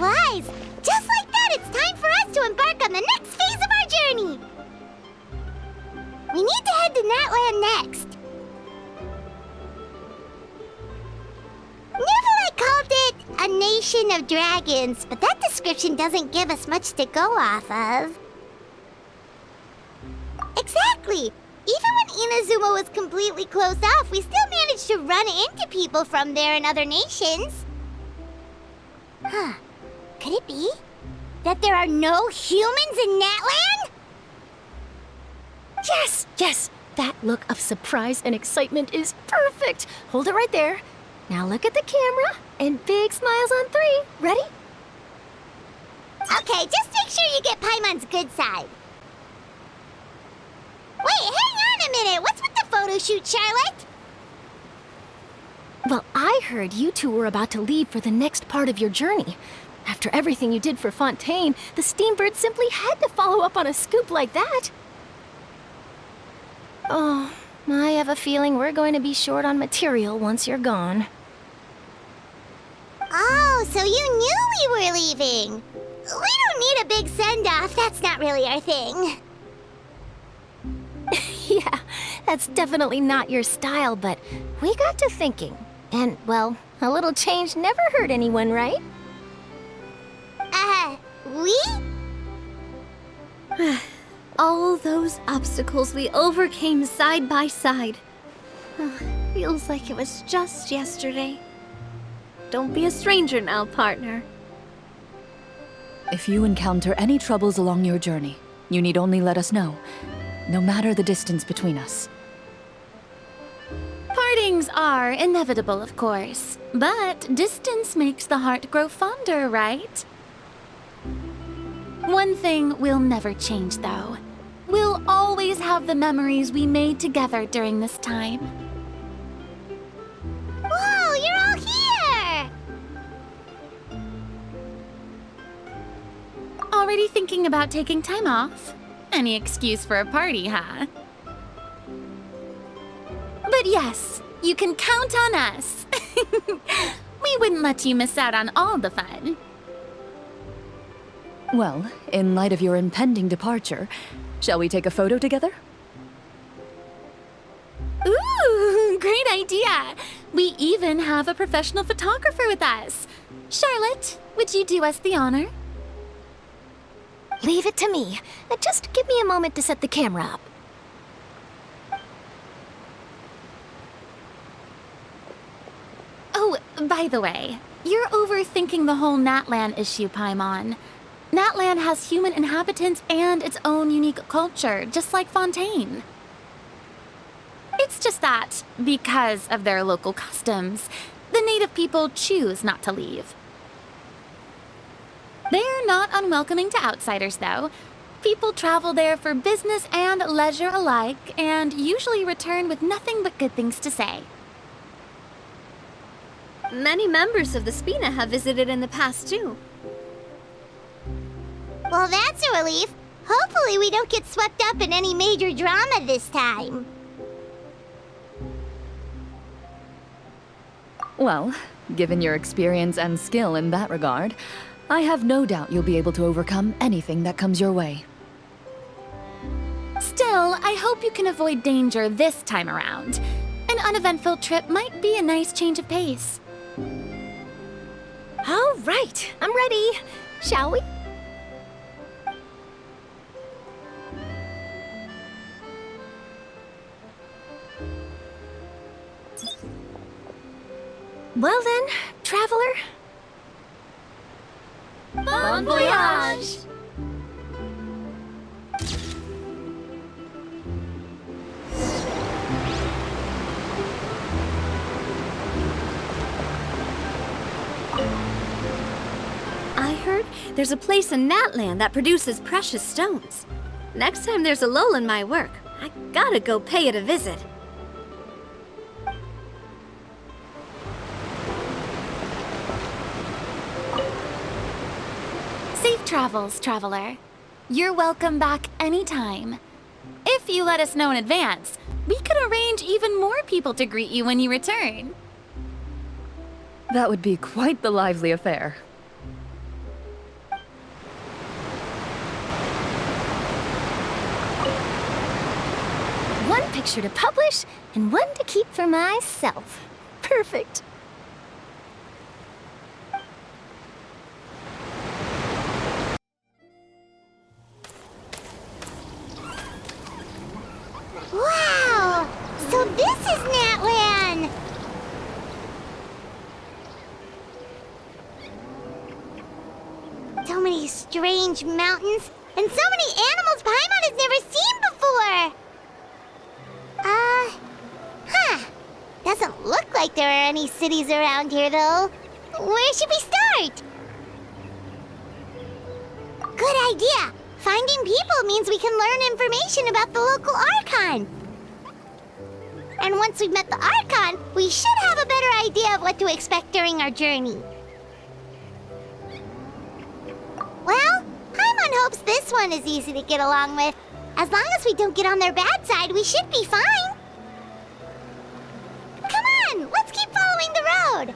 flies! Just like that, it's time for us to embark on the next phase of our journey! We need to head to Natlan next. Neverlight called it a nation of dragons, but that description doesn't give us much to go off of. Exactly! Even when Inazuma was completely closed off, we still managed to run into people from there in other nations. Huh. Could it be that there are no humans in Natlan? Yes, yes! That look of surprise and excitement is perfect! Hold it right there. Now look at the camera, and big smiles on 3. Ready? Okay, just make sure you get Paimon's good side. Wait, hang on a minute! What's with the photo shoot, Charlotte? Well, I heard you two were about to leave for the next part of your journey. After everything you did for Fontaine, the Steambird simply had to follow up on a scoop like that. Oh, I have a feeling we're going to be short on material once you're gone. Oh, so you knew we were leaving. We don't need a big send-off. That's not really our thing. Yeah, that's definitely not your style, but we got to thinking. And, well, a little change never hurt anyone, right? We? All those obstacles we overcame side by side. Feels like it was just yesterday. Don't be a stranger now, partner. If you encounter any troubles along your journey, you need only let us know, no matter the distance between us. Partings are inevitable, of course, but distance makes the heart grow fonder, right? One thing will never change, though. We'll always have the memories we made together during this time. Whoa, you're all here! Already thinking about taking time off? Any excuse for a party, huh? But yes, you can count on us. We wouldn't let you miss out on all the fun. Well, in light of your impending departure, shall we take a photo together? Ooh, great idea! We even have a professional photographer with us. Charlotte, would you do us the honor? Leave it to me. Just give me a moment to set the camera up. Oh, by the way, you're overthinking the whole Natlan issue, Paimon. Natlan has human inhabitants and its own unique culture, just like Fontaine. It's just that, because of their local customs, the native people choose not to leave. They're not unwelcoming to outsiders, though. People travel there for business and leisure alike, and usually return with nothing but good things to say. Many members of the Spina have visited in the past, too. Well, that's a relief. Hopefully we don't get swept up in any major drama this time. Well, given your experience and skill in that regard, I have no doubt you'll be able to overcome anything that comes your way. Still, I hope you can avoid danger this time around. An uneventful trip might be a nice change of pace. All right, I'm ready. Shall we? Well then, traveler. Bon voyage! I heard there's a place in Natlan that produces precious stones. Next time there's a lull in my work, I gotta go pay it a visit. Safe travels, traveler. You're welcome back anytime. If you let us know in advance, we could arrange even more people to greet you when you return. That would be quite the lively affair. picture to publish and one to keep for myself. Perfect. Wow! So this is Natlan! So many strange mountains, and so many animals Paimon has never seen before! Doesn't look like there are any cities around here, though. Where should we start? Good idea! Finding people means we can learn information about the local Archon. And once we've met the Archon, we should have a better idea of what to expect during our journey. Well, Paimon hopes this one is easy to get along with. As long as we don't get on their bad side, we should be fine. Come on, let's keep following the road.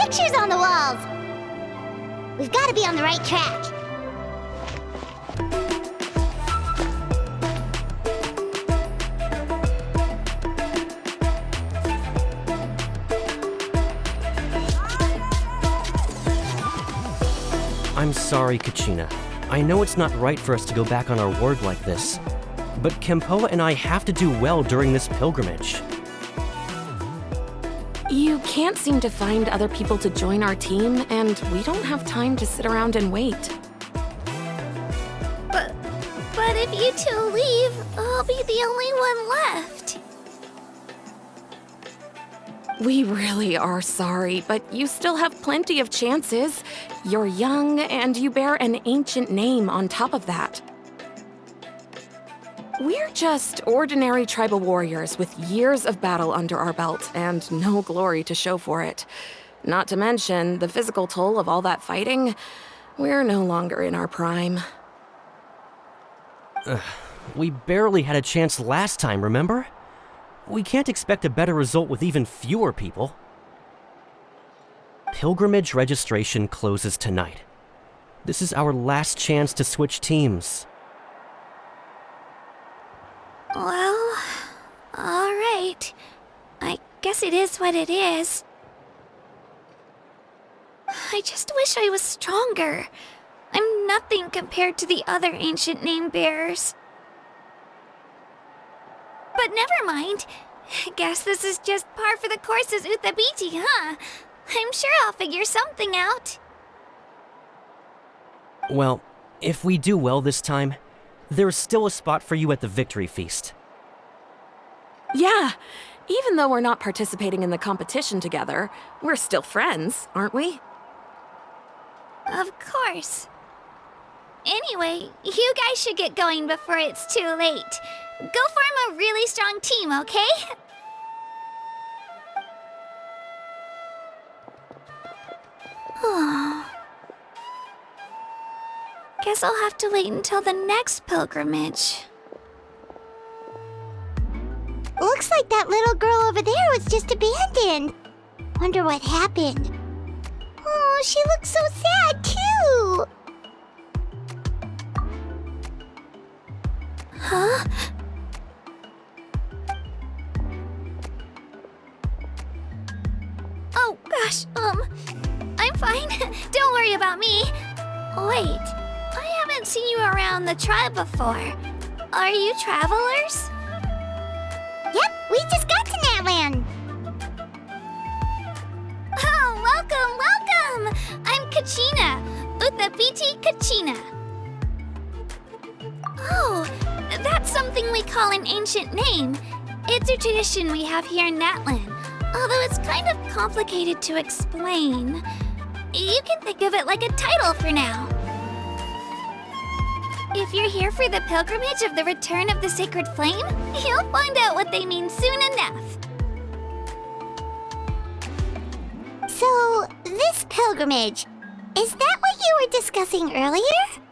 pictures on the walls! We've got to be on the right track. I'm sorry, Kachina. I know it's not right for us to go back on our word like this, but Kempoa and I have to do well during this pilgrimage. You can't seem to find other people to join our team, and we don't have time to sit around and wait. But if you two leave, I'll be the only one left. We really are sorry, but you still have plenty of chances. You're young, and you bear an ancient name on top of that. We're just ordinary tribal warriors with years of battle under our belt and no glory to show for it. Not to mention the physical toll of all that fighting. We're no longer in our prime. We barely had a chance last time, remember? We can't expect a better result with even fewer people. Pilgrimage registration closes tonight. This is our last chance to switch teams. Well, alright. I guess it is what it is. I just wish I was stronger. I'm nothing compared to the other ancient name bearers. But never mind. Guess this is just par for the course as Uthabiti, huh? I'm sure I'll figure something out. Well, if we do well this time, there's still a spot for you at the Victory Feast. Yeah, even though we're not participating in the competition together, we're still friends, aren't we? Of course. Anyway, you guys should get going before it's too late. Go form a really strong team, okay? Guess I'll have to wait until the next pilgrimage. Looks like that little girl over there was just abandoned. Wonder what happened. Oh, she looks so sad, too. Huh? Oh, gosh, I'm fine. Don't worry about me. Wait, I haven't seen you around the tribe before. Are you travelers? Yep, we just got to Natlan. Oh, welcome! I'm Kachina, Uthabiti Kachina. Oh, that's something we call an ancient name. It's a tradition we have here in Natlan, although it's kind of complicated to explain. You can think of it like a title for now. If you're here for the pilgrimage of the return of the sacred flame, you'll find out what they mean soon enough. So, this pilgrimage, is that what you were discussing earlier?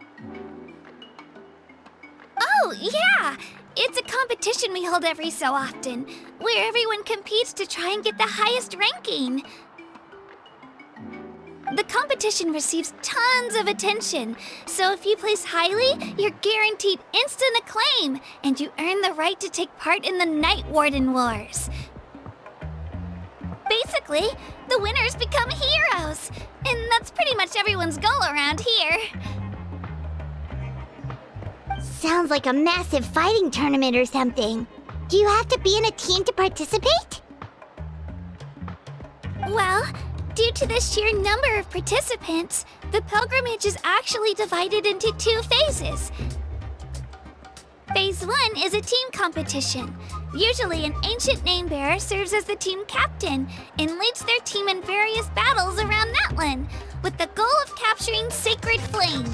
Oh, yeah! It's a competition we hold every so often, where everyone competes to try and get the highest ranking. The competition receives tons of attention, so if you place highly, you're guaranteed instant acclaim, and you earn the right to take part in the Night Warden Wars. Basically, the winners become heroes, and that's pretty much everyone's goal around here. Sounds like a massive fighting tournament or something. Do you have to be in a team to participate? Well, due to the sheer number of participants, the pilgrimage is actually divided into 2 phases. Phase 1 is a team competition. Usually an ancient name bearer serves as the team captain and leads their team in various battles around Natlan, with the goal of capturing Sacred Flame.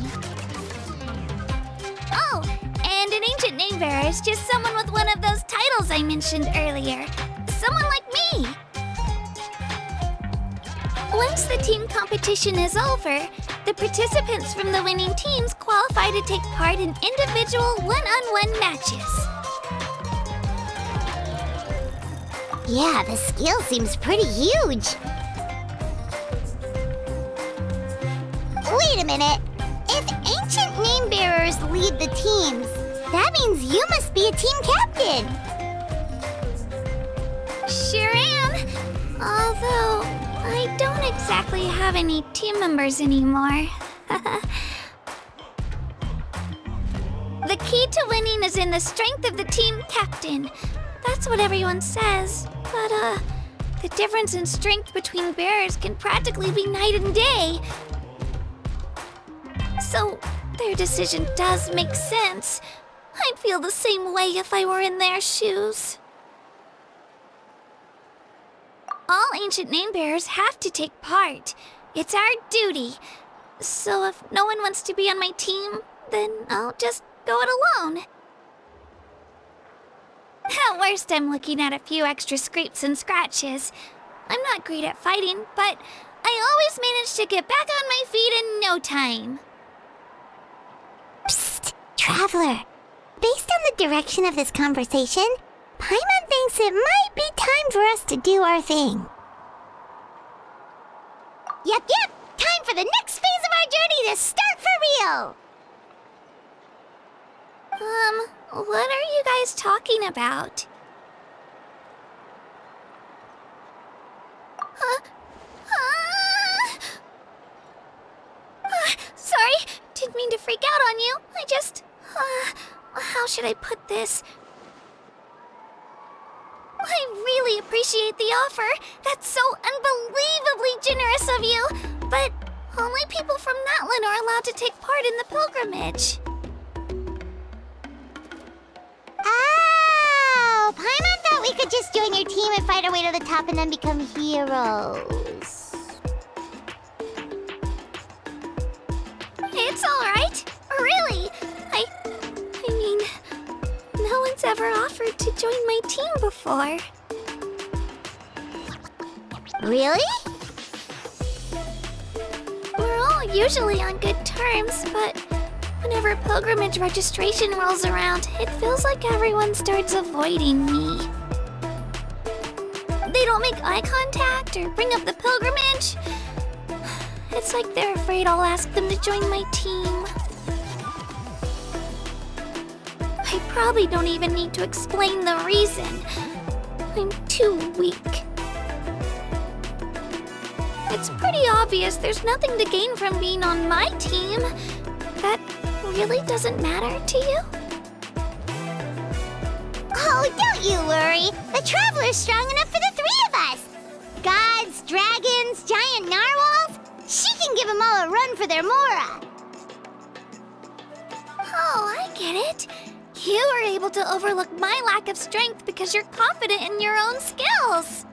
Oh, and an ancient name bearer is just someone with one of those titles I mentioned earlier. Someone like me. Once the team competition is over, the participants from the winning teams qualify to take part in individual one-on-one matches. Yeah, the scale seems pretty huge. Wait a minute. If ancient name bearers lead the teams, that means you must be a team captain. Sure am. Although, I don't exactly have any team members anymore. The key to winning is in the strength of the team captain. That's what everyone says. But, the difference in strength between bearers can practically be night and day. So, their decision does make sense. I'd feel the same way if I were in their shoes. All ancient name bearers have to take part. It's our duty. So if no one wants to be on my team, then I'll just go it alone. At worst, I'm looking at a few extra scrapes and scratches. I'm not great at fighting, but I always manage to get back on my feet in no time. Psst, Traveler. Based on the direction of this conversation, Paimon thinks it might be time for us to do our thing. Yep. Time for the next phase of our journey to start for real! What are you guys talking about? Sorry, didn't mean to freak out on you. I just, how should I put this? I really appreciate the offer. That's so unbelievably generous of you. But only people from Natlan are allowed to take part in the pilgrimage. Oh, Paimon thought we could just join your team and fight our way to the top and then become heroes. It's all right. Really. I mean, no one's ever offered to join my team before. Really? We're all usually on good terms, but whenever pilgrimage registration rolls around, it feels like everyone starts avoiding me. They don't make eye contact or bring up the pilgrimage. It's like they're afraid I'll ask them to join my team. I probably don't even need to explain the reason. I'm too weak. It's pretty obvious there's nothing to gain from being on my team. That really doesn't matter to you? Oh, don't you worry. The Traveler's strong enough for the three of us. Gods, dragons, giant narwhals. She can give them all a run for their Mora. Oh, I get it. You were able to overlook my lack of strength because you're confident in your own skills.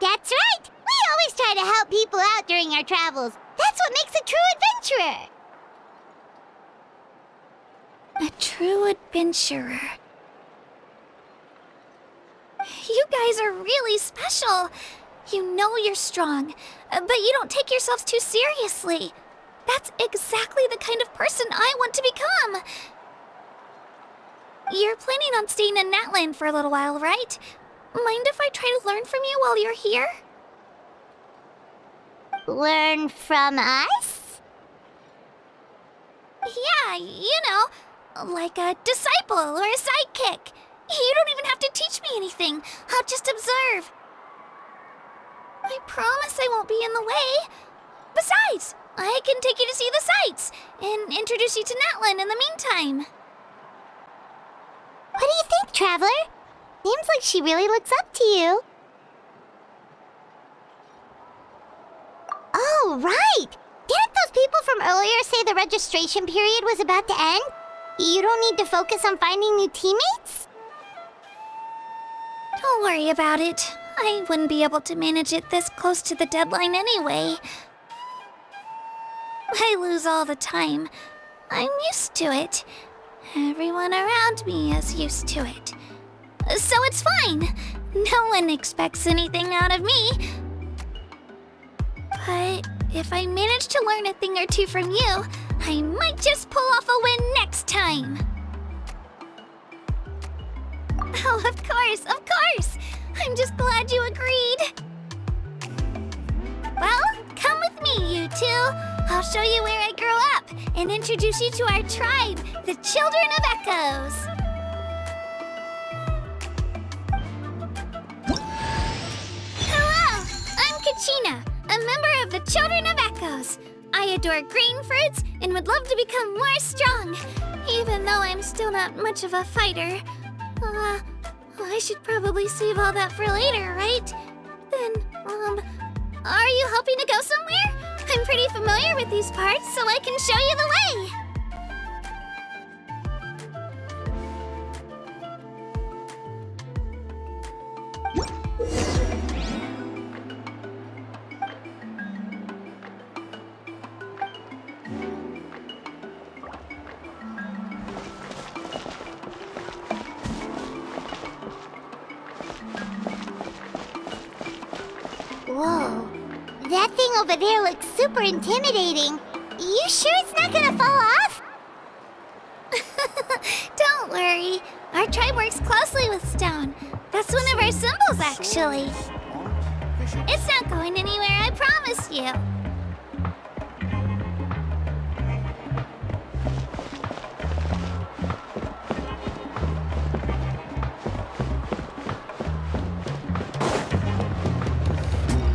That's right. We always try to help people out during our travels. That's what makes a true adventurer. A true adventurer. You guys are really special. You know you're strong, but you don't take yourselves too seriously. That's exactly the kind of person I want to become. You're planning on staying in Natlan for a little while, right? Mind if I try to learn from you while you're here? Learn from us? Yeah, you know, like a disciple or a sidekick. You don't even have to teach me anything. I'll just observe. I promise I won't be in the way. Besides, I can take you to see the sights and introduce you to Natlan in the meantime. What do you think, Traveler? Seems like she really looks up to you. Oh, right! Didn't those people from earlier say the registration period was about to end? You don't need to focus on finding new teammates? Don't worry about it. I wouldn't be able to manage it this close to the deadline anyway. I lose all the time. I'm used to it. Everyone around me is used to it. So it's fine. No one expects anything out of me. But if I manage to learn a thing or two from you, I might just pull off a win next time. Oh, of course. I'm just glad you agreed. I'll show you where I grew up and introduce you to our tribe, the Children of Echoes. Hello, I'm Kachina, a member of the Children of Echoes. I adore green fruits and would love to become more strong, even though I'm still not much of a fighter. I should probably save all that for later, right? Then, are you hoping to go somewhere? I'm pretty familiar with these parts, so I can show you the way. Whoa. That thing over there looks super intimidating. You sure it's not gonna fall off? Don't worry. Our tribe works closely with stone. That's one of our symbols, actually. It's not going anywhere, I promise you.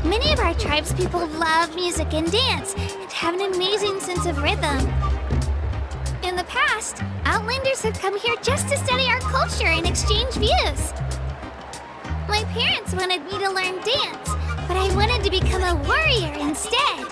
Many of our tribespeople love music and dance and have an amazing sense of rhythm. In the past, Outlanders have come here just to study our culture and exchange views. My parents wanted me to learn dance, but I wanted to become a warrior instead.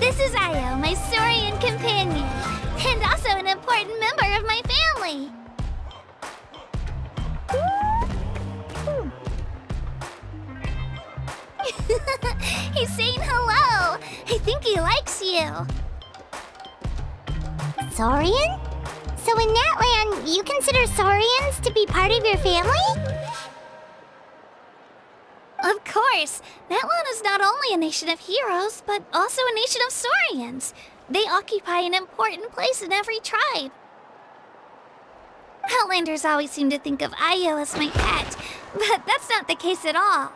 This is Ayo, my Saurian companion, and also an important member of my family. He's saying hello. I think he likes you. Saurian? So in Natlan, you consider Saurians to be part of your family? Of course! Natlan is not only a nation of heroes, but also a nation of Saurians. They occupy an important place in every tribe. Outlanders always seem to think of Ayo as my pet, but that's not the case at all.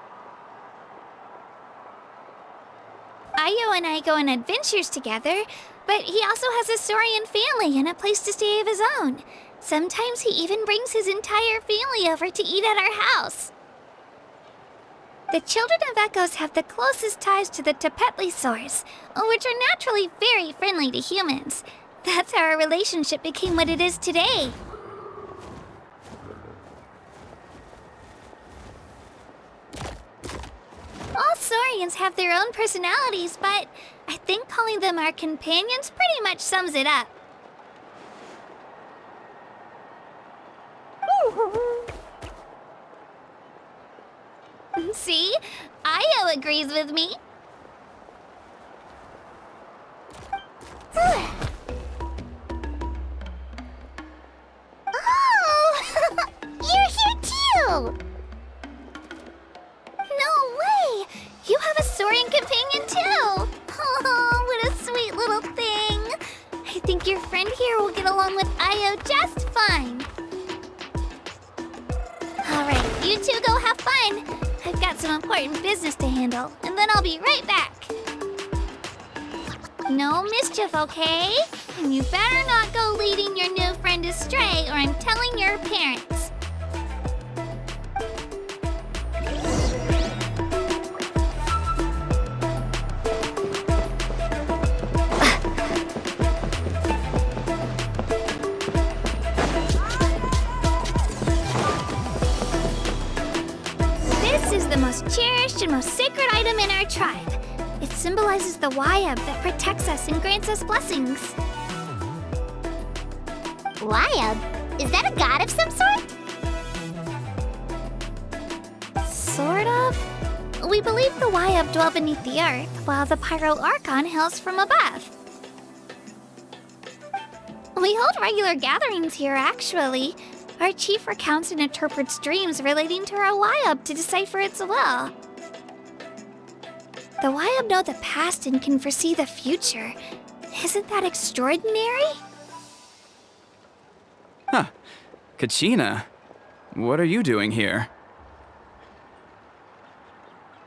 Ayo and I go on adventures together, but he also has a Saurian family and a place to stay of his own. Sometimes he even brings his entire family over to eat at our house. The Children of Echoes have the closest ties to the Tepetlisaurs, which are naturally very friendly to humans. That's how our relationship became what it is today. All Saurians have their own personalities, but I think calling them our companions pretty much sums it up. See? Ayo agrees with me. Oh! You're here too! No way! You have a Saurian companion too! Oh, what a sweet little thing! I think your friend here will get along with Ayo just fine. Alright, you two go have fun. I've got some important business to handle, and then I'll be right back. No mischief, okay? And you better not go leading your new friend astray, or I'm telling your parents. This is the most cherished and most sacred item in our tribe. It symbolizes the Wayab that protects us and grants us blessings. Wayab? Is that a god of some sort? Sort of. We believe the Wayab dwell beneath the earth, while the Pyro Archon hails from above. We hold regular gatherings here, actually. Our chief recounts and interprets dreams relating to our Wayab to decipher its will. The Wayab know the past and can foresee the future. Isn't that extraordinary? Huh. Kachina, what are you doing here?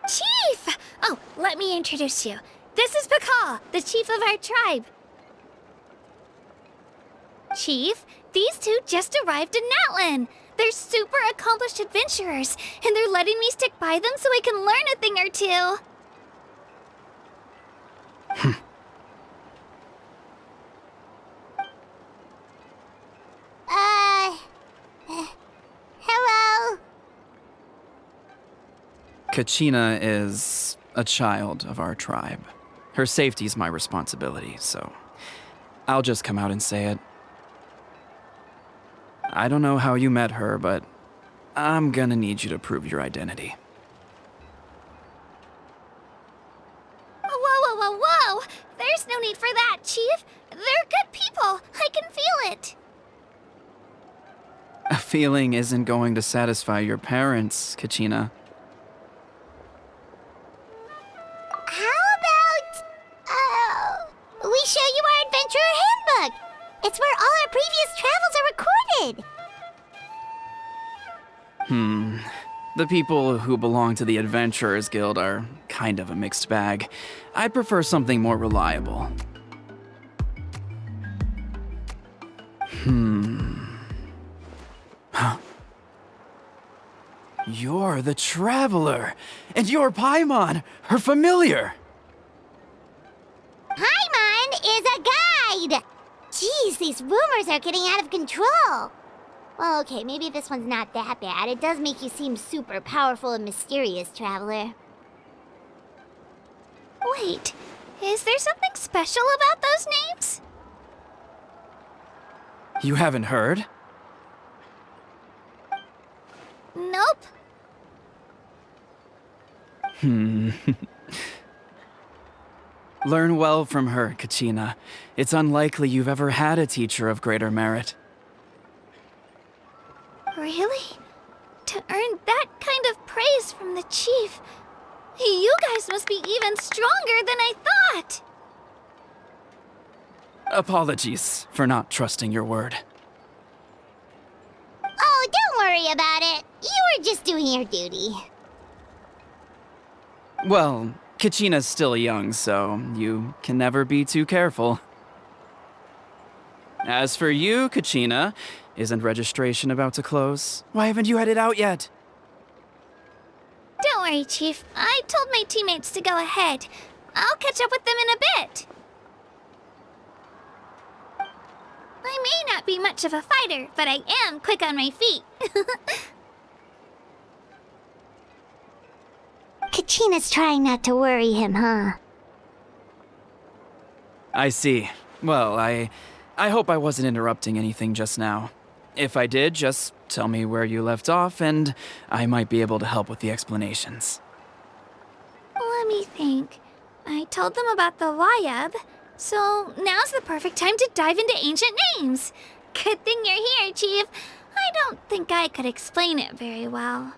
Chief! Oh, let me introduce you. This is Pakal, the chief of our tribe. Chief, these two just arrived in Natlan. They're super accomplished adventurers, and they're letting me stick by them so I can learn a thing or two. Hello? Kachina is a child of our tribe. Her safety's my responsibility, so I'll just come out and say it. I don't know how you met her, but I'm gonna need you to prove your identity. Whoa, whoa, whoa, whoa! There's no need for that, Chief. They're good people. I can feel it. A feeling isn't going to satisfy your parents, Kachina. How about, we show you our adventurer handbook? It's where all our previous travels are recorded. The people who belong to the Adventurers Guild are kind of a mixed bag. I'd prefer something more reliable. You're the Traveler, and you're Paimon, her familiar. Paimon is a guide! Jeez, these rumors are getting out of control. Well, okay, maybe this one's not that bad. It does make you seem super powerful and mysterious, Traveler. Wait, is there something special about those names? You haven't heard? Nope. Learn well from her, Kachina. It's unlikely you've ever had a teacher of greater merit. Really? To earn that kind of praise from the chief, you guys must be even stronger than I thought. Apologies for not trusting your word. Oh, don't worry about it. You were just doing your duty. Well, Kachina's still young, so you can never be too careful. As for you, Kachina, isn't registration about to close? Why haven't you headed out yet? Don't worry, Chief. I told my teammates to go ahead. I'll catch up with them in a bit. I may not be much of a fighter, but I am quick on my feet. Kachina's trying not to worry him, huh? I see. Well, I hope I wasn't interrupting anything just now. If I did, just tell me where you left off, and I might be able to help with the explanations. Let me think. I told them about the Wayab, so now's the perfect time to dive into ancient names. Good thing you're here, Chief. I don't think I could explain it very well.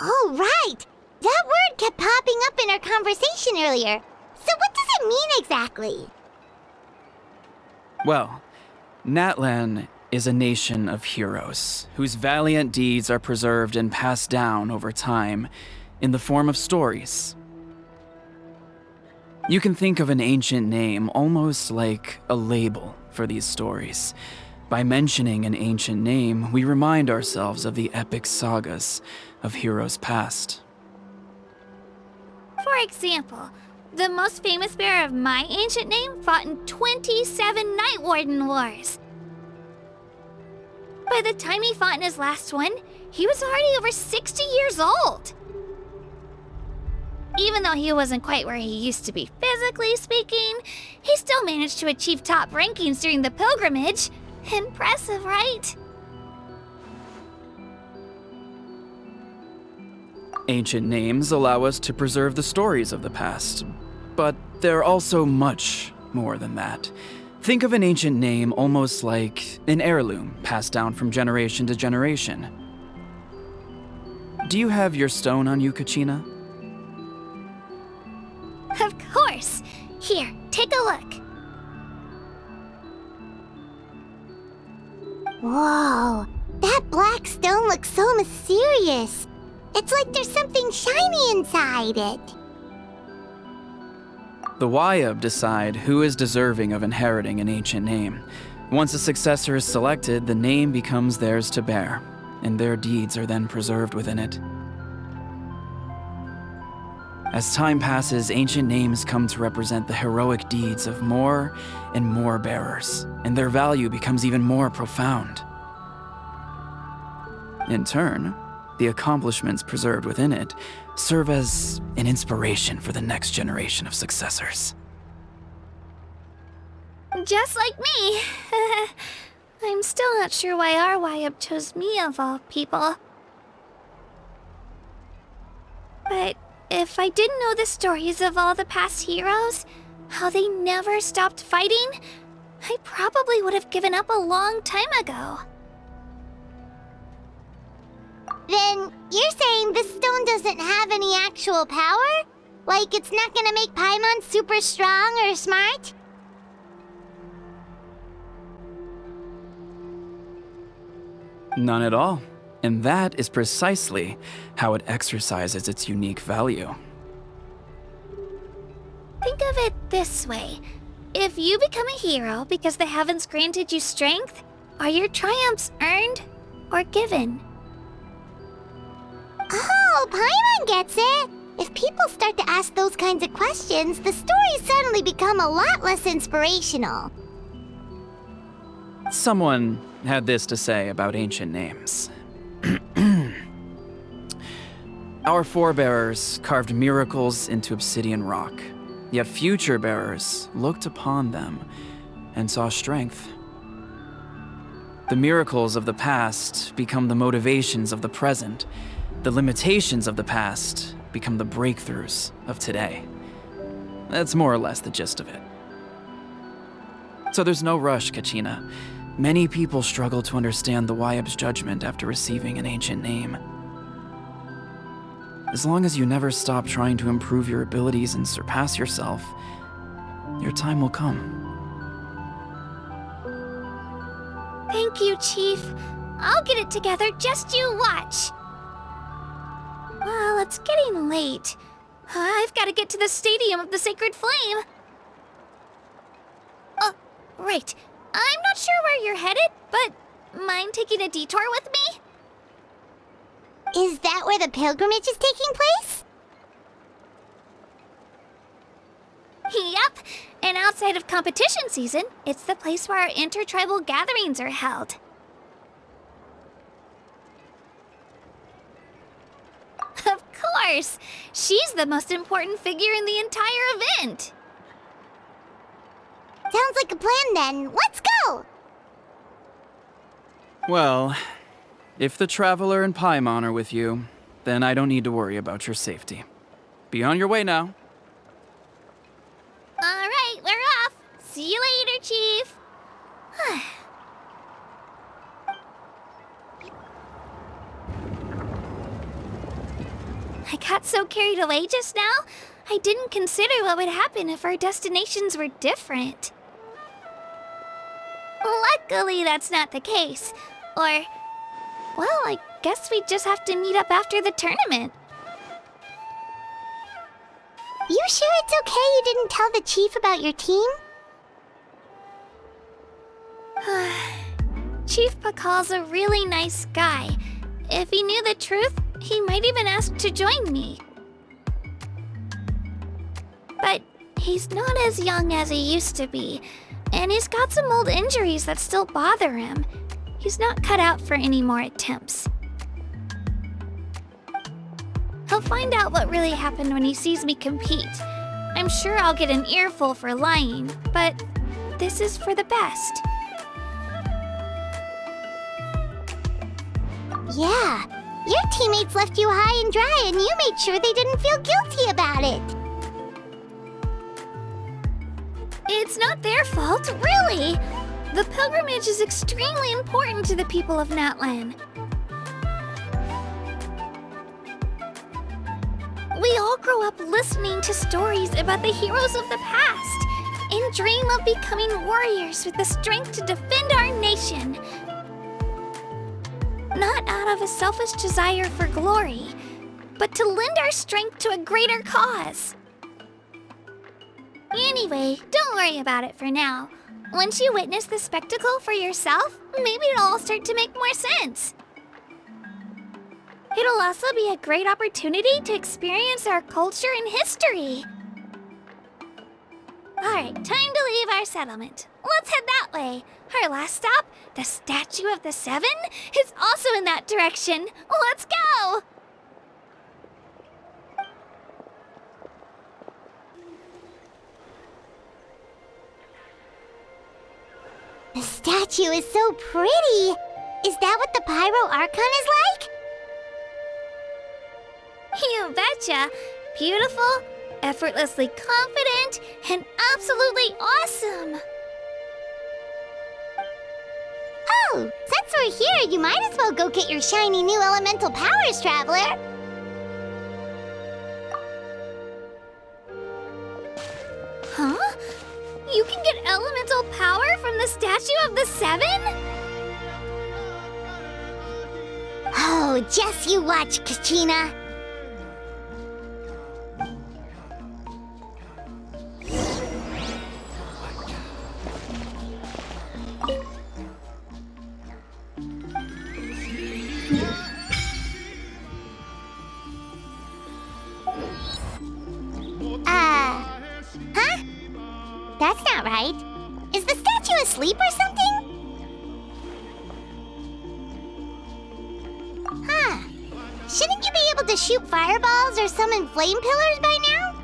Oh, right! That word kept popping up in our conversation earlier. So what does it mean exactly? Well, Natlan is a nation of heroes whose valiant deeds are preserved and passed down over time in the form of stories. You can think of an ancient name almost like a label for these stories. By mentioning an ancient name, we remind ourselves of the epic sagas of heroes past. For example, the most famous bearer of my ancient name fought in 27 Night Warden Wars. By the time he fought in his last one, he was already over 60 years old. Even though he wasn't quite where he used to be physically speaking, he still managed to achieve top rankings during the pilgrimage. Impressive, right? Ancient names allow us to preserve the stories of the past, but they're also much more than that. Think of an ancient name almost like an heirloom passed down from generation to generation. Do you have your stone on you, Kachina? Of course. Here, take a look. Whoa, that black stone looks so mysterious. It's like there's something shiny inside it. The Wayab decide who is deserving of inheriting an ancient name. Once a successor is selected, the name becomes theirs to bear, and their deeds are then preserved within it. As time passes, ancient names come to represent the heroic deeds of more and more bearers, and their value becomes even more profound. In turn, the accomplishments preserved within it serve as an inspiration for the next generation of successors. Just like me. I'm still not sure why our Wayab chose me of all people. But if I didn't know the stories of all the past heroes, how they never stopped fighting, I probably would have given up a long time ago. Then you're saying this stone doesn't have any actual power? Like it's not gonna make Paimon super strong or smart? None at all. And that is precisely how it exercises its unique value. Think of it this way. If you become a hero because the heavens granted you strength, are your triumphs earned or given? Oh, Paimon gets it! If people start to ask those kinds of questions, the stories suddenly become a lot less inspirational. Someone had this to say about ancient names. Our forebearers carved miracles into obsidian rock, yet future bearers looked upon them and saw strength. The miracles of the past become the motivations of the present. The limitations of the past become the breakthroughs of today. That's more or less the gist of it. So there's no rush, Kachina. Many people struggle to understand the Wayab's judgment after receiving an ancient name. As long as you never stop trying to improve your abilities and surpass yourself, your time will come. Thank you, Chief. I'll get it together, just you watch. Well, it's getting late. I've got to get to the Stadium of the Sacred Flame. Oh, right. I'm not sure where you're headed, but mind taking a detour with me? Is that where the pilgrimage is taking place? Yep, and outside of competition season, it's the place where our intertribal gatherings are held. Of course! She's the most important figure in the entire event! Sounds like a plan then. Let's go! Well, if the Traveler and Paimon are with you, then I don't need to worry about your safety. Be on your way now. Alright, we're off! See you later, Chief! I got so carried away just now, I didn't consider what would happen if our destinations were different. Luckily, that's not the case. Or, well, I guess we just have to meet up after the tournament. You sure it's okay you didn't tell the chief about your team? Chief Pakal's a really nice guy. If he knew the truth, he might even ask to join me. But he's not as young as he used to be, and he's got some old injuries that still bother him. He's not cut out for any more attempts. He'll find out what really happened when he sees me compete. I'm sure I'll get an earful for lying, but this is for the best. Yeah, your teammates left you high and dry and you made sure they didn't feel guilty about it. It's not their fault, really. The pilgrimage is extremely important to the people of Natlan. We all grow up listening to stories about the heroes of the past and dream of becoming warriors with the strength to defend our nation. Not out of a selfish desire for glory, but to lend our strength to a greater cause. Anyway, don't worry about it for now. Once you witness the spectacle for yourself, maybe it'll all start to make more sense. It'll also be a great opportunity to experience our culture and history. Alright, time to leave our settlement. Let's head that way. Our last stop, the Statue of the Seven, is also in that direction. Let's go! The statue is so pretty. Is that what the Pyro Archon is like? You betcha! Beautiful, effortlessly confident, and absolutely awesome! Oh, since we're here, you might as well go get your shiny new elemental powers, Traveler. Huh? You can get elemental power from the Statue of the Seven? Oh, just you watch, Kachina. Huh? That's not right. Is the statue asleep or something? Huh. Shouldn't you be able to shoot fireballs or summon flame pillars by now?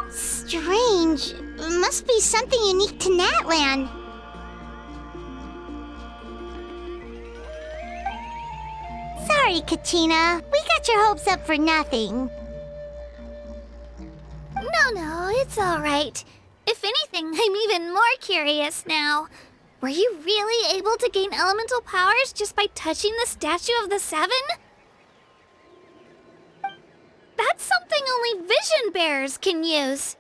Strange. Must be something unique to Natlan. Sorry, Kachina. We got your hopes up for nothing. No, it's alright. If anything, I'm even more curious now. Were you really able to gain elemental powers just by touching the Statue of the Seven? That's something only vision bearers can use.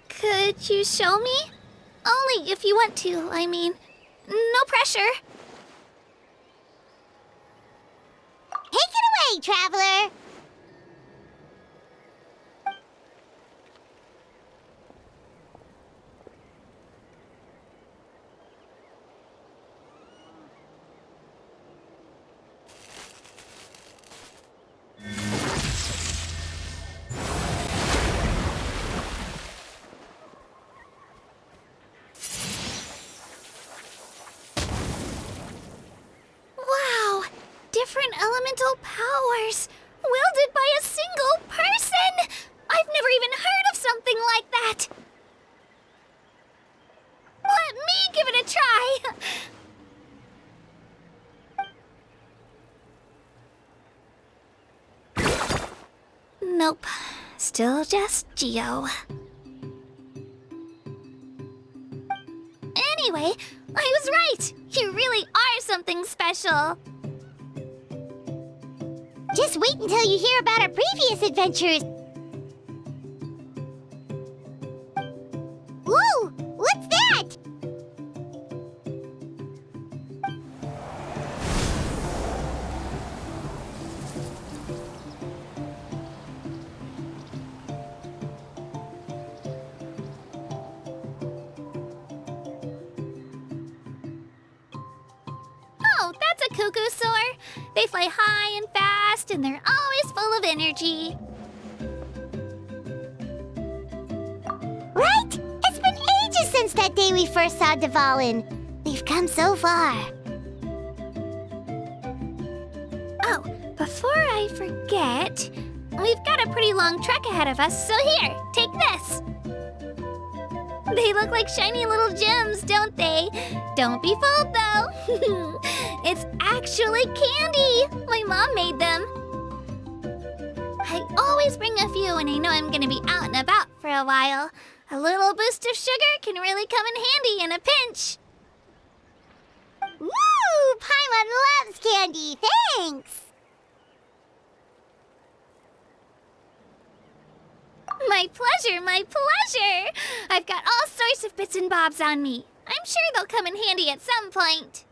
Could you show me? Only if you want to, I mean. No pressure. Take it away, Traveler! Wow! Different elemental powers, wielded by a single person! I've never even heard of something like that! Let me give it a try! Nope. Still just Geo. Anyway, I was right! You really are something special! Just wait until you hear about our previous adventures. Whoa! What's that? Oh, that's a cuckoo soar. They fly high and fast, and they're always full of energy. Right? It's been ages since that day we first saw Dvalin. We've come so far. Oh, before I forget, We've got a pretty long trek ahead of us, so here, take this. They look like shiny little gems, don't they? Don't be fooled, though. It's actually candy. My mom made them. I always bring a few when I know I'm gonna be out and about for a while. A little boost of sugar can really come in handy in a pinch. Woo! Paimon loves candy, thanks! My pleasure, my pleasure! I've got all sorts of bits and bobs on me. I'm sure they'll come in handy at some point.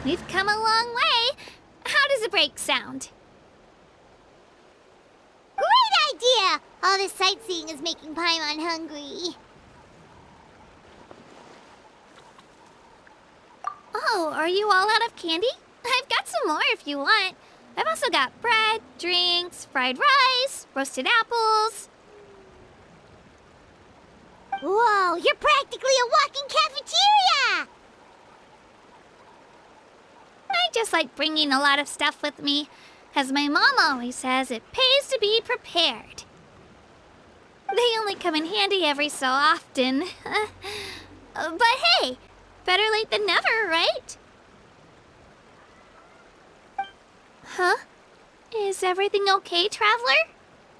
we've come a long way. How does a break sound? Great idea! All this sightseeing is making Paimon hungry. Oh, are you all out of candy? I've got some more if you want. I've also got bread, drinks, fried rice, roasted apples. Whoa, you're practically a walking cafeteria! I just like bringing a lot of stuff with me. As my mom always says, it pays to be prepared. They only come in handy every so often. But hey, better late than never, right? Huh? Is everything okay, Traveler?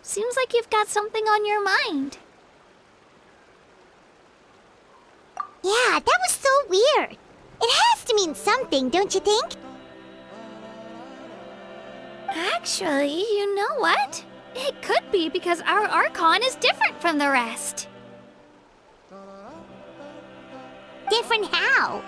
Seems like you've got something on your mind. Yeah, that was so weird. It has to mean something, don't you think? Actually, you know what? It could be because our Archon is different from the rest. Different how?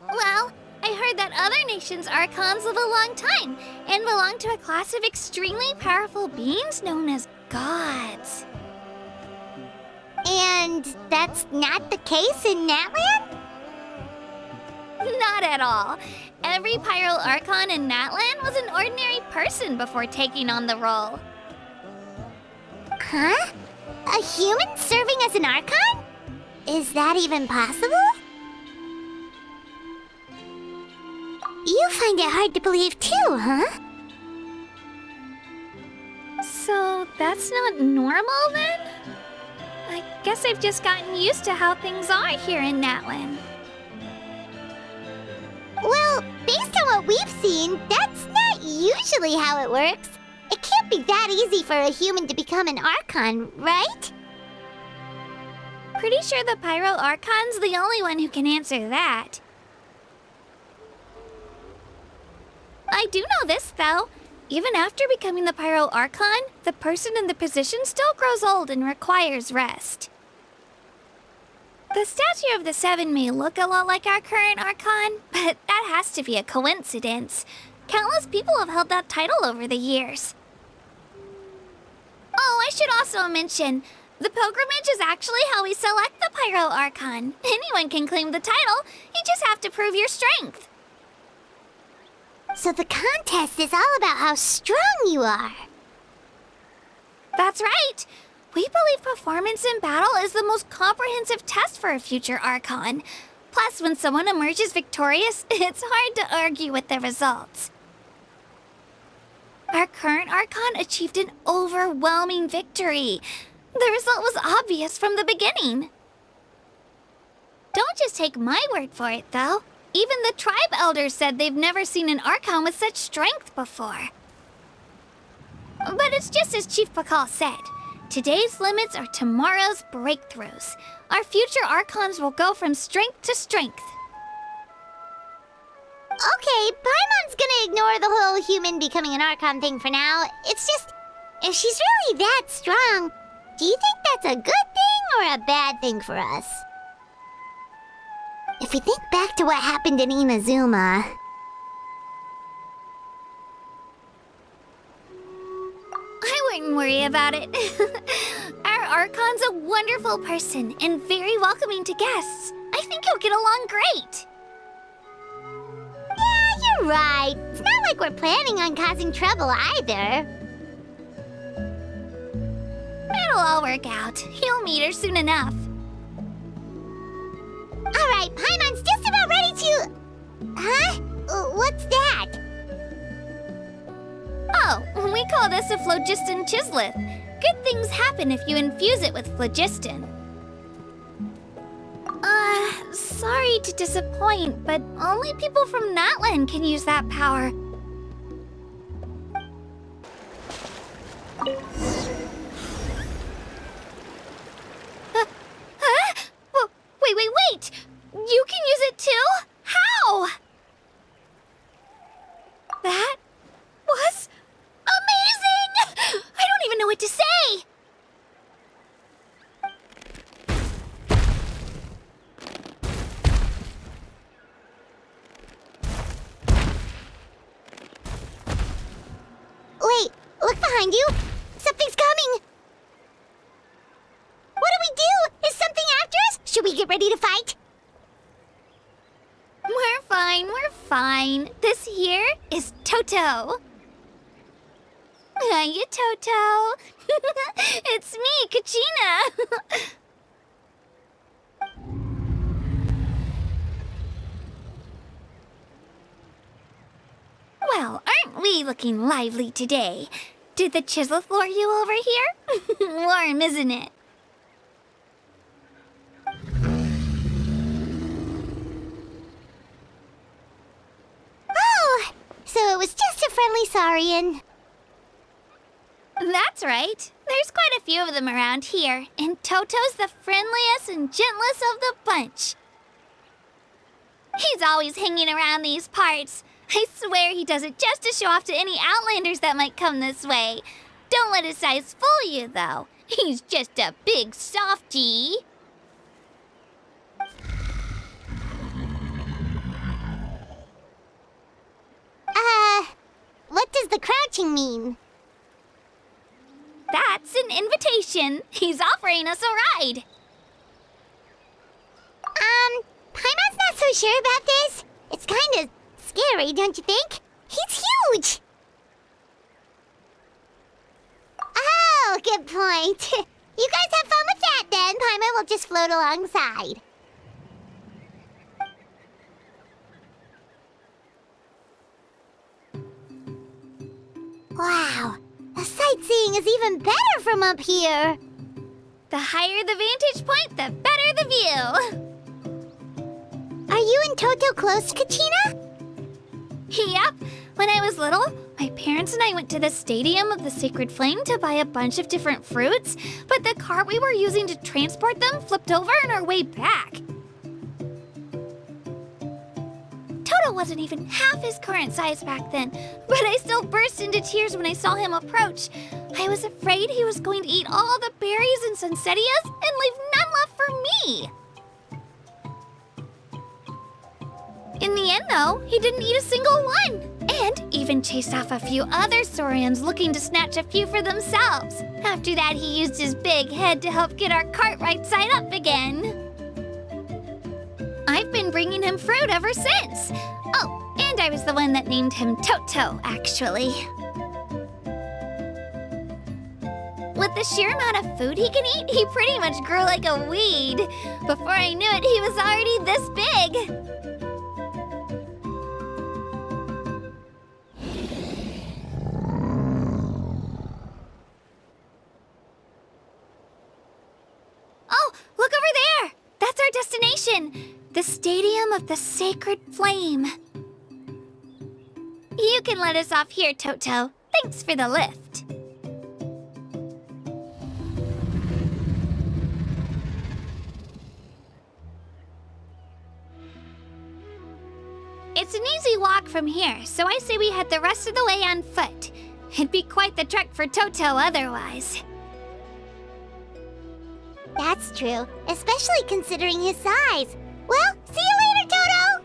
Well, I heard that other nations' Archons live a long time and belong to a class of extremely powerful beings known as gods. And that's not the case in Natlan? Not at all. Every Pyral Archon in Natlan was an ordinary person before taking on the role. Huh? A human serving as an Archon? Is that even possible? You find it hard to believe too, huh? So that's not normal then? I guess I've just gotten used to how things are here in Natlan. Well, based on what we've seen, that's not usually how it works. It can't be that easy for a human to become an Archon, right? Pretty sure the Pyral Archon's the only one who can answer that. I do know this, though. Even after becoming the Pyral Archon, the person in the position still grows old and requires rest. The statue of the Seven may look a lot like our current Archon, but that has to be a coincidence. Countless people have held that title over the years. Oh, I should also mention, the pilgrimage is actually how we select the Pyral Archon. Anyone can claim the title, you just have to prove your strength. So the contest is all about how strong you are. That's right. We believe performance in battle is the most comprehensive test for a future Archon. Plus, when someone emerges victorious, it's hard to argue with the results. Our current Archon achieved an overwhelming victory. The result was obvious from the beginning. Don't just take my word for it, though. Even the tribe elders said they've never seen an Archon with such strength before. But it's just as Chief Pakal said. Today's limits are tomorrow's breakthroughs. Our future Archons will go from strength to strength. Okay, Paimon's gonna ignore the whole human becoming an Archon thing for now. It's just, if she's really that strong, do you think that's a good thing or a bad thing for us? If we think back to what happened in Inazuma... I wouldn't worry about it. Our Archon's a wonderful person and very welcoming to guests. I think he'll get along great. Yeah, you're right. It's not like we're planning on causing trouble either. It'll all work out. You'll meet her soon enough. Alright, Paimon's just about ready to... Huh? What's that? Oh, we call this a phlogiston chisleth. Good things happen if you infuse it with phlogiston. Sorry to disappoint, but only people from Natlan can use that power. Wait! You can use it too? How? That was amazing! I don't even know what to say! behind you! Something's coming! What do we do? Is something after us? Should we get ready to fight? We're fine. This here is Toto. Hiya, Toto. It's me, Kachina. Well, aren't we looking lively today? Did the chisel floor you over here? Warm, isn't it? Oh, so it was just a friendly saurian. That's right. There's quite a few of them around here, and Toto's the friendliest and gentlest of the bunch. He's always hanging around these parts. I swear he does it just to show off to any outlanders that might come this way. Don't let his size fool you, though. He's just a big softie. What does the crouching mean? That's an invitation. He's offering us a ride. Paimon's not so sure about this. It's kind of scary, don't you think? He's huge! Oh, good point. You guys have fun with that then. Paimon will just float alongside. Wow, the sightseeing is even better from up here. The higher the vantage point, the better the view. Are you and Toto close, Kachina? Yep. When I was little, my parents and I went to the Stadium of the Sacred Flame to buy a bunch of different fruits, but the cart we were using to transport them flipped over on our way back. Toto wasn't even half his current size back then, but I still burst into tears when I saw him approach. I was afraid he was going to eat all the berries and sunsettias and leave none left for me. In the end, though, he didn't eat a single one, and even chased off a few other saurians looking to snatch a few for themselves. After that, he used his big head to help get our cart right side up again. I've been bringing him fruit ever since. Oh, and I was the one that named him Toto, actually. With the sheer amount of food he can eat, he pretty much grew like a weed. Before I knew it, he was already this big. Oh, look over there! That's our destination! The Stadium of the Sacred Flame. You can let us off here, Toto. Thanks for the lift. It's an easy walk from here, so I say we head the rest of the way on foot. It'd be quite the trek for Toto otherwise. That's true, especially considering his size. Well, see you later, Toto!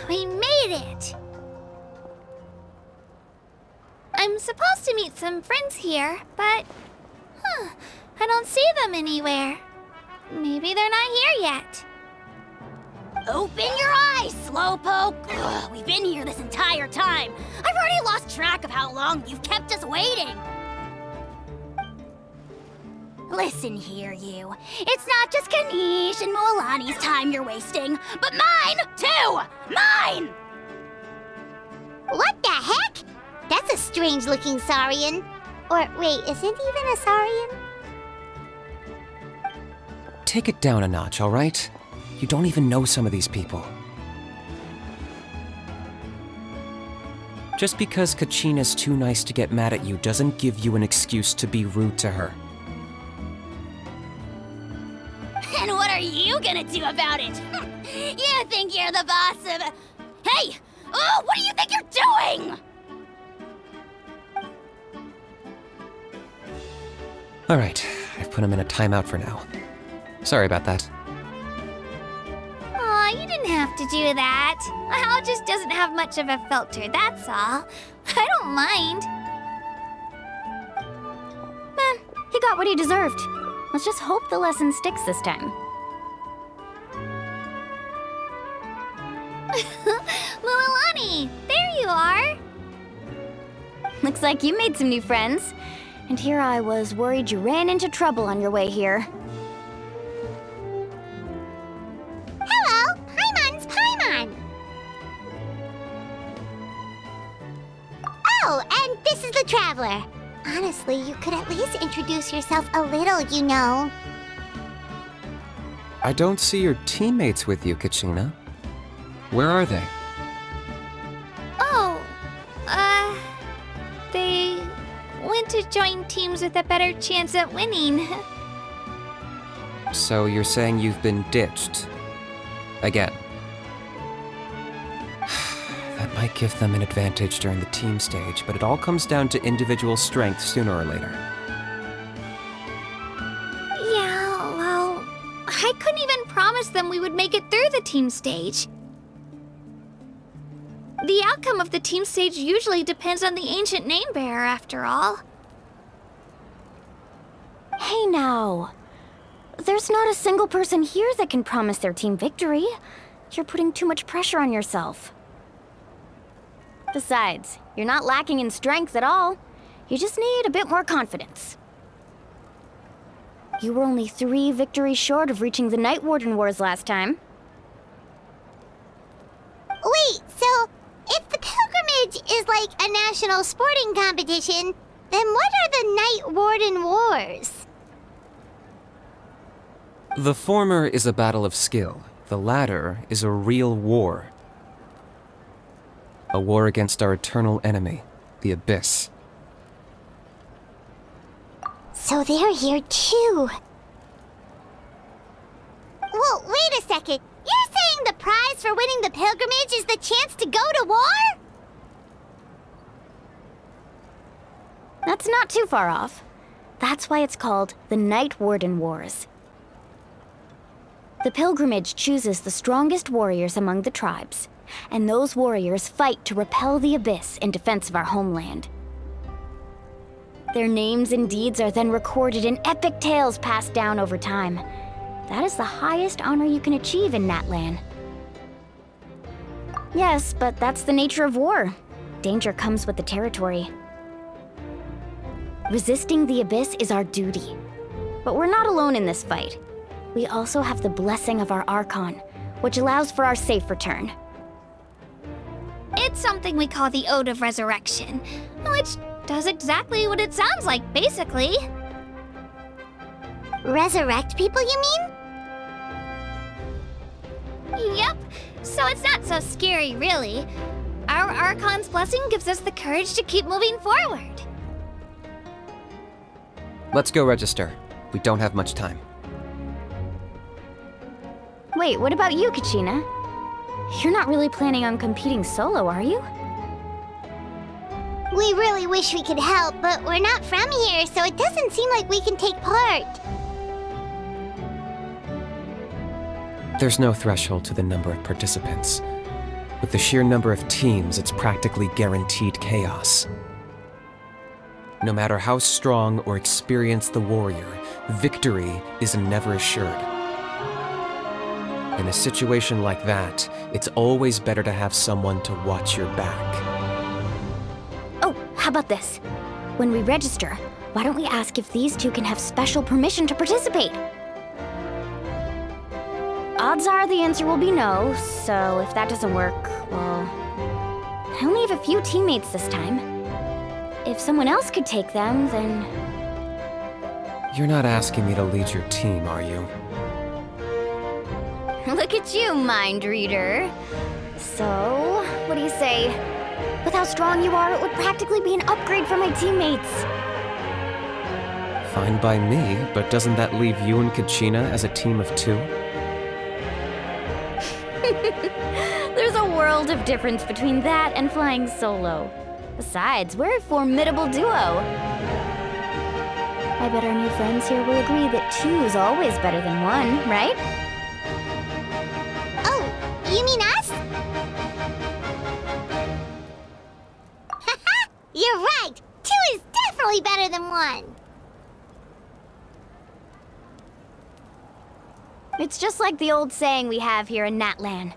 We made it! I'm supposed to meet some friends here, but... I don't see them anywhere. Maybe they're not here yet. Open your eyes, Slowpoke! Ugh, we've been here this entire time. I've already lost track of how long you've kept us waiting. Listen here, you. It's not just Kanish and Mualani's time you're wasting, but mine, too! Mine! What the heck? That's a strange-looking Saurian. Or, wait, is it even a Saurian? Take it down a notch, all right? You don't even know some of these people. Just because Kachina's too nice to get mad at you doesn't give you an excuse to be rude to her. And what are you gonna do about it? You think you're the boss of... Hey! Oh, what do you think you're doing? All right, I've put him in a timeout for now. Sorry about that. Aw, you didn't have to do that. Hal just doesn't have much of a filter, that's all. I don't mind. He got what he deserved. Let's just hope the lesson sticks this time. Mualani, there you are. Looks like you made some new friends. And here I was worried you ran into trouble on your way here. Hello, Paimon's Paimon. Oh, and this is the Traveler. Honestly, you could at least introduce yourself a little, you know. I don't see your teammates with you, Kachina. Where are they? Oh, they went to join teams with a better chance at winning. So you're saying you've been ditched? Again. That might give them an advantage during the team stage, but it all comes down to individual strength sooner or later. Yeah, well, I couldn't even promise them we would make it through the team stage. The outcome of the team stage usually depends on the ancient name bearer, after all. Hey now. There's not a single person here that can promise their team victory. You're putting too much pressure on yourself. Besides, you're not lacking in strength at all. You just need a bit more confidence. You were only 3 victories short of reaching the Night Warden Wars last time. Wait, so if the pilgrimage is like a national sporting competition, then what are the Night Warden Wars? The former is a battle of skill. The latter is a real war. A war against our eternal enemy, the Abyss. So they're here too. Well, wait a second. You're saying the prize for winning the pilgrimage is the chance to go to war? That's not too far off. That's why it's called the Night Warden Wars. The pilgrimage chooses the strongest warriors among the tribes, and those warriors fight to repel the Abyss in defense of our homeland. Their names and deeds are then recorded in epic tales passed down over time. That is the highest honor you can achieve in Natlan. Yes, but that's the nature of war. Danger comes with the territory. Resisting the Abyss is our duty. But we're not alone in this fight. We also have the blessing of our Archon, which allows for our safe return. It's something we call the Ode of Resurrection, which does exactly what it sounds like, basically. Resurrect people, you mean? Yep, so it's not so scary, really. Our Archon's blessing gives us the courage to keep moving forward. Let's go register. We don't have much time. Wait, what about you, Kachina? You're not really planning on competing solo, are you? We really wish we could help, but we're not from here, so it doesn't seem like we can take part. There's no threshold to the number of participants. With the sheer number of teams, it's practically guaranteed chaos. No matter how strong or experienced the warrior, victory is never assured. In a situation like that, it's always better to have someone to watch your back. Oh, how about this? When we register, why don't we ask if these two can have special permission to participate? Odds are the answer will be no, so if that doesn't work, well, I only have a few teammates this time. If someone else could take them, then... You're not asking me to lead your team, are you? Look at you, mind reader. So, what do you say? With how strong you are, it would practically be an upgrade for my teammates. Fine by me, but doesn't that leave you and Kachina as a team of 2? There's a world of difference between that and flying solo. Besides, we're a formidable duo. I bet our new friends here will agree that 2 is always better than 1, right? Oh, you mean us? Haha, you're right. 2 is definitely better than 1. It's just like the old saying we have here in Natlan.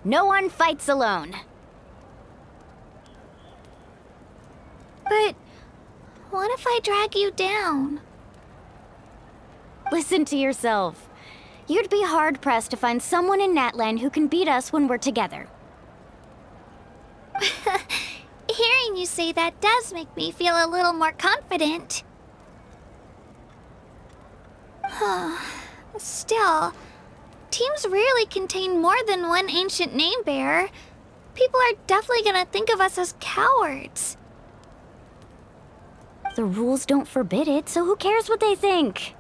No one fights alone. But what if I drag you down? Listen to yourself. You'd be hard-pressed to find someone in Natlan who can beat us when we're together. Hearing you say that does make me feel a little more confident. Still, teams rarely contain more than one ancient name bearer. People are definitely gonna think of us as cowards. The rules don't forbid it, so who cares what they think?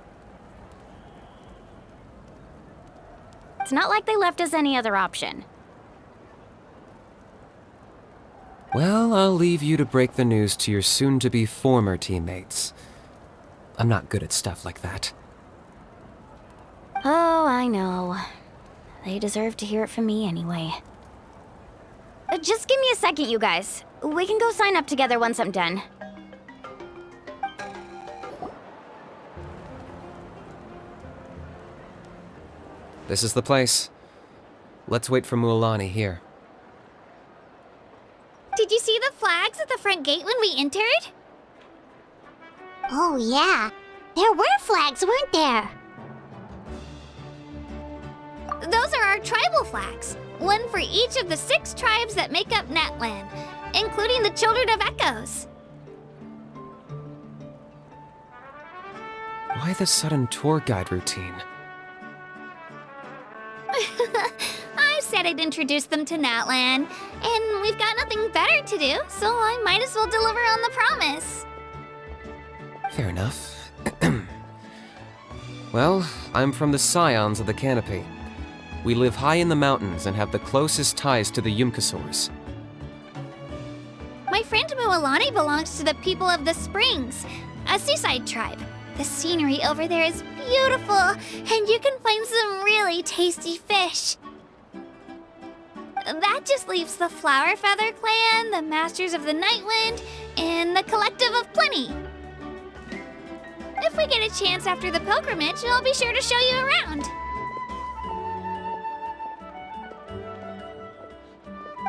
It's not like they left us any other option. Well, I'll leave you to break the news to your soon-to-be former teammates. I'm not good at stuff like that. Oh, I know. They deserve to hear it from me anyway. Just give me a second, you guys. We can go sign up together once I'm done. This is the place. Let's wait for Mualani here. Did you see the flags at the front gate when we entered? Oh, yeah. There were flags, weren't there? Those are our tribal flags. One for each of the 6 tribes that make up Natlan, including the Children of Echoes. Why the sudden tour guide routine? I said I'd introduce them to Natlan, and we've got nothing better to do, so I might as well deliver on the promise. Fair enough. Well, I'm from the Scions of the Canopy. We live high in the mountains and have the closest ties to the Yumkasaurs. My friend Mualani belongs to the people of the Springs, a seaside tribe. The scenery over there is beautiful, and you can find some really tasty fish. That just leaves the Flower Feather Clan, the Masters of the Nightwind, and the Collective of Plenty. If we get a chance after the pilgrimage, I'll be sure to show you around.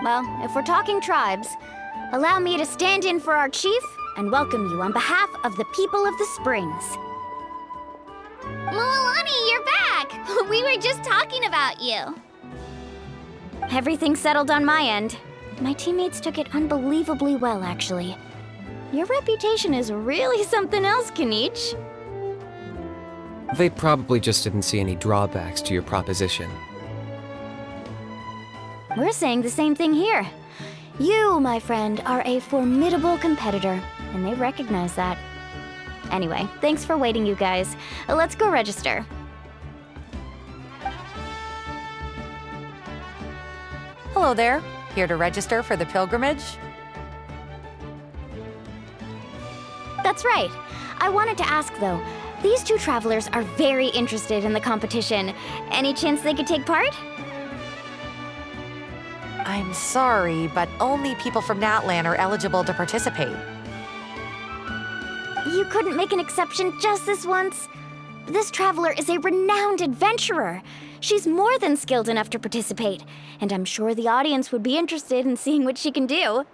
Well, if we're talking tribes, allow me to stand in for our chief and welcome you on behalf of the people of the Springs. Mualani, you're back! We were just talking about you. Everything's settled on my end. My teammates took it unbelievably well, actually. Your reputation is really something else, Kanich. They probably just didn't see any drawbacks to your proposition. We're saying the same thing here. You, my friend, are a formidable competitor, and they recognize that. Anyway, thanks for waiting, you guys. Let's go register. Hello there. Here to register for the pilgrimage? That's right. I wanted to ask, though. These 2 travelers are very interested in the competition. Any chance they could take part? I'm sorry, but only people from Natlan are eligible to participate. You couldn't make an exception just this once? This traveler is a renowned adventurer. She's more than skilled enough to participate, and I'm sure the audience would be interested in seeing what she can do.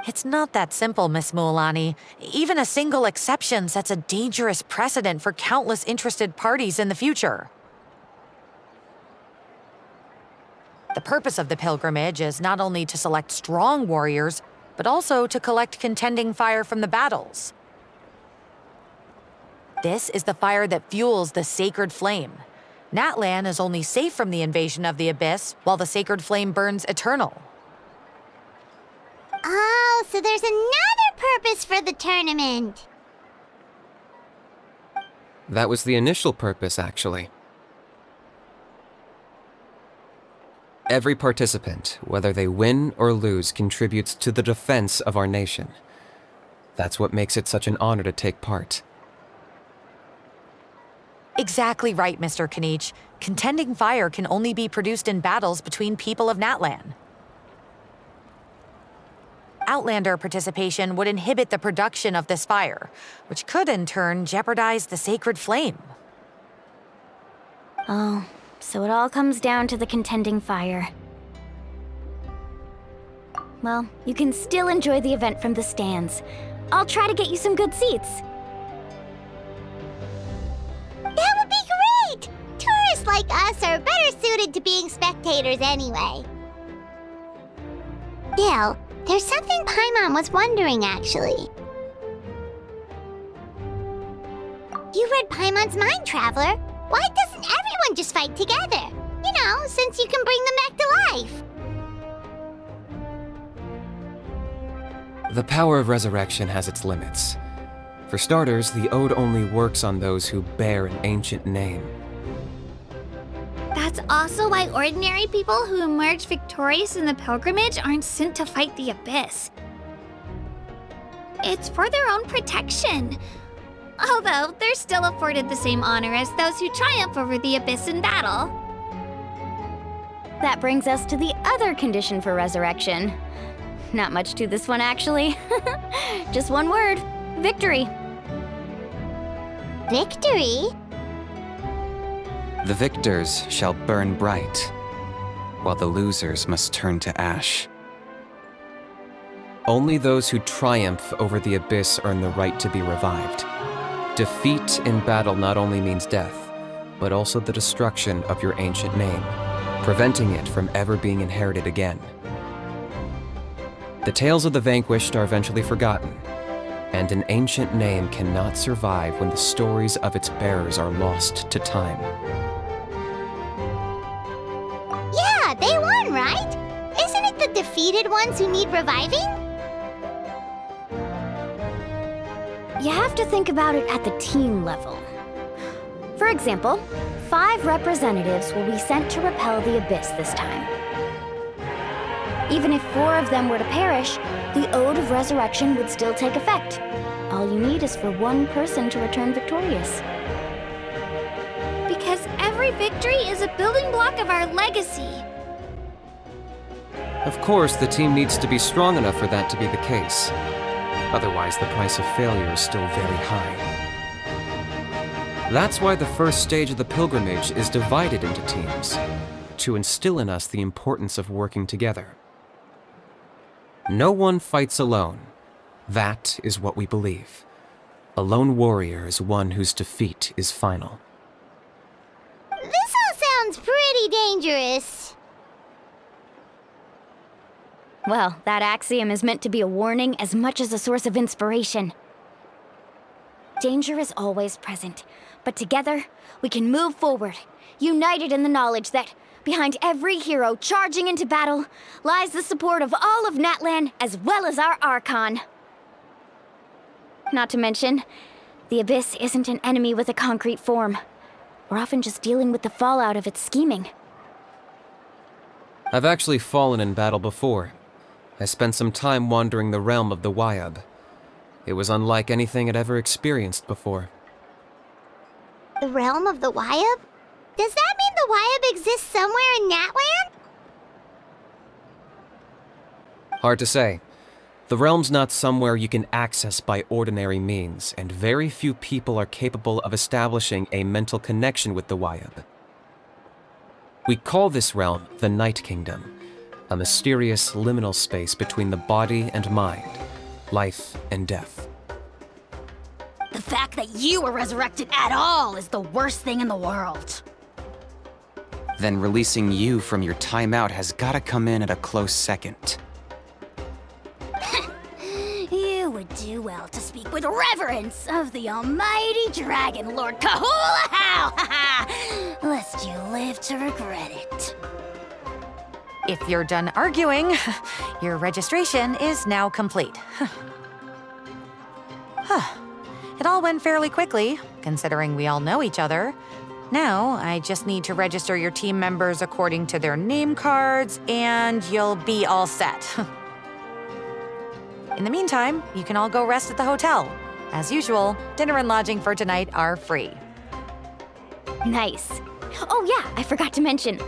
It's not that simple, Miss Mualani. Even a single exception sets a dangerous precedent for countless interested parties in the future. The purpose of the pilgrimage is not only to select strong warriors, but also to collect contending fire from the battles. This is the fire that fuels the sacred flame. Natlan is only safe from the invasion of the Abyss, while the sacred flame burns eternal. Oh, so there's another purpose for the tournament. That was the initial purpose, actually. Every participant, whether they win or lose, contributes to the defense of our nation. That's what makes it such an honor to take part. Exactly right, Mr. Kanich. Contending fire can only be produced in battles between people of Natlan. Outlander participation would inhibit the production of this fire, which could in turn jeopardize the sacred flame. Oh, so it all comes down to the contending fire. Well, you can still enjoy the event from the stands. I'll try to get you some good seats. That would be great! Tourists like us are better suited to being spectators anyway. Still, there's something Paimon was wondering, actually. You read Paimon's mind, Traveler. Why doesn't everyone just fight together? You know, since you can bring them back to life. The power of resurrection has its limits. For starters, the ode only works on those who bear an ancient name. That's also why ordinary people who emerge victorious in the pilgrimage aren't sent to fight the Abyss. It's for their own protection. Although, they're still afforded the same honor as those who triumph over the Abyss in battle. That brings us to the other condition for resurrection. Not much to this one, actually. Just one word: victory. Victory? The victors shall burn bright, while the losers must turn to ash. Only those who triumph over the Abyss earn the right to be revived. Defeat in battle not only means death, but also the destruction of your ancient name, preventing it from ever being inherited again. The tales of the vanquished are eventually forgotten, and an ancient name cannot survive when the stories of its bearers are lost to time. Yeah, they won, right? Isn't it the defeated ones who need reviving? You have to think about it at the team level. For example, 5 representatives will be sent to repel the Abyss this time. Even if 4 of them were to perish, the Ode of Resurrection would still take effect. All you need is for 1 person to return victorious. Because every victory is a building block of our legacy. Of course, the team needs to be strong enough for that to be the case. Otherwise, the price of failure is still very high. That's why the first stage of the pilgrimage is divided into teams, to instill in us the importance of working together. No one fights alone. That is what we believe. A lone warrior is one whose defeat is final. This all sounds pretty dangerous. Well, that axiom is meant to be a warning as much as a source of inspiration. Danger is always present, but together, we can move forward, united in the knowledge that behind every hero charging into battle lies the support of all of Natlan as well as our Archon. Not to mention, the Abyss isn't an enemy with a concrete form. We're often just dealing with the fallout of its scheming. I've actually fallen in battle before. I spent some time wandering the realm of the Wayab. It was unlike anything I'd ever experienced before. The realm of the Wayab? Does that mean the Wayab exists somewhere in Natlan? Hard to say. The realm's not somewhere you can access by ordinary means, and very few people are capable of establishing a mental connection with the Wayab. We call this realm the Night Kingdom, a mysterious liminal space between the body and mind, life and death. The fact that you were resurrected at all is the worst thing in the world. Then releasing you from your timeout has gotta come in at a close second. You would do well to speak with reverence of the almighty Dragon Lord Kahula-How, lest you live to regret it. If you're done arguing, your registration is now complete. It all went fairly quickly, considering we all know each other. Now, I just need to register your team members according to their name cards, and you'll be all set. In the meantime, you can all go rest at the hotel. As usual, dinner and lodging for tonight are free. Nice. Oh yeah, I forgot to mention.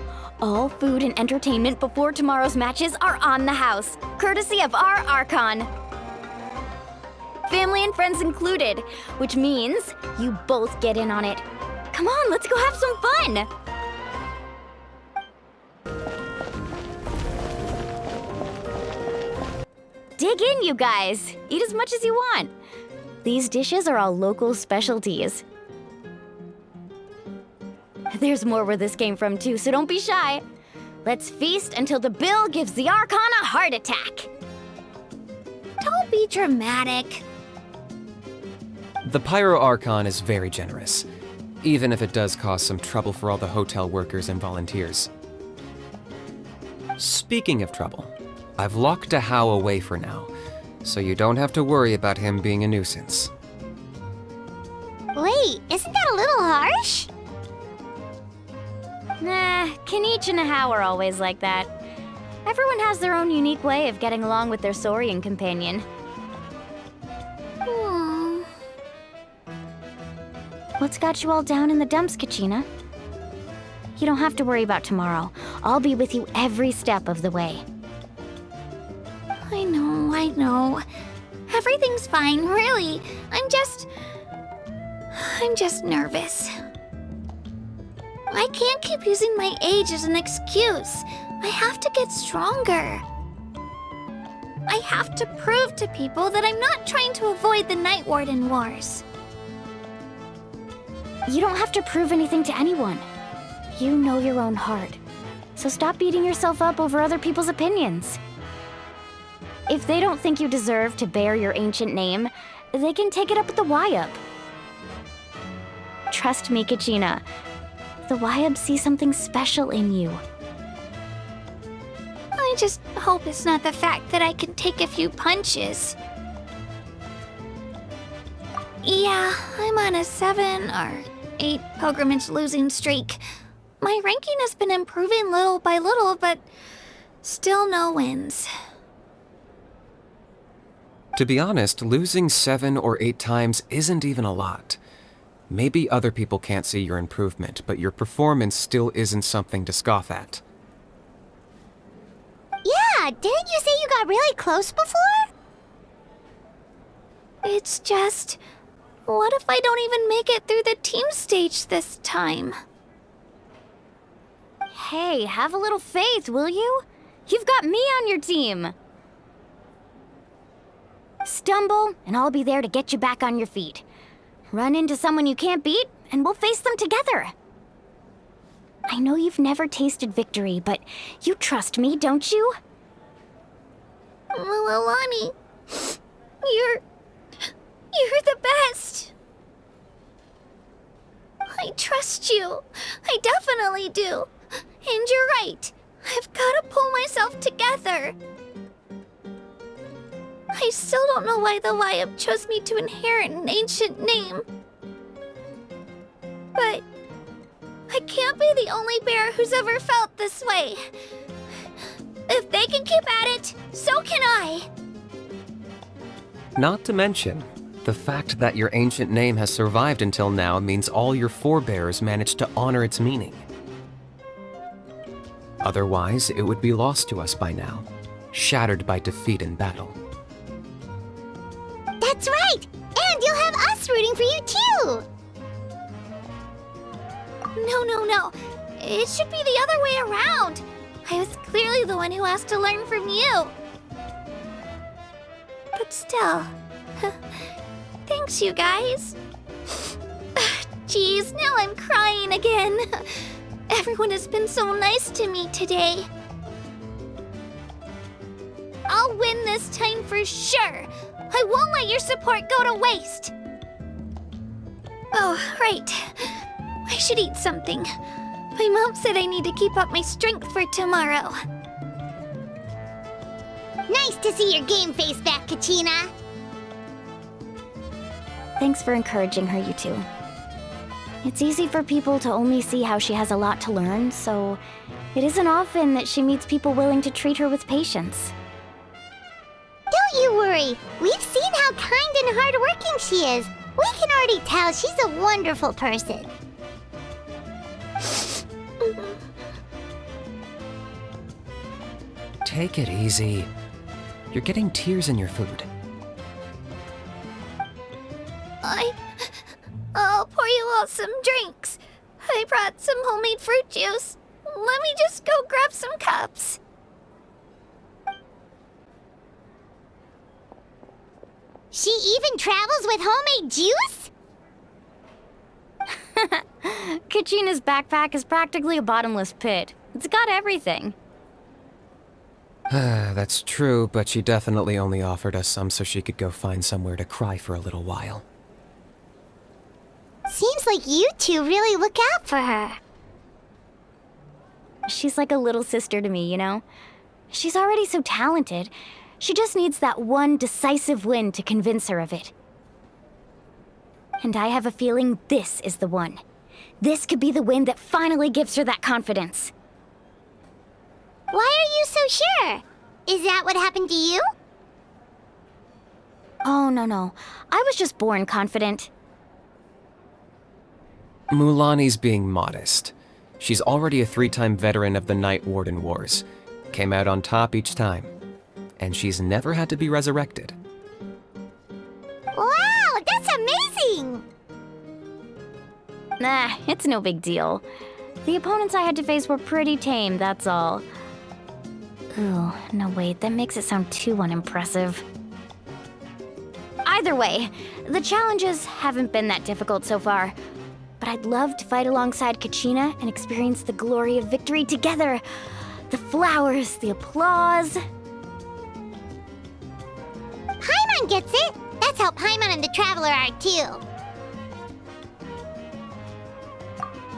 All food and entertainment before tomorrow's matches are on the house, courtesy of our Archon. Family and friends included, which means you both get in on it. Come on, let's go have some fun! Dig in, you guys. Eat as much as you want. These dishes are all local specialties. There's more where this came from too, so don't be shy. Let's feast until the bill gives the Archon a heart attack. Don't be dramatic. The Pyro Archon is very generous, even if it does cause some trouble for all the hotel workers and volunteers. Speaking of trouble, I've locked a How away for now, so you don't have to worry about him being a nuisance. Wait, isn't that a little harsh? Nah, Kanich and How are always like that. Everyone has their own unique way of getting along with their Saurian companion. What's got you all down in the dumps, Kachina? You don't have to worry about tomorrow. I'll be with you every step of the way. I know. Everything's fine, really. I'm just nervous. I can't keep using my age as an excuse. I have to get stronger. I have to prove to people that I'm not trying to avoid the Night Warden Wars. You don't have to prove anything to anyone. You know your own heart. So stop beating yourself up over other people's opinions. If they don't think you deserve to bear your ancient name, they can take it up with the Wayab. Trust me, Kachina. The Wayab see something special in you. I just hope it's not the fact that I can take a few punches. Yeah, I'm on a 7 or 8 pilgrimage losing streak. My ranking has been improving little by little, but still no wins. To be honest, losing 7 or 8 times isn't even a lot. Maybe other people can't see your improvement, but your performance still isn't something to scoff at. Yeah, didn't you say you got really close before? It's just, what if I don't even make it through the team stage this time? Hey, have a little faith, will you? You've got me on your team. Stumble, and I'll be there to get you back on your feet. Run into someone you can't beat, and we'll face them together. I know you've never tasted victory, but you trust me, don't you? Mualani, you're the best. I trust you. I definitely do. And you're right. I've got to pull myself together. I still don't know why the Wayab chose me to inherit an ancient name. But I can't be the only bear who's ever felt this way. If they can keep at it, so can I. Not to mention, the fact that your ancient name has survived until now means all your forebears managed to honor its meaning. Otherwise, it would be lost to us by now, shattered by defeat in battle. That's right! And you'll have us rooting for you too! No. It should be the other way around. I was clearly the one who asked to learn from you. But still, thanks you guys. Geez, now I'm crying again. Everyone has been so nice to me today. I'll win this time for sure. I won't let your support go to waste. Oh, right. I should eat something. My mom said I need to keep up my strength for tomorrow. Nice to see your game face back, Kachina. Thanks for encouraging her, you two. It's easy for people to only see how she has a lot to learn, so it isn't often that she meets people willing to treat her with patience. Don't you worry. We've seen how kind and hardworking she is. We can already tell she's a wonderful person. Take it easy. You're getting tears in your food. I'll pour you all some drinks. I brought some homemade fruit juice. Let me just go grab some cups. She even travels with homemade juice? Kachina's backpack is practically a bottomless pit. It's got everything. That's true, but she definitely only offered us some so she could go find somewhere to cry for a little while. Seems like you two really look out for her. She's like a little sister to me, you know? She's already so talented. She just needs that one decisive win to convince her of it. And I have a feeling this is the one. This could be the win that finally gives her that confidence. Why are you so sure? Is that what happened to you? Oh, no. I was just born confident. Mualani's being modest. She's already a 3-time veteran of the Night Warden Wars. Came out on top each time. And she's never had to be resurrected. Wow, that's amazing! Nah, it's no big deal. The opponents I had to face were pretty tame, that's all. Ooh, no wait, that makes it sound too unimpressive. Either way, the challenges haven't been that difficult so far. But I'd love to fight alongside Kachina and experience the glory of victory together. The flowers, the applause. Paimon gets it! That's how Paimon and the Traveler are too.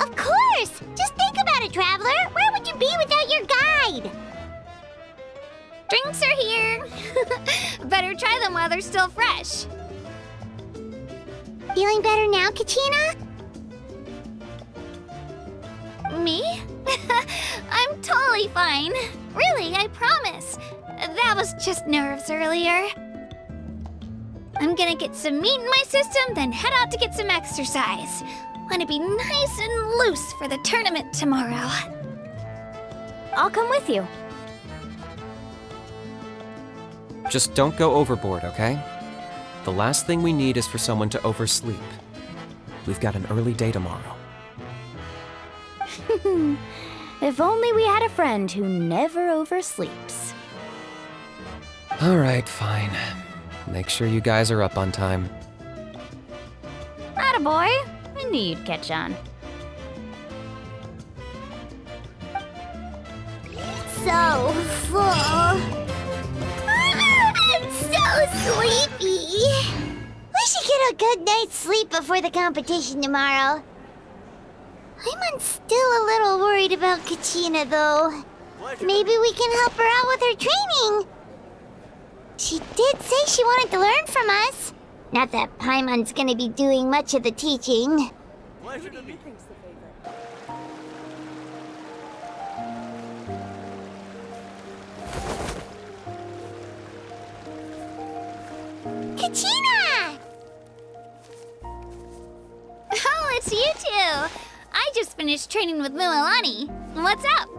Of course! Just think about it, Traveler! Where would you be without your guide? Drinks are here. Better try them while they're still fresh. Feeling better now, Kachina? Me? I'm totally fine. Really, I promise. That was just nerves earlier. I'm gonna get some meat in my system, then head out to get some exercise. Want to be nice and loose for the tournament tomorrow. I'll come with you. Just don't go overboard, okay? The last thing we need is for someone to oversleep. We've got an early day tomorrow. If only we had a friend who never oversleeps. Alright, fine. Make sure you guys are up on time. Attaboy! I knew you'd catch on. So full. I'm so sleepy. We should get a good night's sleep before the competition tomorrow. I'm still a little worried about Kachina, though. Maybe we can help her out with her training. She did say she wanted to learn from us. Not that Paimon's gonna be doing much of the teaching. Kachina! Oh, it's you two. I just finished training with Mualani. What's up?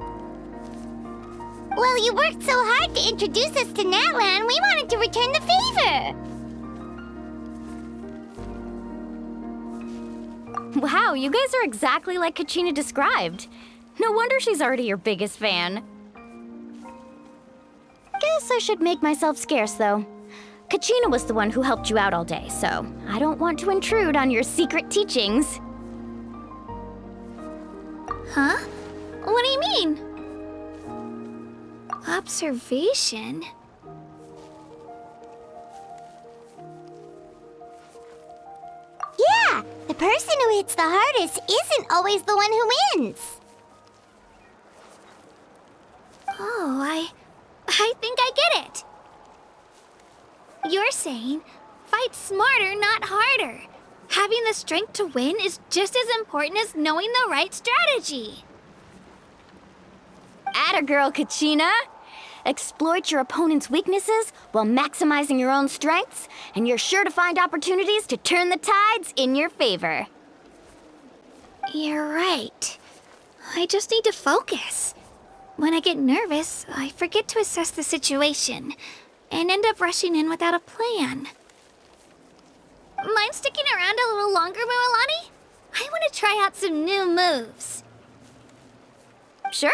Well, you worked so hard to introduce us to Natlan, we wanted to return the favor. Wow, you guys are exactly like Kachina described. No wonder she's already your biggest fan. Guess I should make myself scarce, though. Kachina was the one who helped you out all day, so I don't want to intrude on your secret teachings. Huh? What do you mean? Observation? Yeah, the person who hits the hardest isn't always the one who wins. Oh, I think I get it. You're saying, fight smarter, not harder. Having the strength to win is just as important as knowing the right strategy. Atta girl, Kachina! Exploit your opponent's weaknesses while maximizing your own strengths, and you're sure to find opportunities to turn the tides in your favor. You're right. I just need to focus. When I get nervous, I forget to assess the situation and end up rushing in without a plan. Mind sticking around a little longer, Mualani? I want to try out some new moves. Sure.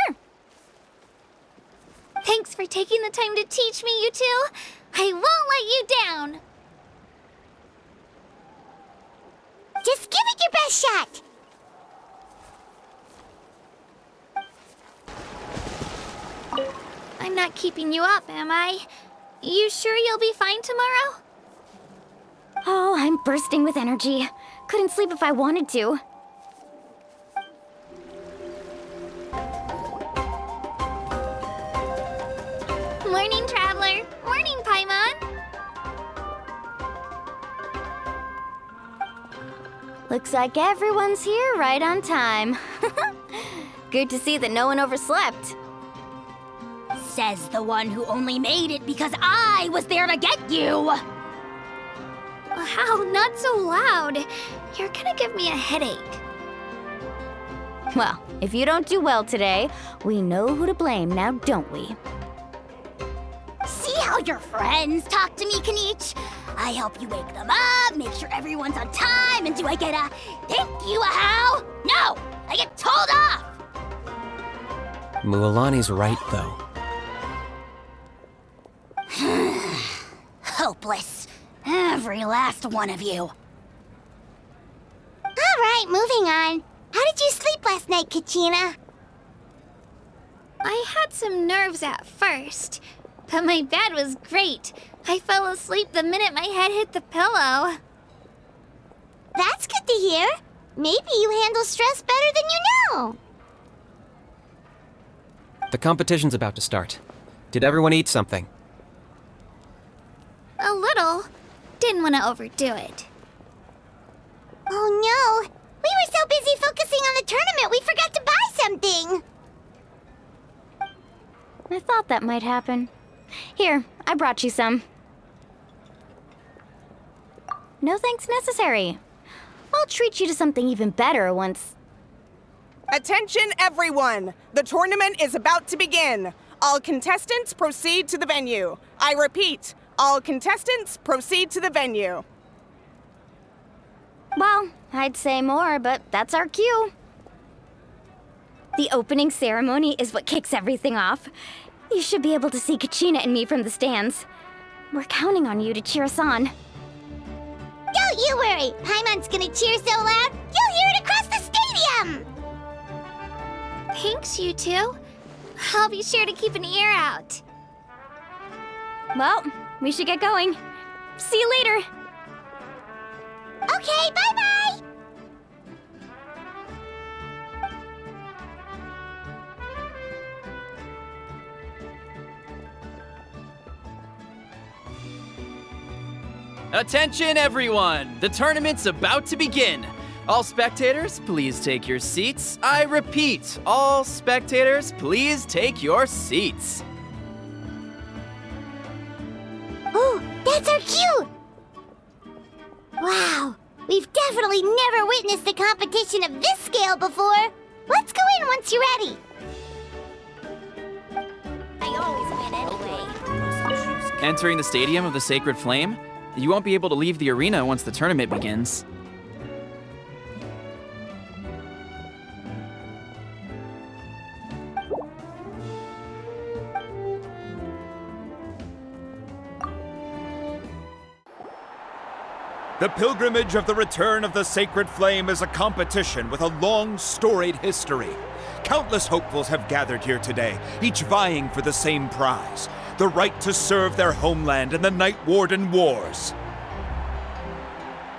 Thanks for taking the time to teach me, you two. I won't let you down. Just give it your best shot. I'm not keeping you up, am I? You sure you'll be fine tomorrow? Oh, I'm bursting with energy. Couldn't sleep if I wanted to. Morning, Traveler. Morning, Paimon. Looks like everyone's here right on time. Good to see that no one overslept. Says the one who only made it because I was there to get you. Wow, not so loud. You're gonna give me a headache. Well, if you don't do well today, we know who to blame now, don't we? See how your friends talk to me, Kanich? I help you wake them up, make sure everyone's on time, and do I get a thank you, a how? No, I get told off. Mualani's right, though. Hopeless. Every last one of you. All right, moving on. How did you sleep last night, Kachina? I had some nerves at first, but my bed was great. I fell asleep the minute my head hit the pillow. That's good to hear. Maybe you handle stress better than you know. The competition's about to start. Did everyone eat something? A little. Didn't want to overdo it. Oh no! We were so busy focusing on the tournament we forgot to buy something! I thought that might happen. Here, I brought you some. No thanks necessary. I'll treat you to something even better once... Attention everyone! The tournament is about to begin. All contestants proceed to the venue. I repeat, all contestants proceed to the venue. Well, I'd say more, but that's our cue. The opening ceremony is what kicks everything off. You should be able to see Kachina and me from the stands. We're counting on you to cheer us on. Don't you worry! Paimon's gonna cheer so loud, you'll hear it across the stadium! Thanks, you two. I'll be sure to keep an ear out. Well, we should get going. See you later. Okay, bye-bye! Attention, everyone! The tournament's about to begin. All spectators, please take your seats. I repeat, all spectators, please take your seats. Oh, that's our cue! Wow, we've definitely never witnessed a competition of this scale before. Let's go in once you're ready. I always win anyway. Entering the Stadium of the Sacred Flame, you won't be able to leave the arena once the tournament begins. The pilgrimage of the return of the sacred flame is a competition with a long, storied history. Countless hopefuls have gathered here today, each vying for the same prize, the right to serve their homeland in the Night Warden Wars.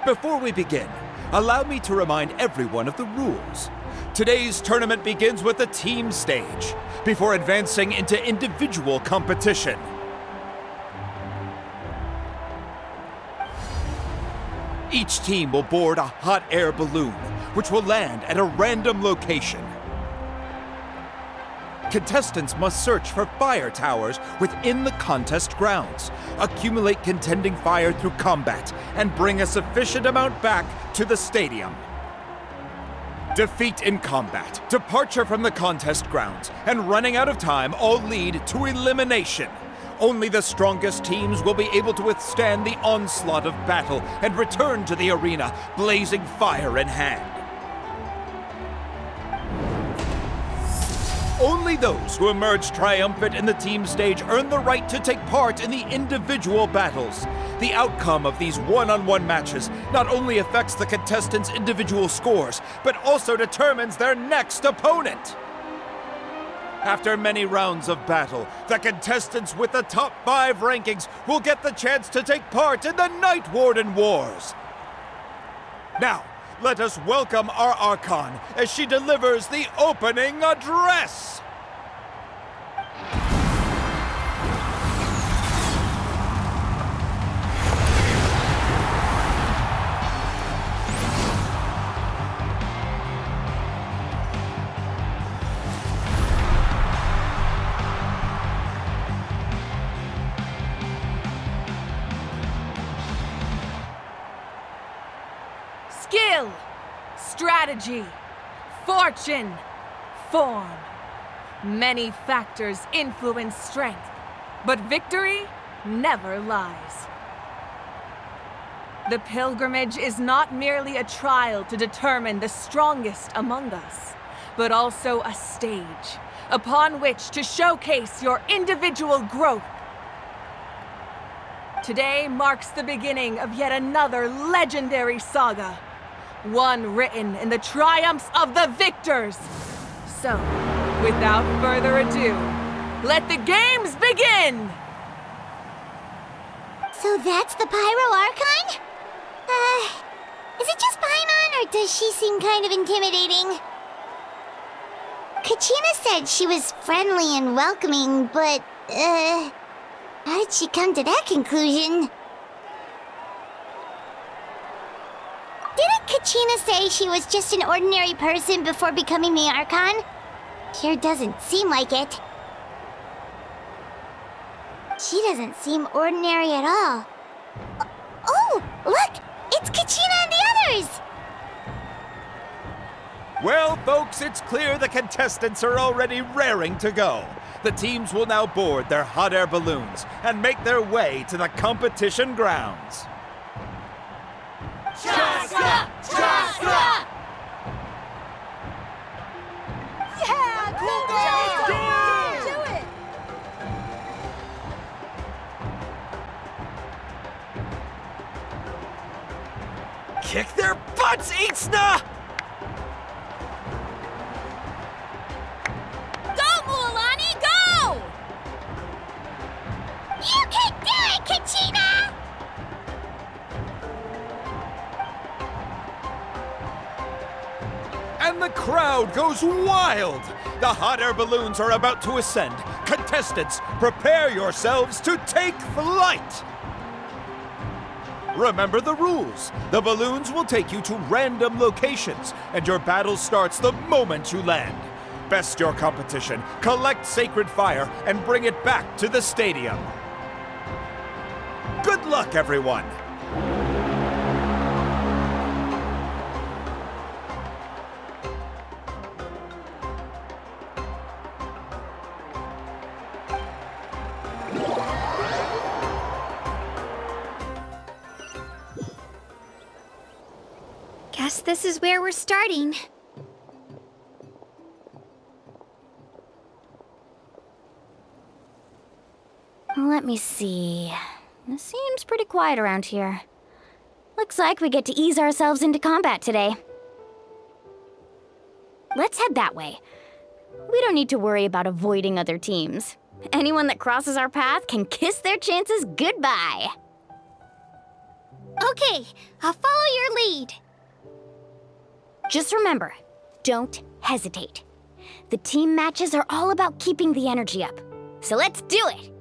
Before we begin, allow me to remind everyone of the rules. Today's tournament begins with the team stage, before advancing into individual competition. Each team will board a hot air balloon, which will land at a random location. Contestants must search for fire towers within the contest grounds, accumulate contending fire through combat, and bring a sufficient amount back to the stadium. Defeat in combat, departure from the contest grounds, and running out of time all lead to elimination. Only the strongest teams will be able to withstand the onslaught of battle and return to the arena, blazing fire in hand. Only those who emerge triumphant in the team stage earn the right to take part in the individual battles. The outcome of these one-on-one matches not only affects the contestants' individual scores, but also determines their next opponent. After many rounds of battle, the contestants with the top 5 rankings will get the chance to take part in the Night Warden Wars. Now, let us welcome our Archon as she delivers the opening address. Skill, strategy, fortune, form. Many factors influence strength, but victory never lies. The pilgrimage is not merely a trial to determine the strongest among us, but also a stage upon which to showcase your individual growth. Today marks the beginning of yet another legendary saga, one written in the triumphs of the victors. So, without further ado, let the games begin! So that's the Pyro Archon? Is it just Paimon, or does she seem kind of intimidating? Kachina said she was friendly and welcoming, but, how did she come to that conclusion? Didn't Kachina say she was just an ordinary person before becoming the Archon? Sure doesn't seem like it. She doesn't seem ordinary at all. Oh, look! It's Kachina and the others! Well, folks, it's clear the contestants are already raring to go. The teams will now board their hot air balloons and make their way to the competition grounds. Chaska! Chaska! Yeah! Cool girl! Do it! Kick their butts, Itzna! Go, Mualani, go! You can do it, Kachina! And the crowd goes wild! The hot air balloons are about to ascend. Contestants, prepare yourselves to take flight! Remember the rules. The balloons will take you to random locations, and your battle starts the moment you land. Best your competition, collect sacred fire, and bring it back to the stadium. Good luck, everyone! Guess this is where we're starting. Let me see. It seems pretty quiet around here. Looks like we get to ease ourselves into combat today. Let's head that way. We don't need to worry about avoiding other teams. Anyone that crosses our path can kiss their chances goodbye. Okay, I'll follow your lead. Just remember, don't hesitate. The team matches are all about keeping the energy up. So let's do it!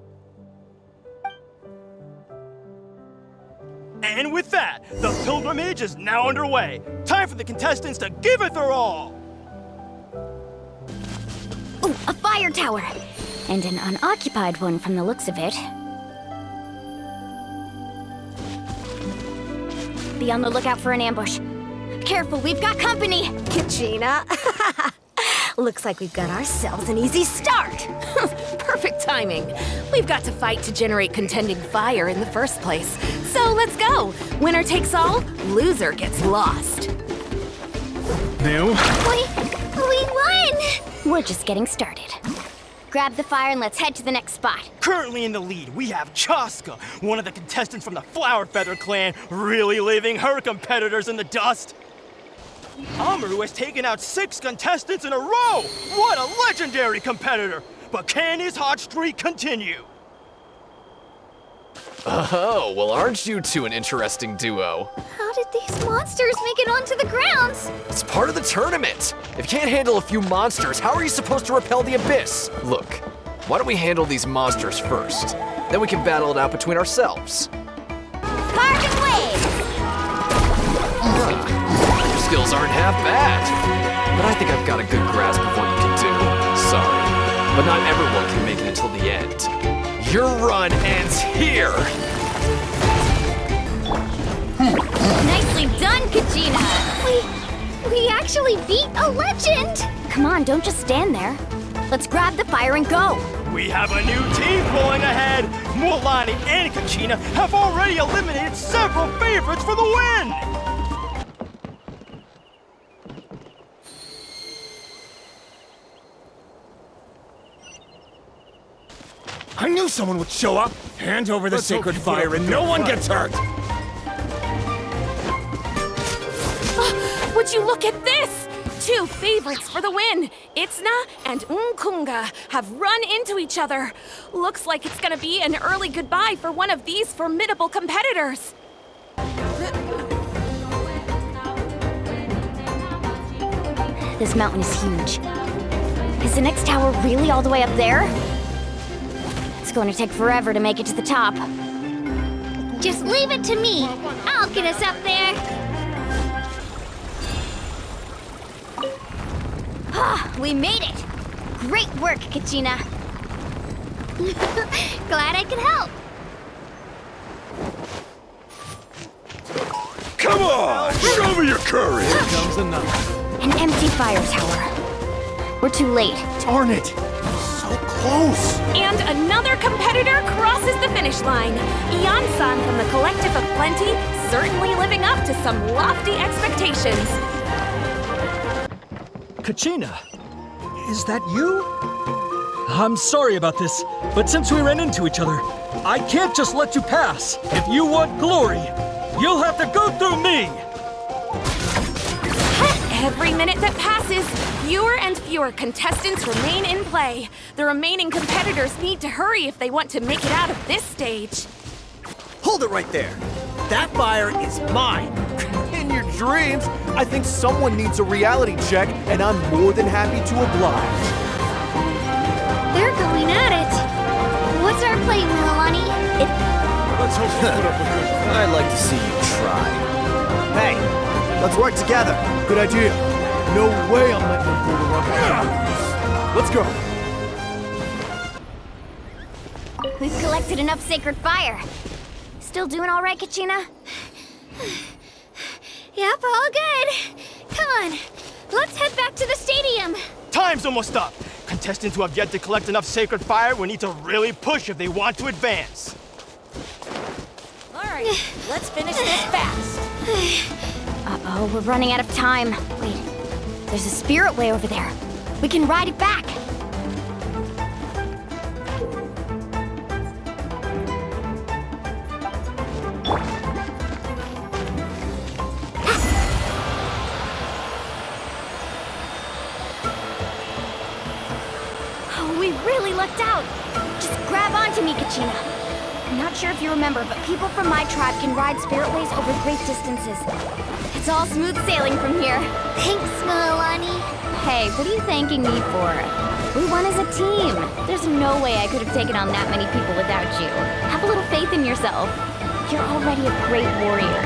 And with that, the pilgrimage is now underway. Time for the contestants to give it their all! Ooh, a fire tower! And an unoccupied one from the looks of it. Be on the lookout for an ambush. Careful, we've got company! Kachina. Looks like we've got ourselves an easy start. Perfect timing. We've got to fight to generate contending fire in the first place. So let's go. Winner takes all, loser gets lost. New? We won! We're just getting started. Grab the fire and let's head to the next spot. Currently in the lead, we have Chaska, one of the contestants from the Flower Feather clan, really leaving her competitors in the dust. Amaru has taken out 6 contestants in a row! What a legendary competitor! But can his hot streak continue? Oh, well, aren't you two an interesting duo? How did these monsters make it onto the grounds? It's part of the tournament. If you can't handle a few monsters, how are you supposed to repel the abyss? Look, why don't we handle these monsters first? Then we can battle it out between ourselves. Parting waves! Your skills aren't half bad. But I think I've got a good grasp of what you can do. Sorry, but not everyone can make it until the end. Your run ends here! Nicely done, Kachina! We actually beat a legend! Come on, don't just stand there. Let's grab the fire and go! We have a new team pulling ahead! Mualani and Kachina have already eliminated several favorites for the win! I knew someone would show up! Hand over the sacred fire and no one gets hurt! Would you look at this? 2 favorites for the win. Itzna and Nkunga have run into each other. Looks like it's gonna be an early goodbye for one of these formidable competitors. This mountain is huge. Is the next tower really all the way up there? It's going to take forever to make it to the top. Just leave it to me. I'll get us up there. Ah, we made it! Great work, Kachina. Glad I could help. Come on! Show me your courage! Here comes another. An empty fire tower. We're too late. Darn it! So close! And another competitor crosses the finish line. Ian-san from the Collective of Plenty, certainly living up to some lofty expectations. Kachina, is that you? I'm sorry about this, but since we ran into each other, I can't just let you pass. If you want glory, you'll have to go through me! Every minute that passes, fewer and fewer contestants remain in play. The remaining competitors need to hurry if they want to make it out of this stage. Hold it right there. That fire is mine. In your dreams, I think someone needs a reality check, and I'm more than happy to oblige. They're going at it. What's our play, Mualani? Let's hope you put up a good fight. I'd like to see you try. Hey, let's work together. Good idea. No way I'm letting them pull the rug out. Let's go. We've collected enough sacred fire. Still doing all right, Kachina? Yep, all good. Come on, let's head back to the stadium. Time's almost up. Contestants who have yet to collect enough sacred fire will need to really push if they want to advance. All right, let's finish this fast. Uh-oh, we're running out of time. Wait, there's a spirit way over there. We can ride it back. Kachina. I'm not sure if you remember, but people from my tribe can ride spiritways over great distances. It's all smooth sailing from here. Thanks, Mualani. Hey, what are you thanking me for? We won as a team. There's no way I could have taken on that many people without you. Have a little faith in yourself. You're already a great warrior.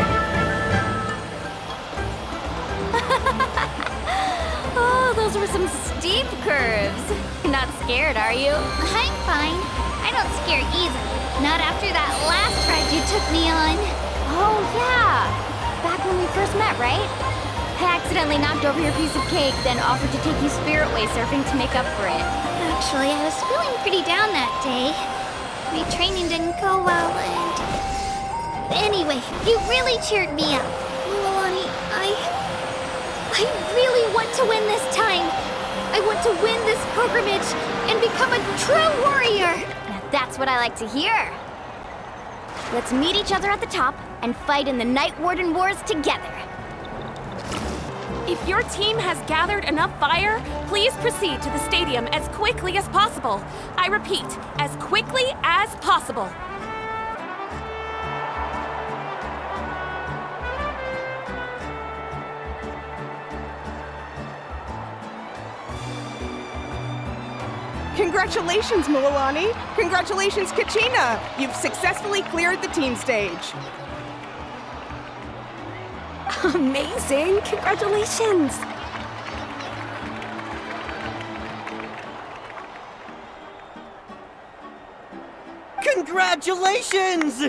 Oh, those were some steep curves. Not scared, are you? I'm fine. I don't scare easily. Not after that last ride you took me on. Oh, yeah. Back when we first met, right? I accidentally knocked over your piece of cake, then offered to take you spiritway surfing to make up for it. Actually, I was feeling pretty down that day. My training didn't go well, and... Anyway, you really cheered me up. Mualani, I really want to win this time. I want to win this pilgrimage and become a true warrior. Now that's what I like to hear. Let's meet each other at the top and fight in the Night Warden Wars together. If your team has gathered enough fire, please proceed to the stadium as quickly as possible. I repeat, as quickly as possible. Congratulations, Mualani! Congratulations, Kachina! You've successfully cleared the team stage. Amazing! Congratulations! Congratulations!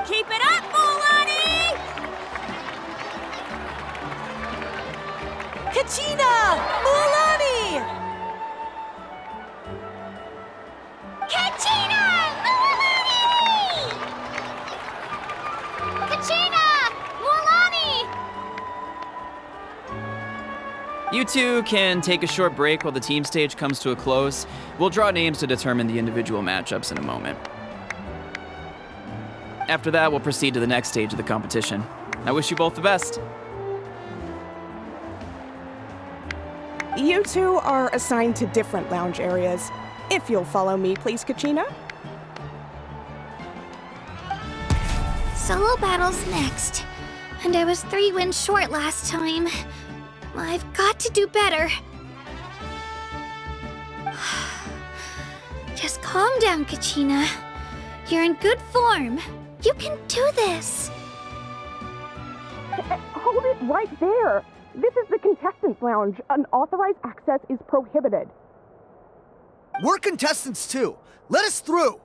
Keep it up, Mualani! Kachina! Mualani! Kachina! Mualani! Kachina! Mualani! You two can take a short break while the team stage comes to a close. We'll draw names to determine the individual matchups in a moment. After that, we'll proceed to the next stage of the competition. I wish you both the best. You two are assigned to different lounge areas. If you'll follow me, please, Kachina. Solo battles next. And I was 3 wins short last time. I've got to do better. Just calm down, Kachina. You're in good form. You can do this. Hold it right there. This is the contestants' lounge. Unauthorized access is prohibited. We're contestants too. Let us through.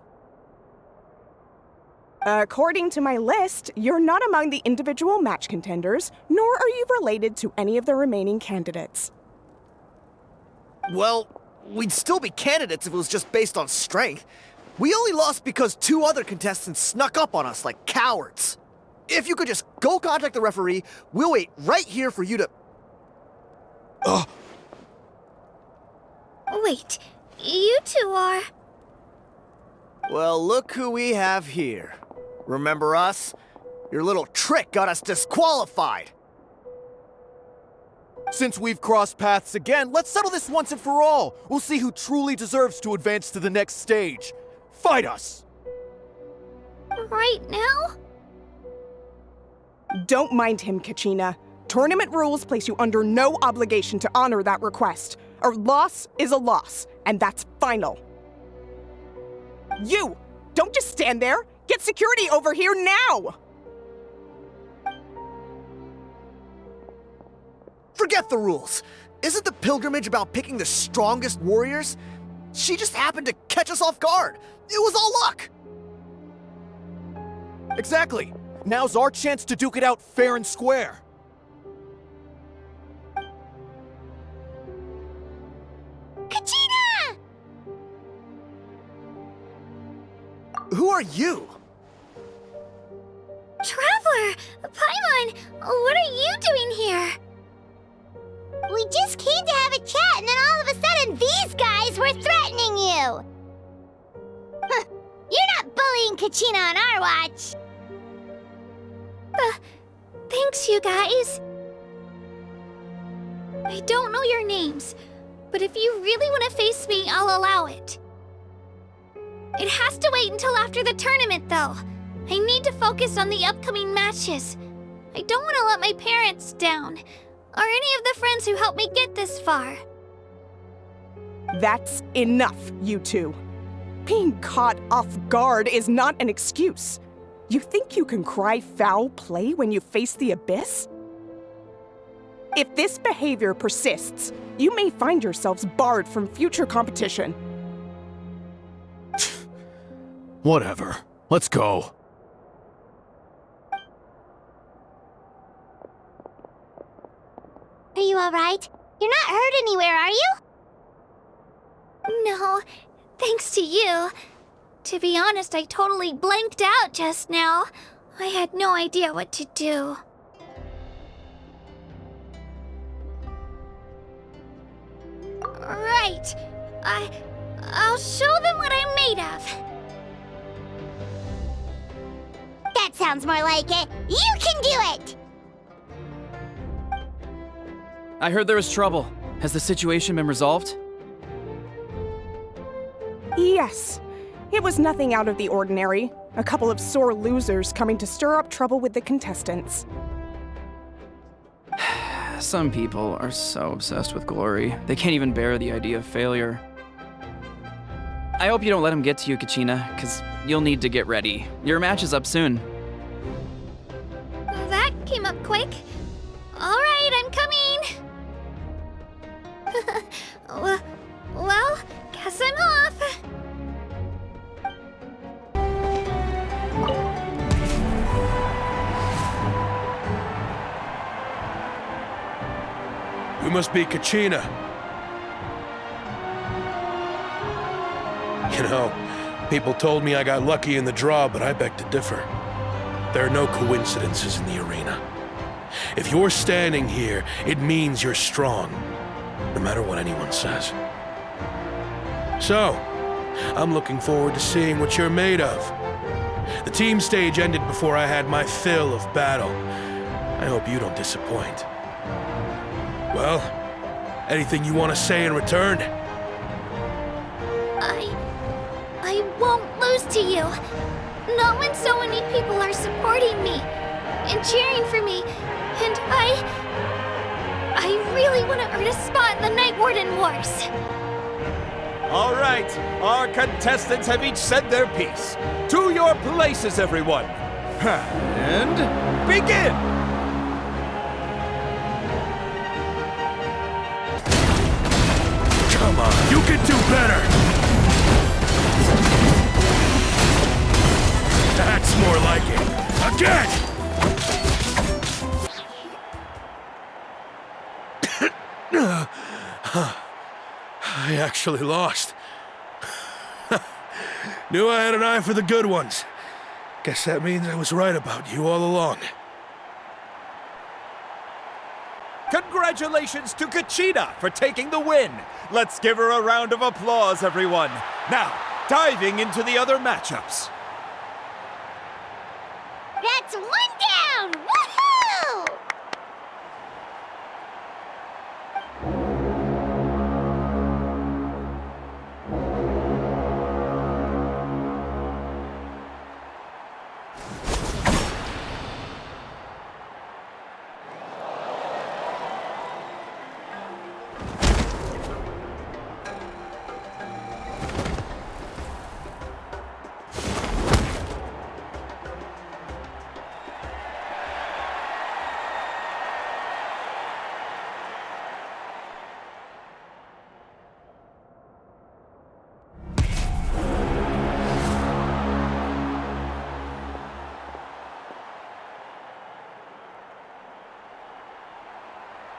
According to my list, you're not among the individual match contenders, nor are you related to any of the remaining candidates. Well, we'd still be candidates if it was just based on strength. We only lost because 2 other contestants snuck up on us like cowards. If you could just go contact the referee, we'll wait right here for you to... Wait, you two are... Well, look who we have here. Remember us? Your little trick got us disqualified. Since we've crossed paths again, let's settle this once and for all. We'll see who truly deserves to advance to the next stage. Fight us! Right now? Don't mind him, Kachina. Tournament rules place you under no obligation to honor that request. A loss is a loss, and that's final. You! Don't just stand there! Get security over here now! Forget the rules. Isn't the pilgrimage about picking the strongest warriors? She just happened to catch us off guard. It was all luck. Exactly. Now's our chance to duke it out fair and square. Kachina! Who are you? Traveler! Paimon! What are you doing here? We just came to have a chat, and then all of a sudden these guys were threatening you! Huh. You're not bullying Kachina on our watch! Thanks, you guys. I don't know your names, But if you really want to face me, I'll allow it. It has to wait until after the tournament, though. I need to focus on the upcoming matches. I don't want to let my parents down, or any of the friends who helped me get this far. That's enough, you two. Being caught off guard is not an excuse. You think you can cry foul play when you face the abyss? If this behavior persists, you may find yourselves barred from future competition. Whatever. Let's go. Are you alright? You're not hurt anywhere, are you? No, thanks to you. To be honest, I totally blanked out just now. I had no idea what to do. Right. I'll show them what I'm made of. That sounds more like it. You can do it! I heard there was trouble. Has the situation been resolved? Yes. It was nothing out of the ordinary. A couple of sore losers coming to stir up trouble with the contestants. Some people are so obsessed with glory, they can't even bear the idea of failure. I hope you don't let them get to you, Kachina, because you'll need to get ready. Your match is up soon. That came up quick. Alright, I'm coming! Well, guess I'm off. You must be Kachina. You know, people told me I got lucky in the draw, but I beg to differ. There are no coincidences in the arena. If you're standing here, it means you're strong, no matter what anyone says. So, I'm looking forward to seeing what you're made of. The team stage ended before I had my fill of battle. I hope you don't disappoint. Well, anything you want to say in return? I won't lose to you. Not when so many people are supporting me and cheering for me. And I really want to earn a spot in the Night Warden Wars. All right, our contestants have each said their piece. To your places, everyone. And begin! Come on, you can do better! That's more like it. Again! I actually lost. Knew I had an eye for the good ones. Guess that means I was right about you all along. Congratulations to Kachina for taking the win. Let's give her a round of applause, everyone. Now, diving into the other matchups. That's one down! Woohoo!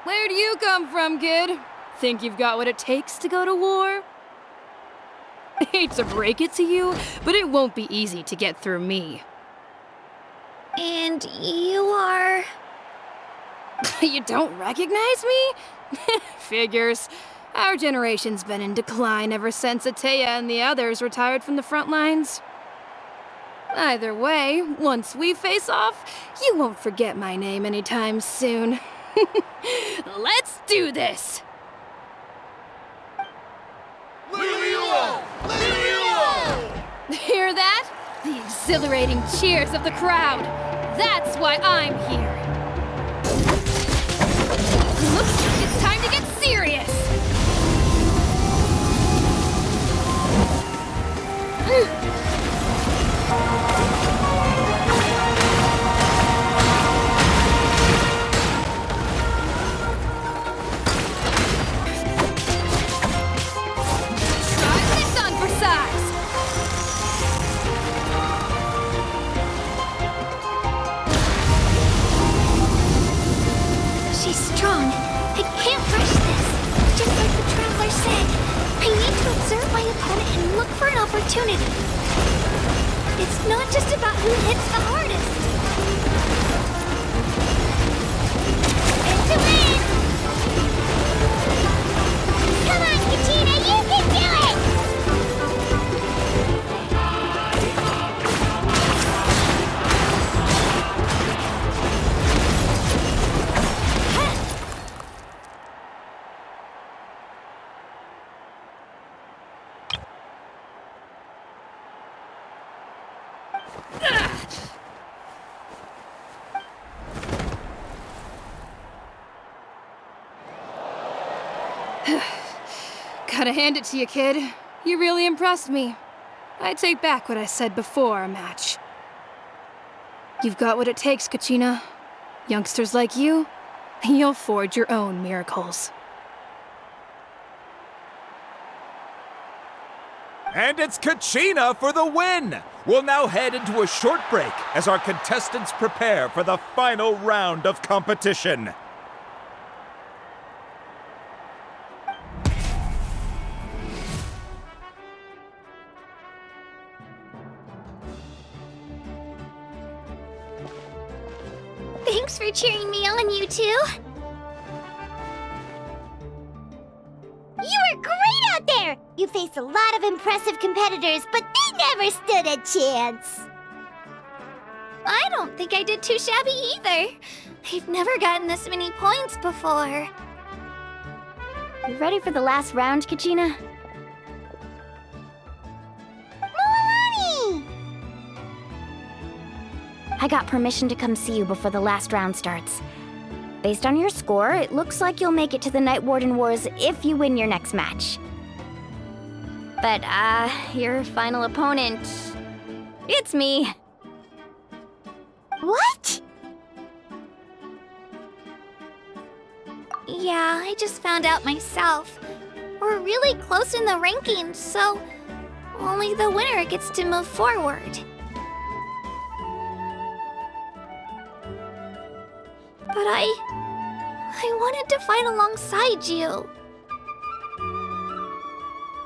Where do you come from, kid? Think you've got what it takes to go to war? Hate to break it to you, but it won't be easy to get through me. And you are... You don't recognize me? Figures. Our generation's been in decline ever since Ateya and the others retired from the front lines. Either way, once we face off, you won't forget my name anytime soon. Let's do this! exhilarating cheers of the crowd. That's why I'm here. Looks like it's time to get serious. Try this on for size. She's strong. I can't rush this. Just like the Traveler said, I need to observe my opponent and look for an opportunity. It's not just about who hits the hardest. And to win! Come on, Kachina, you can do it! Gotta hand it to you, kid. You really impressed me. I take back what I said before our match. You've got what it takes, Kachina. Youngsters like you, you'll forge your own miracles. And it's Kachina for the win! We'll now head into a short break as our contestants prepare for the final round of competition. Thanks for cheering me on, you two. You were great out there! You faced a lot of impressive competitors, but they never stood a chance. I don't think I did too shabby either. I've never gotten this many points before. You ready for the last round, Kachina? Mualani! I got permission to come see you before the last round starts. Based on your score, it looks like you'll make it to the Night Warden Wars if you win your next match. But, your final opponent... it's me. What? Yeah, I just found out myself. We're really close in the rankings, so only the winner gets to move forward. But I wanted to fight alongside you.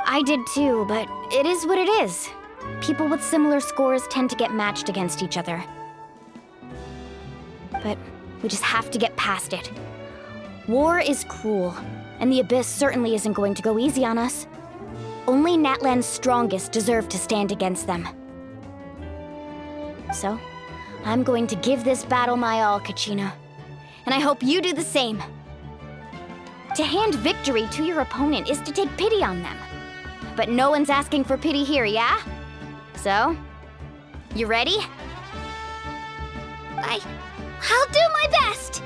I did too, but it is what it is. People with similar scores tend to get matched against each other. But we just have to get past it. War is cruel, and the Abyss certainly isn't going to go easy on us. Only Natlan's strongest deserve to stand against them. So, I'm going to give this battle my all, Kachina. And I hope you do the same. To hand victory to your opponent is to take pity on them. But no one's asking for pity here, yeah? So, you ready? I'll do my best!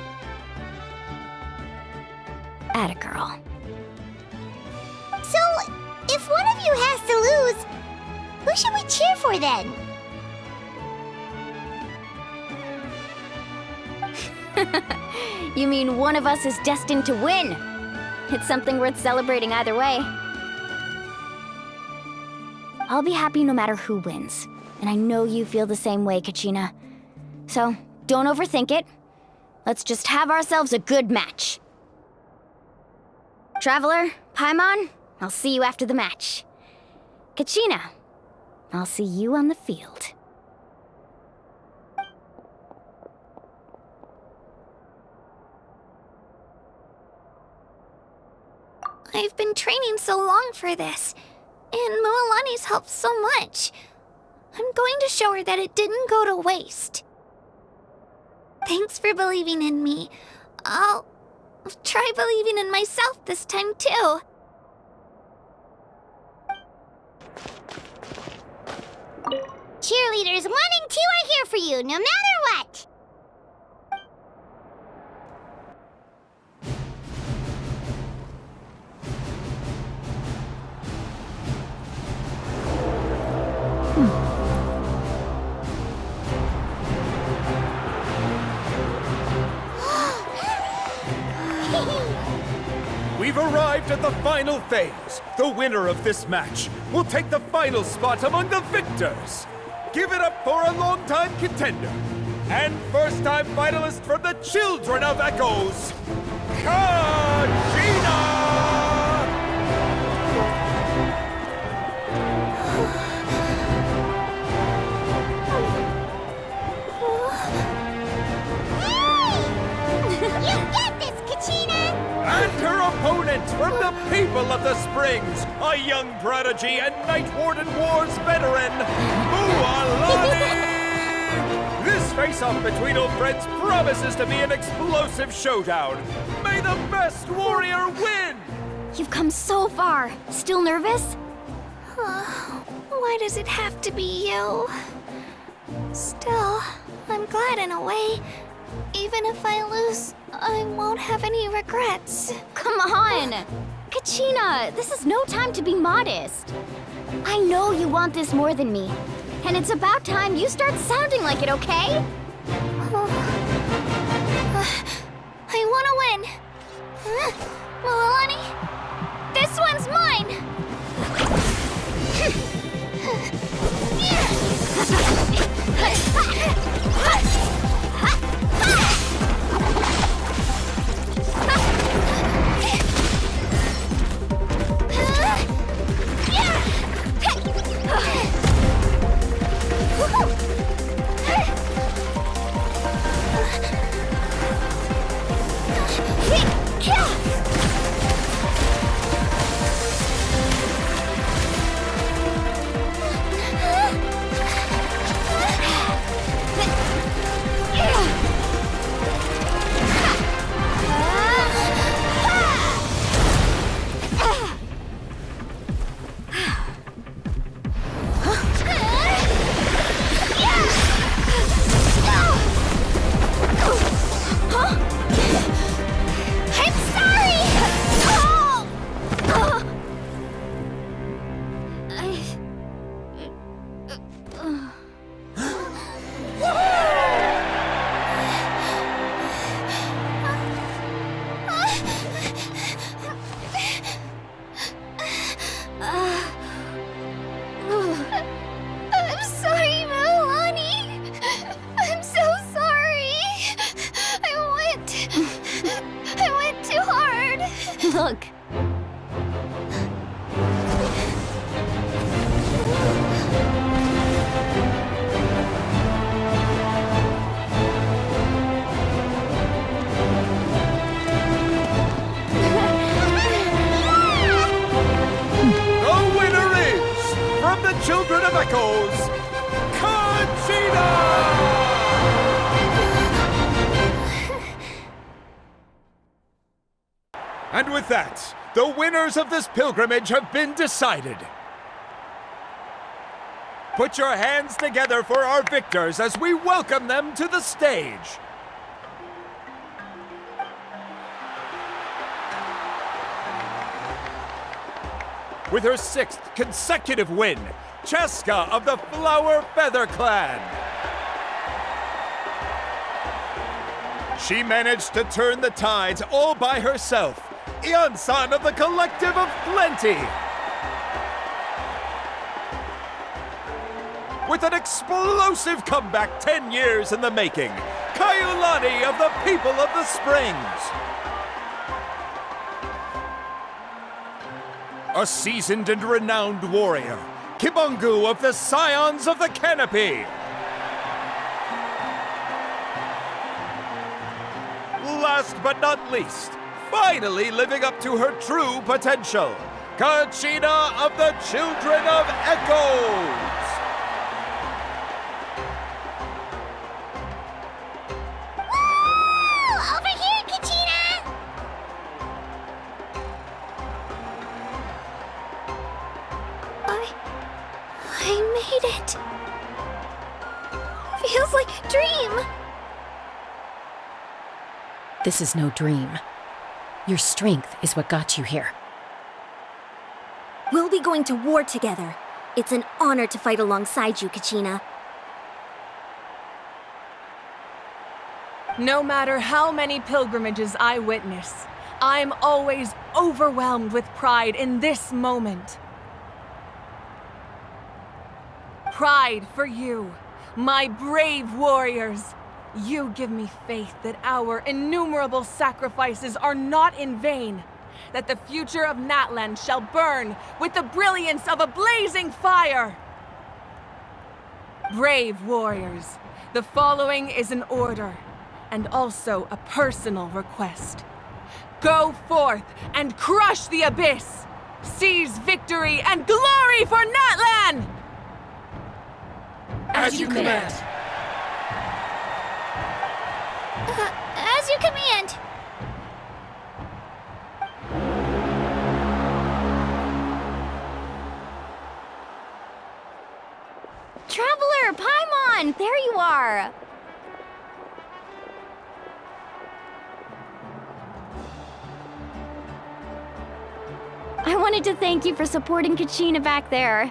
Atta girl. So, if one of you has to lose, who should we cheer for then? You mean one of us is destined to win? It's something worth celebrating either way. I'll be happy no matter who wins. And I know you feel the same way, Kachina. So, don't overthink it. Let's just have ourselves a good match. Traveler, Paimon, I'll see you after the match. Kachina, I'll see you on the field. I've been training so long for this, and Mualani's helped so much. I'm going to show her that it didn't go to waste. Thanks for believing in me. I'll try believing in myself this time too. cheerleaders 1 and 2 are here for you, no matter what. We've arrived at the final phase. The winner of this match will take the final spot among the victors. Give it up for a longtime contender and first-time finalist from the Children of Echoes, Kachina! You get this, Kachina! And her opponent from the people of the Springs, a young prodigy and Night Warden Wars veteran, Mualani! This face-off between old friends promises to be an explosive showdown. May the best warrior win! You've come so far. Still nervous? Why does it have to be you? Still, I'm glad in a way. Even if I lose, I won't have any regrets. Come on! Kachina, this is no time to be modest. I know you want this more than me. And it's about time you start sounding like it, okay? I want to win. Mualani, this one's mine! Look. The winner is, from the Children of Echoes, Kachina! And with that, the winners of this pilgrimage have been decided. Put your hands together for our victors as we welcome them to the stage. With her 6th consecutive win, Cheska of the Flower Feather Clan. She managed to turn the tides all by herself. Ian-san of the Collective of Plenty. With an explosive comeback 10 years in the making, Mualani of the People of the Springs. A seasoned and renowned warrior, Kibungu of the Scions of the Canopy. Last but not least, finally living up to her true potential, Kachina of the Children of Echoes! Woo! Over here, Kachina! I made it. feels like a dream. This is no dream. Your strength is what got you here. We'll be going to war together. It's an honor to fight alongside you, Kachina. No matter how many pilgrimages I witness, I'm always overwhelmed with pride in this moment. Pride for you, my brave warriors. You give me faith that our innumerable sacrifices are not in vain, that the future of Natlan shall burn with the brilliance of a blazing fire. Brave warriors, the following is an order, and also a personal request. Go forth and crush the abyss! Seize victory and glory for Natlan! As you command. As you command. Traveler, Paimon, there you are. I wanted to thank you for supporting Kachina back there.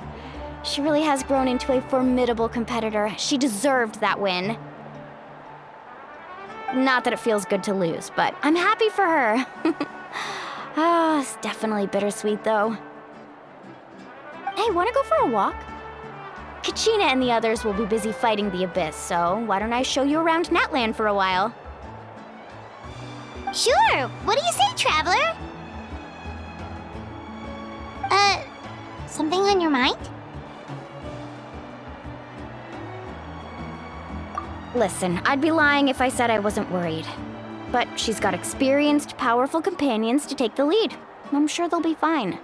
She really has grown into a formidable competitor. She deserved that win. Not that it feels good to lose, but I'm happy for her. It's definitely bittersweet, though. Hey, wanna go for a walk? Kachina and the others will be busy fighting the Abyss, so why don't I show you around Natlan for a while? Sure! What do you say, Traveler? Something on your mind? Listen, I'd be lying if I said I wasn't worried. But she's got experienced, powerful companions to take the lead. I'm sure they'll be fine.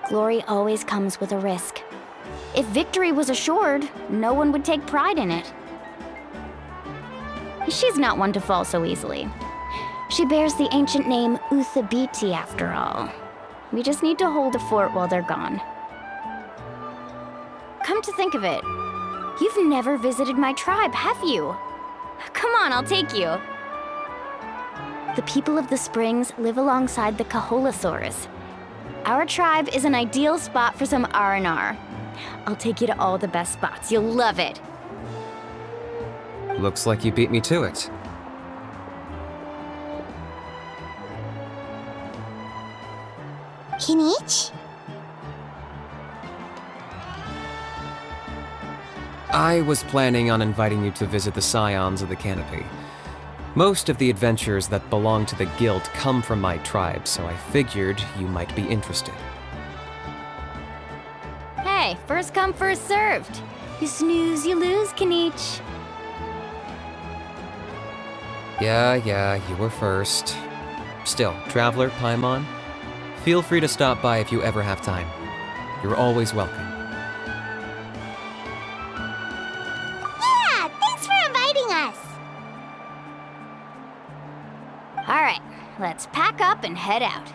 Glory always comes with a risk. If victory was assured, no one would take pride in it. She's not one to fall so easily. She bears the ancient name Uthabiti, after all. We just need to hold a fort while they're gone. Come to think of it, you've never visited my tribe, have you? Come on, I'll take you. The people of the Springs live alongside the Kaholasaurs. Our tribe is an ideal spot for some R&R. I'll take you to all the best spots. You'll love it. Looks like you beat me to it. Kinich? I was planning on inviting you to visit the Scions of the Canopy. Most of the adventurers that belong to the guild come from my tribe, so I figured you might be interested. Hey, first come, first served. You snooze, you lose, Kinich. Yeah, you were first. Still, Traveler, Paimon, feel free to stop by if you ever have time. You're always welcome. Yeah, thanks for inviting us. All right, let's pack up and head out.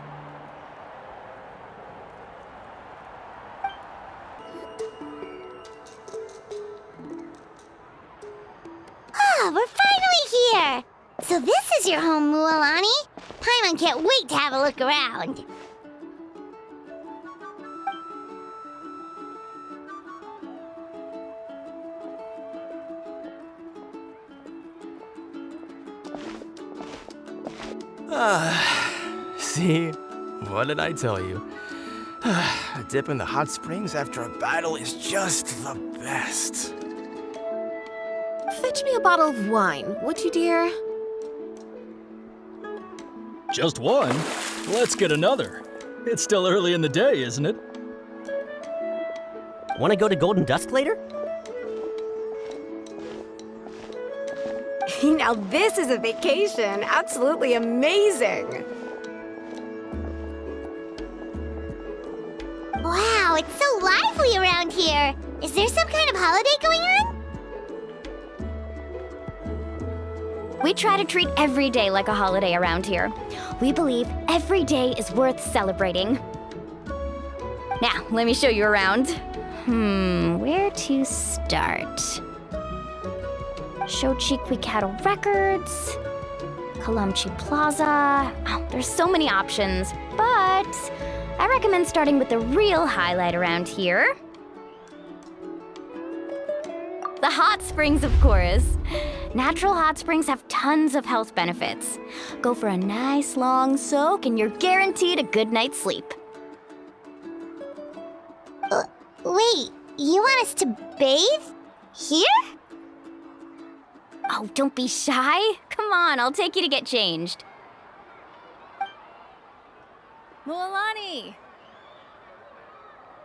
Ah, we're finally here. So this is your home, Mualani. Paimon can't wait to have a look around. See? What did I tell you? A dip in the hot springs after a battle is just the best. Fetch me a bottle of wine, would you, dear? Just one? Let's get another. It's still early in the day, isn't it? Want to go to Golden Dusk later? Now this is a vacation. Absolutely amazing. Wow, it's so lively around here. Is there some kind of holiday going on? We try to treat every day like a holiday around here. We believe every day is worth celebrating. Now, let me show you around. Where to start? Shochiqui Cattle Records, Kalamchi Plaza. Oh, there's so many options, but I recommend starting with the real highlight around here. The hot springs, of course. Natural hot springs have tons of health benefits. Go for a nice long soak and you're guaranteed a good night's sleep. Wait, you want us to bathe? Here? Oh, don't be shy. Come on, I'll take you to get changed. Mualani!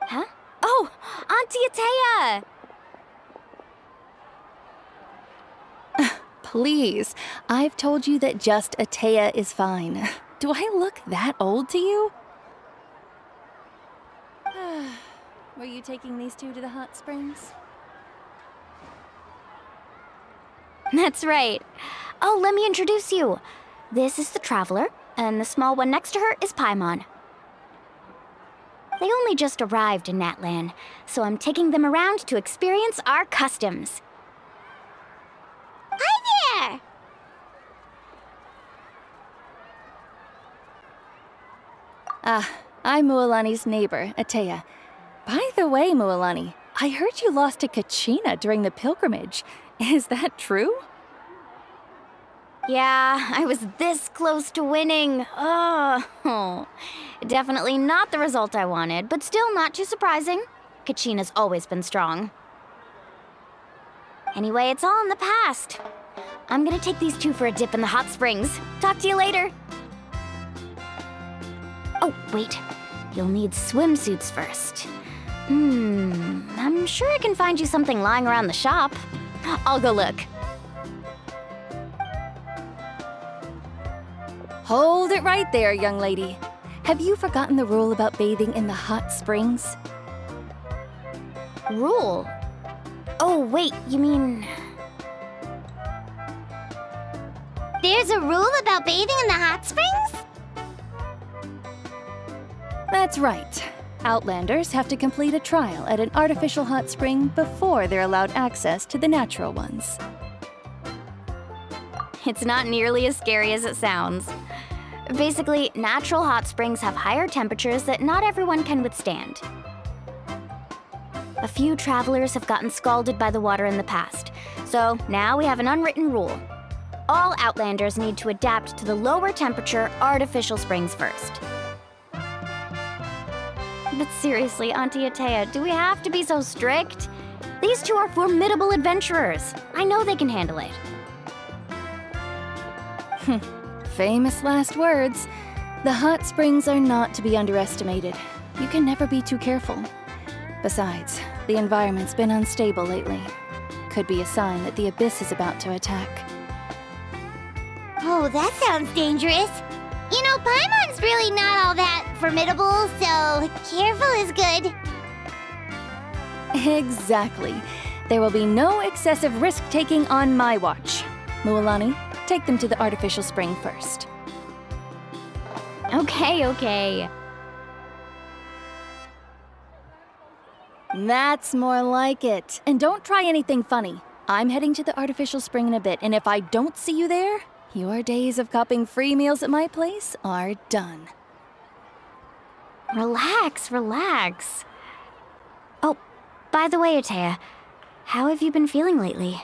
Huh? Oh, Auntie Atea! Please, I've told you that just Atea is fine. Do I look that old to you? Were you taking these two to the hot springs? That's right. Oh, let me introduce you. This is the Traveler, and the small one next to her is Paimon. They only just arrived in Natlan, so I'm taking them around to experience our customs. Hi there! I'm Mualani's neighbor, Atea. By the way, Mualani, I heard you lost to Kachina during the pilgrimage. Is that true? Yeah, I was this close to winning. Oh, definitely not the result I wanted, but still not too surprising. Kachina's always been strong. Anyway, it's all in the past. I'm gonna take these two for a dip in the hot springs. Talk to you later. Oh, wait. You'll need swimsuits first. I'm sure I can find you something lying around the shop. I'll go look. Hold it right there, young lady. Have you forgotten the rule about bathing in the hot springs? Rule? Oh, wait, you mean... There's a rule about bathing in the hot springs? That's right. Outlanders have to complete a trial at an artificial hot spring before they're allowed access to the natural ones. It's not nearly as scary as it sounds. Basically, natural hot springs have higher temperatures that not everyone can withstand. A few travelers have gotten scalded by the water in the past, so now we have an unwritten rule. All Outlanders need to adapt to the lower temperature artificial springs first. But seriously, Auntie Atea, do we have to be so strict? These two are formidable adventurers. I know they can handle it. Famous last words. The hot springs are not to be underestimated. You can never be too careful. Besides, the environment's been unstable lately. Could be a sign that the abyss is about to attack. Oh, that sounds dangerous. You know, Paimon's really not all that formidable, so careful is good. Exactly. There will be no excessive risk-taking on my watch. Mualani, take them to the artificial spring first. Okay. That's more like it. And don't try anything funny. I'm heading to the artificial spring in a bit, and if I don't see you there, your days of copping free meals at my place are done. Relax. Oh, by the way, Atea, how have you been feeling lately?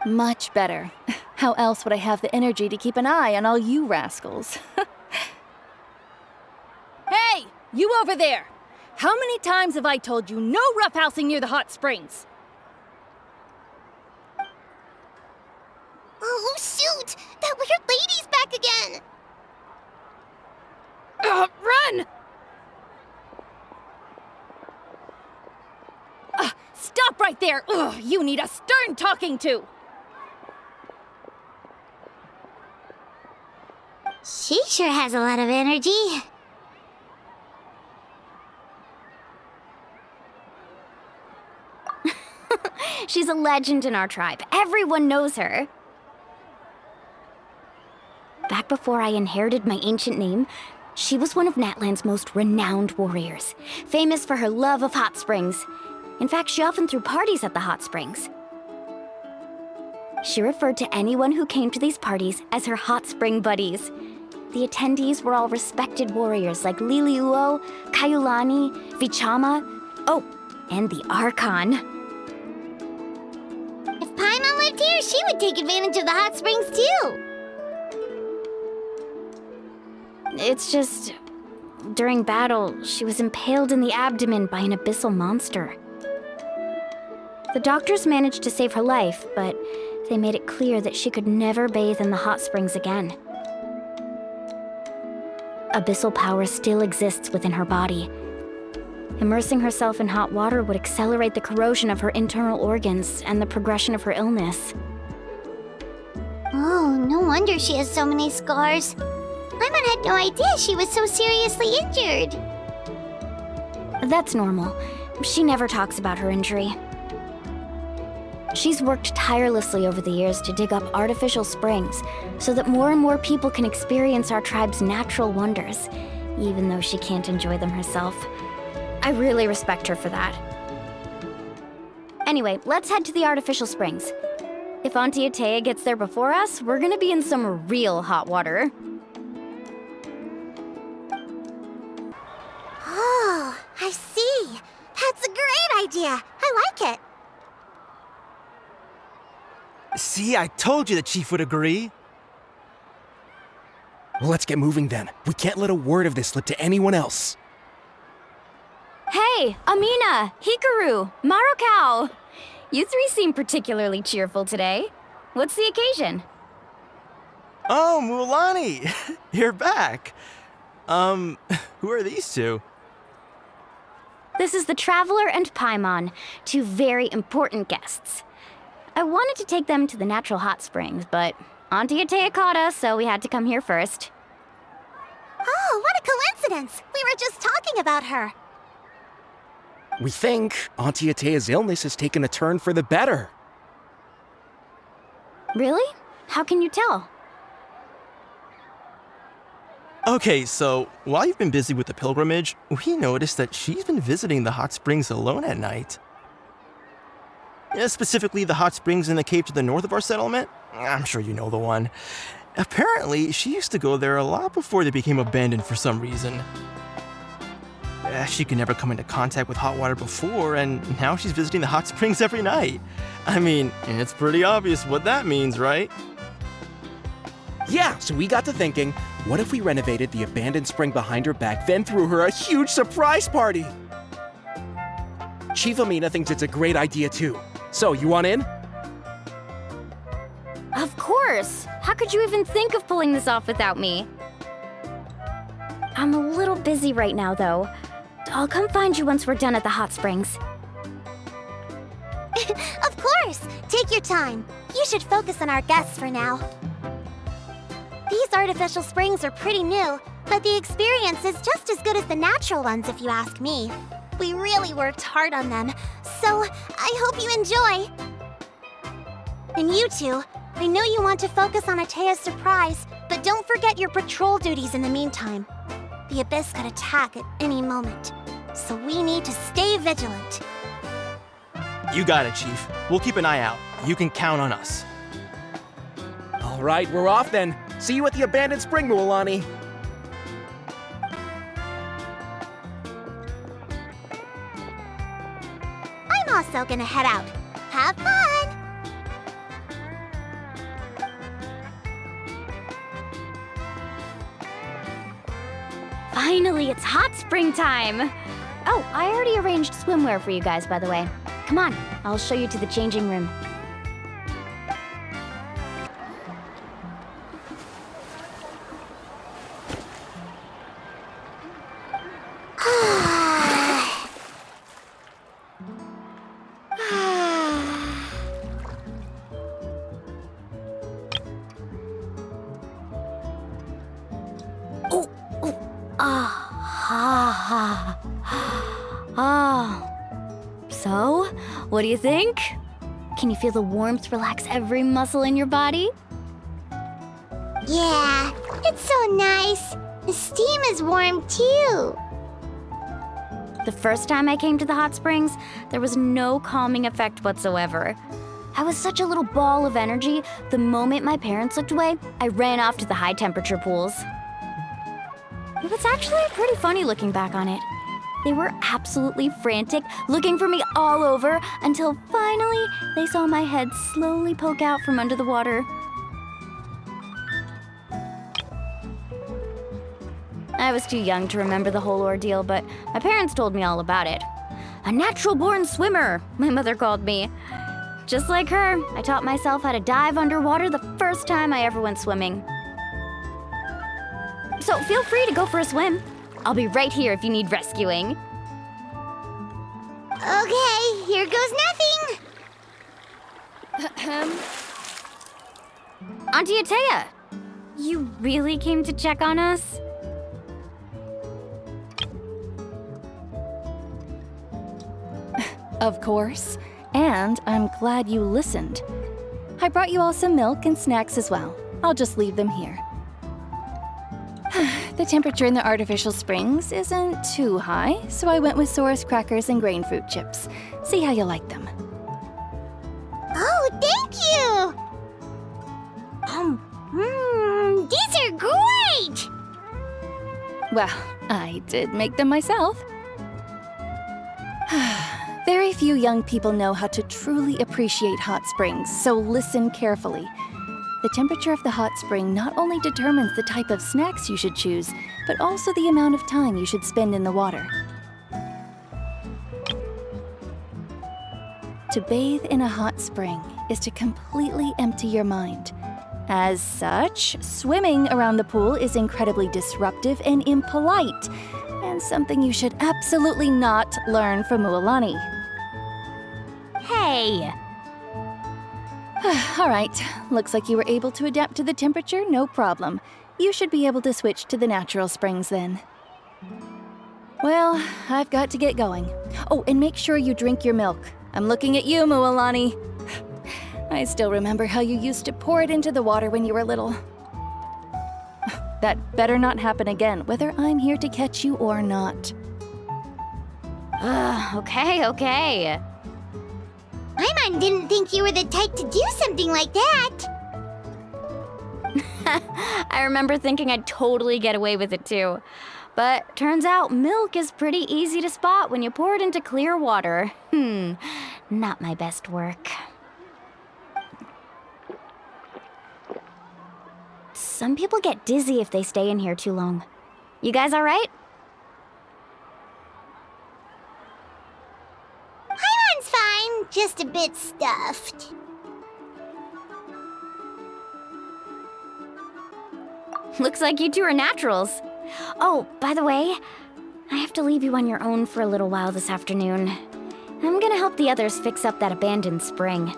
Much better. How else would I have the energy to keep an eye on all you rascals? Hey, you over there! How many times have I told you no roughhousing near the hot springs? Oh, shoot! That weird lady's back again! Run! Stop right there! Ugh, you need a stern talking to! She sure has a lot of energy. She's a legend in our tribe. Everyone knows her. Back before I inherited my ancient name, She was one of Natlan's most renowned warriors, famous for her love of hot springs. In fact, she often threw parties at the hot springs. She referred to anyone who came to these parties as her hot spring buddies. The attendees were all respected warriors like Liliuo, Kayulani, Vichama, oh, and the Archon. If Paimon lived here, she would take advantage of the hot springs too. It's just, during battle, she was impaled in the abdomen by an abyssal monster. The doctors managed to save her life, but they made it clear that she could never bathe in the hot springs again. Abyssal power still exists within her body. Immersing herself in hot water would accelerate the corrosion of her internal organs and the progression of her illness. Oh, no wonder she has so many scars. Paimon had no idea she was so seriously injured. That's normal. She never talks about her injury. She's worked tirelessly over the years to dig up artificial springs so that more and more people can experience our tribe's natural wonders, even though she can't enjoy them herself. I really respect her for that. Anyway, let's head to the artificial springs. If Auntie Atea gets there before us, we're gonna be in some real hot water. Oh, I see. That's a great idea. I like it. See, I told you the chief would agree. Well, let's get moving then. We can't let a word of this slip to anyone else. Hey, Amina, Hikaru, Marukao! You three seem particularly cheerful today. What's the occasion? Oh, Mualani! You're back. Who are these two? This is the Traveler and Paimon, two very important guests. I wanted to take them to the natural hot springs, but Auntie Atea caught us, so we had to come here first. Oh, what a coincidence! We were just talking about her. We think Auntie Atea's illness has taken a turn for the better. Really? How can you tell? Okay, so while you've been busy with the pilgrimage, we noticed that she's been visiting the hot springs alone at night. Specifically, the hot springs in the cave to the north of our settlement. I'm sure you know the one. Apparently, she used to go there a lot before they became abandoned for some reason. She could never come into contact with hot water before, and now she's visiting the hot springs every night. I mean, it's pretty obvious what that means, right? Yeah, so we got to thinking, what if we renovated the abandoned spring behind her back, then threw her a huge surprise party? Chief Amina thinks it's a great idea too. So, you want in? Of course! How could you even think of pulling this off without me? I'm a little busy right now, though. I'll come find you once we're done at the hot springs. Of course! Take your time. You should focus on our guests for now. These artificial springs are pretty new, but the experience is just as good as the natural ones if you ask me. We really worked hard on them, so I hope you enjoy. And you two, I know you want to focus on Atea's surprise, but don't forget your patrol duties in the meantime. The Abyss could attack at any moment, so we need to stay vigilant. You got it, Chief. We'll keep an eye out. You can count on us. All right, we're off then. See you at the abandoned spring, Mualani. I'm also gonna head out. Have fun! Finally, it's hot spring time! Oh, I already arranged swimwear for you guys, by the way. Come on, I'll show you to the changing room. So, what do you think? Can you feel the warmth relax every muscle in your body? Yeah, it's so nice. The steam is warm too. The first time I came to the hot springs, there was no calming effect whatsoever. I was such a little ball of energy, the moment my parents looked away, I ran off to the high temperature pools. It was actually pretty funny looking back on it. They were absolutely frantic, looking for me all over, until finally they saw my head slowly poke out from under the water. I was too young to remember the whole ordeal, but my parents told me all about it. A natural-born swimmer, my mother called me. Just like her, I taught myself how to dive underwater the first time I ever went swimming. So feel free to go for a swim. I'll be right here if you need rescuing. Okay, here goes nothing. Auntie Atea, you really came to check on us? Of course. And I'm glad you listened. I brought you all some milk and snacks as well. I'll just leave them here. The temperature in the artificial springs isn't too high, so I went with Saurus crackers and grain fruit chips. See how you like them. Oh, thank you! These are great! Well, I did make them myself. Very few young people know how to truly appreciate hot springs, so listen carefully. The temperature of the hot spring not only determines the type of snacks you should choose, but also the amount of time you should spend in the water. To bathe in a hot spring is to completely empty your mind. As such, swimming around the pool is incredibly disruptive and impolite, and something you should absolutely not learn from Mualani. Hey! All right, looks like you were able to adapt to the temperature, no problem. You should be able to switch to the natural springs then. Well, I've got to get going. Oh, and make sure you drink your milk. I'm looking at you, Mualani. I still remember how you used to pour it into the water when you were little. That better not happen again, whether I'm here to catch you or not. Okay. Paimon didn't think you were the type to do something like that. I remember thinking I'd totally get away with it too. But turns out milk is pretty easy to spot when you pour it into clear water. Not my best work. Some people get dizzy if they stay in here too long. You guys all right? Paimon's fine, just a bit stuffed. Looks like you two are naturals. Oh, by the way, I have to leave you on your own for a little while this afternoon. I'm gonna help the others fix up that abandoned spring.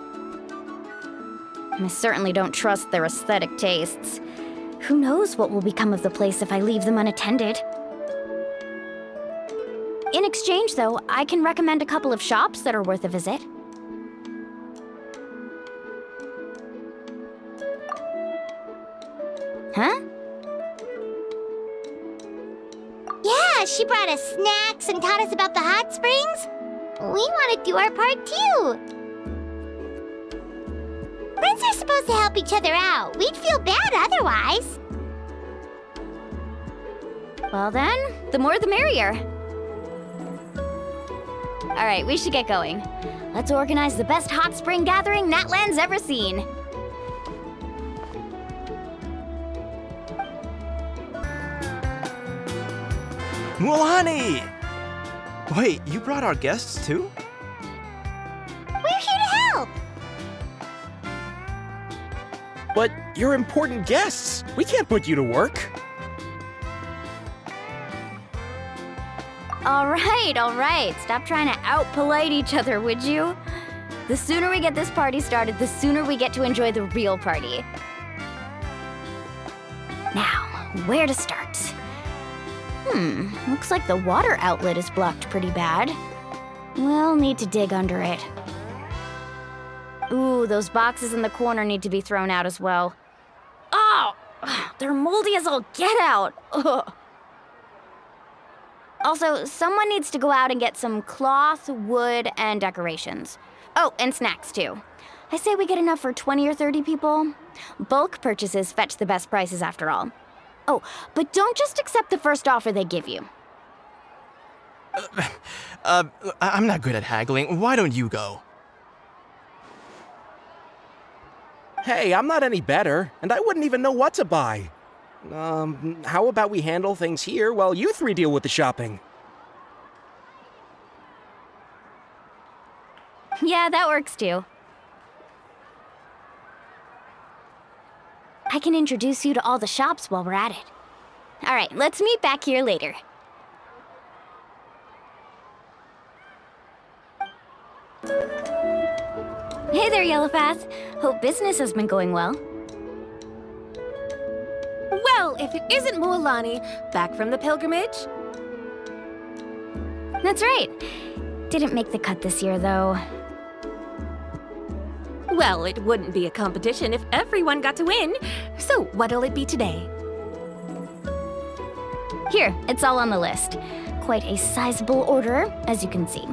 I certainly don't trust their aesthetic tastes. Who knows what will become of the place if I leave them unattended? In exchange, though, I can recommend a couple of shops that are worth a visit. Huh? Yeah, she brought us snacks and taught us about the hot springs. We want to do our part too. Friends are supposed to help each other out. We'd feel bad otherwise. Well then, the more the merrier. All right, we should get going. Let's organize the best hot spring gathering Natlan's ever seen. Mualani! Wait, you brought our guests too? We're here to help. But you're important guests. We can't put you to work. All right. Stop trying to out-polite each other, would you? The sooner we get this party started, the sooner we get to enjoy the real party. Now, where to start? Looks like the water outlet is blocked pretty bad. We'll need to dig under it. Ooh, those boxes in the corner need to be thrown out as well. Oh! They're moldy as all get out! Ugh. Also, someone needs to go out and get some cloth, wood, and decorations. Oh, and snacks too. I say we get enough for 20 or 30 people. Bulk purchases fetch the best prices after all. Oh, but don't just accept the first offer they give you. I'm not good at haggling. Why don't you go? Hey, I'm not any better, and I wouldn't even know what to buy. How about we handle things here while you three deal with the shopping? Yeah, that works too. I can introduce you to all the shops while we're at it. All right, let's meet back here later. Hey there, Yellowpath. Hope business has been going well. Well, if it isn't Mualani, back from the pilgrimage? That's right. Didn't make the cut this year, though. Well, it wouldn't be a competition if everyone got to win. So, what'll it be today? Here, it's all on the list. Quite a sizable order, as you can see.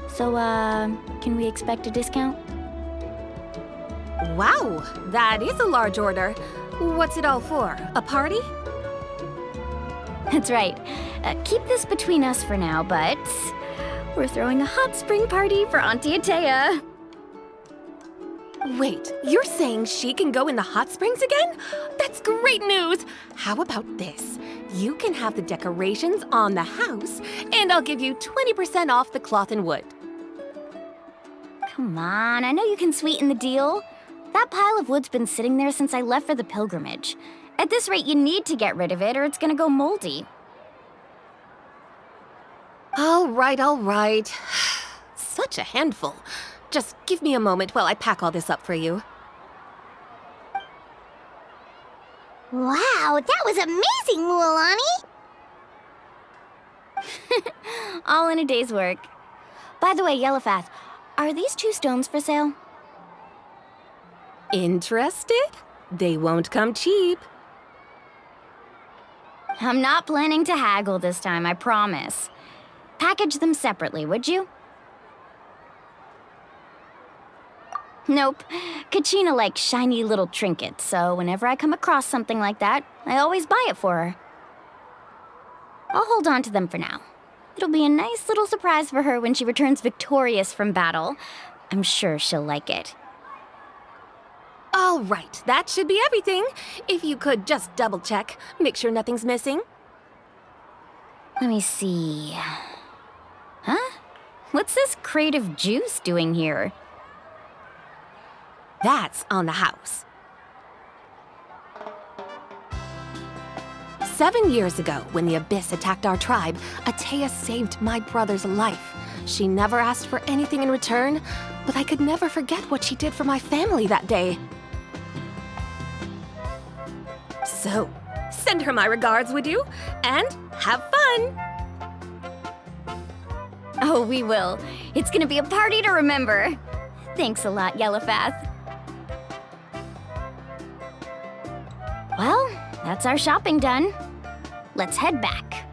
So, can we expect a discount? Wow, that is a large order. What's it all for? A party? That's right. Keep this between us for now, but we're throwing a hot spring party for Auntie Atea. Wait, you're saying she can go in the hot springs again? That's great news! How about this? You can have the decorations on the house, and I'll give you 20% off the cloth and wood. Come on, I know you can sweeten the deal. That pile of wood's been sitting there since I left for the pilgrimage. At this rate, you need to get rid of it or it's gonna go moldy. All right. Such a handful. Just give me a moment while I pack all this up for you. Wow, that was amazing, Mualani! All in a day's work. By the way, Yellowpath, are these 2 stones for sale? Interested? They won't come cheap. I'm not planning to haggle this time, I promise. Package them separately, would you? Nope. Kachina likes shiny little trinkets, so whenever I come across something like that, I always buy it for her. I'll hold on to them for now. It'll be a nice little surprise for her when she returns victorious from battle. I'm sure she'll like it. All right, that should be everything. If you could just double check, make sure nothing's missing. Let me see. Huh? What's this crate of juice doing here? That's on the house. 7 years ago, when the Abyss attacked our tribe, Atea saved my brother's life. She never asked for anything in return, but I could never forget what she did for my family that day. So, send her my regards, would you? And have fun! Oh, we will. It's gonna be a party to remember. Thanks a lot, Yellowpath. Well, that's our shopping done. Let's head back.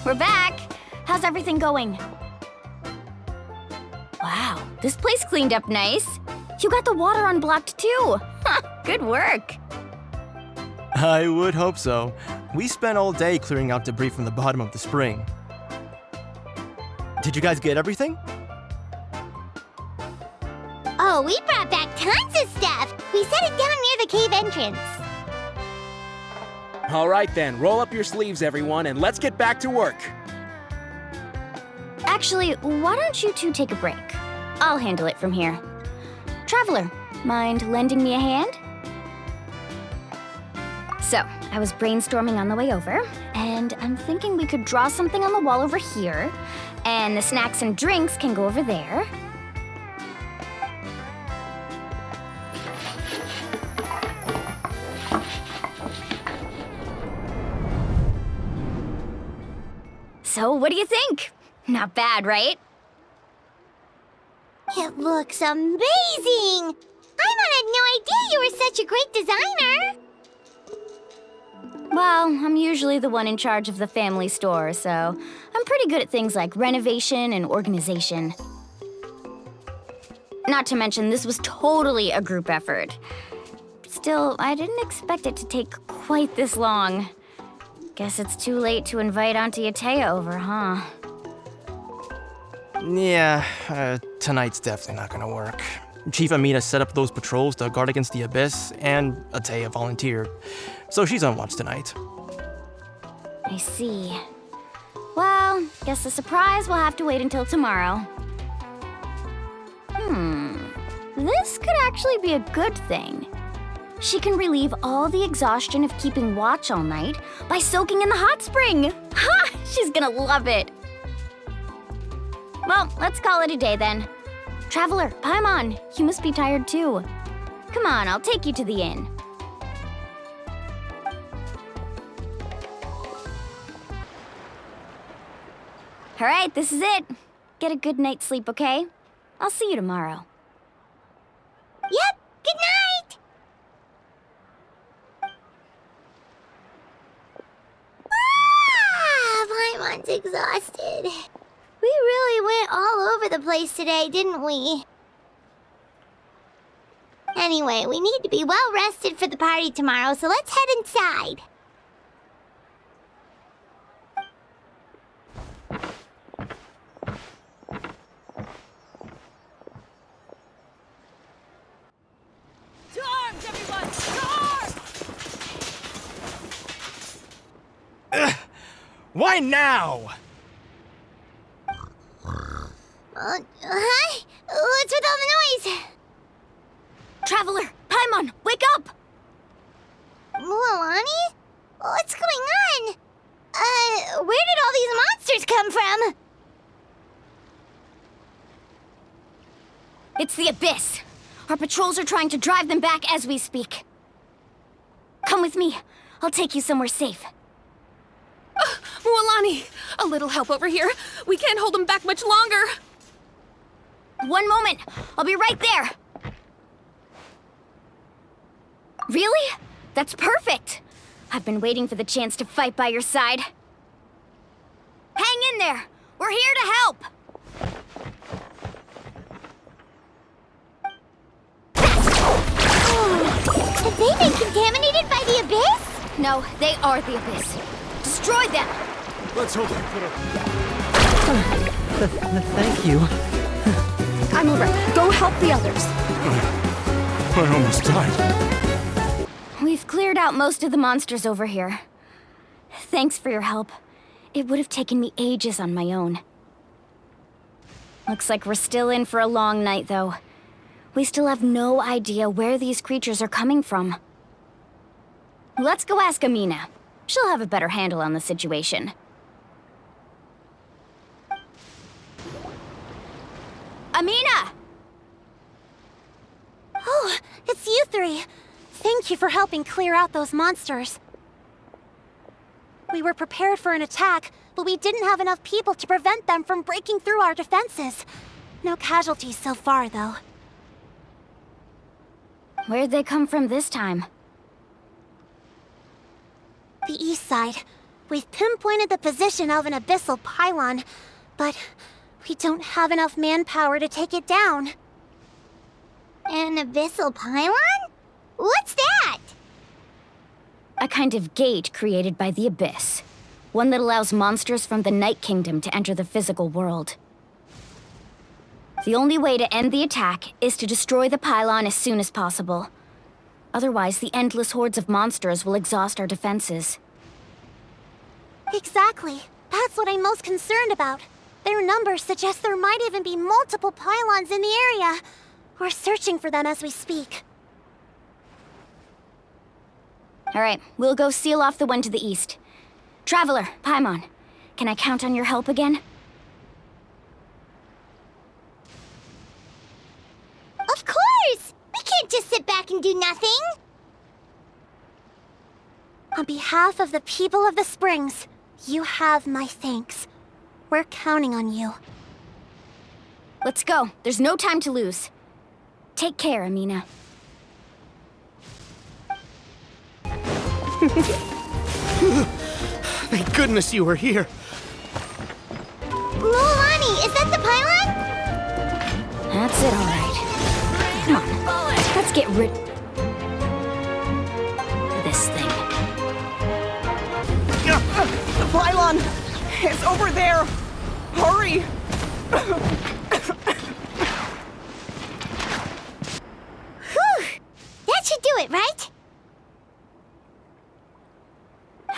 We're back! How's everything going? Wow, this place cleaned up nice. You got the water unblocked too. Good work. I would hope so. We spent all day clearing out debris from the bottom of the spring. Did you guys get everything? Oh, we brought back tons of stuff! We set it down near the cave entrance. All right then, roll up your sleeves, everyone, and let's get back to work. Actually, why don't you two take a break? I'll handle it from here. Traveler, mind lending me a hand? So, I was brainstorming on the way over, and I'm thinking we could draw something on the wall over here, and the snacks and drinks can go over there. So, what do you think? Not bad, right? It looks amazing! Aimon had no idea you were such a great designer! Well, I'm usually the one in charge of the family store, so I'm pretty good at things like renovation and organization. Not to mention, this was totally a group effort. Still, I didn't expect it to take quite this long. Guess it's too late to invite Auntie Atea over, huh? Yeah, tonight's definitely not gonna work. Chief Amina set up those patrols to guard against the Abyss, and Atea volunteered. So she's on watch tonight. I see. Well, guess the surprise will have to wait until tomorrow. This could actually be a good thing. She can relieve all the exhaustion of keeping watch all night by soaking in the hot spring. Ha! She's gonna love it. Well, let's call it a day then. Traveler, Paimon, you must be tired too. Come on, I'll take you to the inn. All right, this is it. Get a good night's sleep, okay? I'll see you tomorrow. Yep, good night! Paimon's exhausted. We really went all over the place today, didn't we? Anyway, we need to be well rested for the party tomorrow, so let's head inside. To arms, everyone! To arms! Why now? Huh? What's with all the noise? Traveler, Paimon, wake up! Mualani? What's going on? Where did all these monsters come from? It's the Abyss. Our patrols are trying to drive them back as we speak. Come with me. I'll take you somewhere safe. Mualani, a little help over here. We can't hold them back much longer. One moment. I'll be right there. Really? That's perfect. I've been waiting for the chance to fight by your side. Hang in there. We're here to help. Have they been contaminated by the Abyss? No, they are the Abyss. Destroy them! Let's hope they put up. Thank you. I'm alright. Go help the others. I almost died. We've cleared out most of the monsters over here. Thanks for your help. It would have taken me ages on my own. Looks like we're still in for a long night, though. We still have no idea where these creatures are coming from. Let's go ask Amina. She'll have a better handle on the situation. Amina! Oh, it's you three. Thank you for helping clear out those monsters. We were prepared for an attack, but we didn't have enough people to prevent them from breaking through our defenses. No casualties so far, though. Where'd they come from this time? The east side. We've pinpointed the position of an abyssal pylon, but we don't have enough manpower to take it down. An abyssal pylon? What's that? A kind of gate created by the Abyss. One that allows monsters from the Night Kingdom to enter the physical world. The only way to end the attack is to destroy the pylon as soon as possible. Otherwise, the endless hordes of monsters will exhaust our defenses. Exactly. That's what I'm most concerned about. Their numbers suggest there might even be multiple pylons in the area. We're searching for them as we speak. All right, we'll go seal off the one to the east. Traveler, Paimon, can I count on your help again? Of course! We can't just sit back and do nothing! On behalf of the people of the Springs, you have my thanks. We're counting on you. Let's go. There's no time to lose. Take care, Amina. Thank goodness you were here. Mualani, is that the pylon? That's it, all right. Come on, let's get rid of this thing. The pylon is over there. Hurry! Whew! That should do it, right?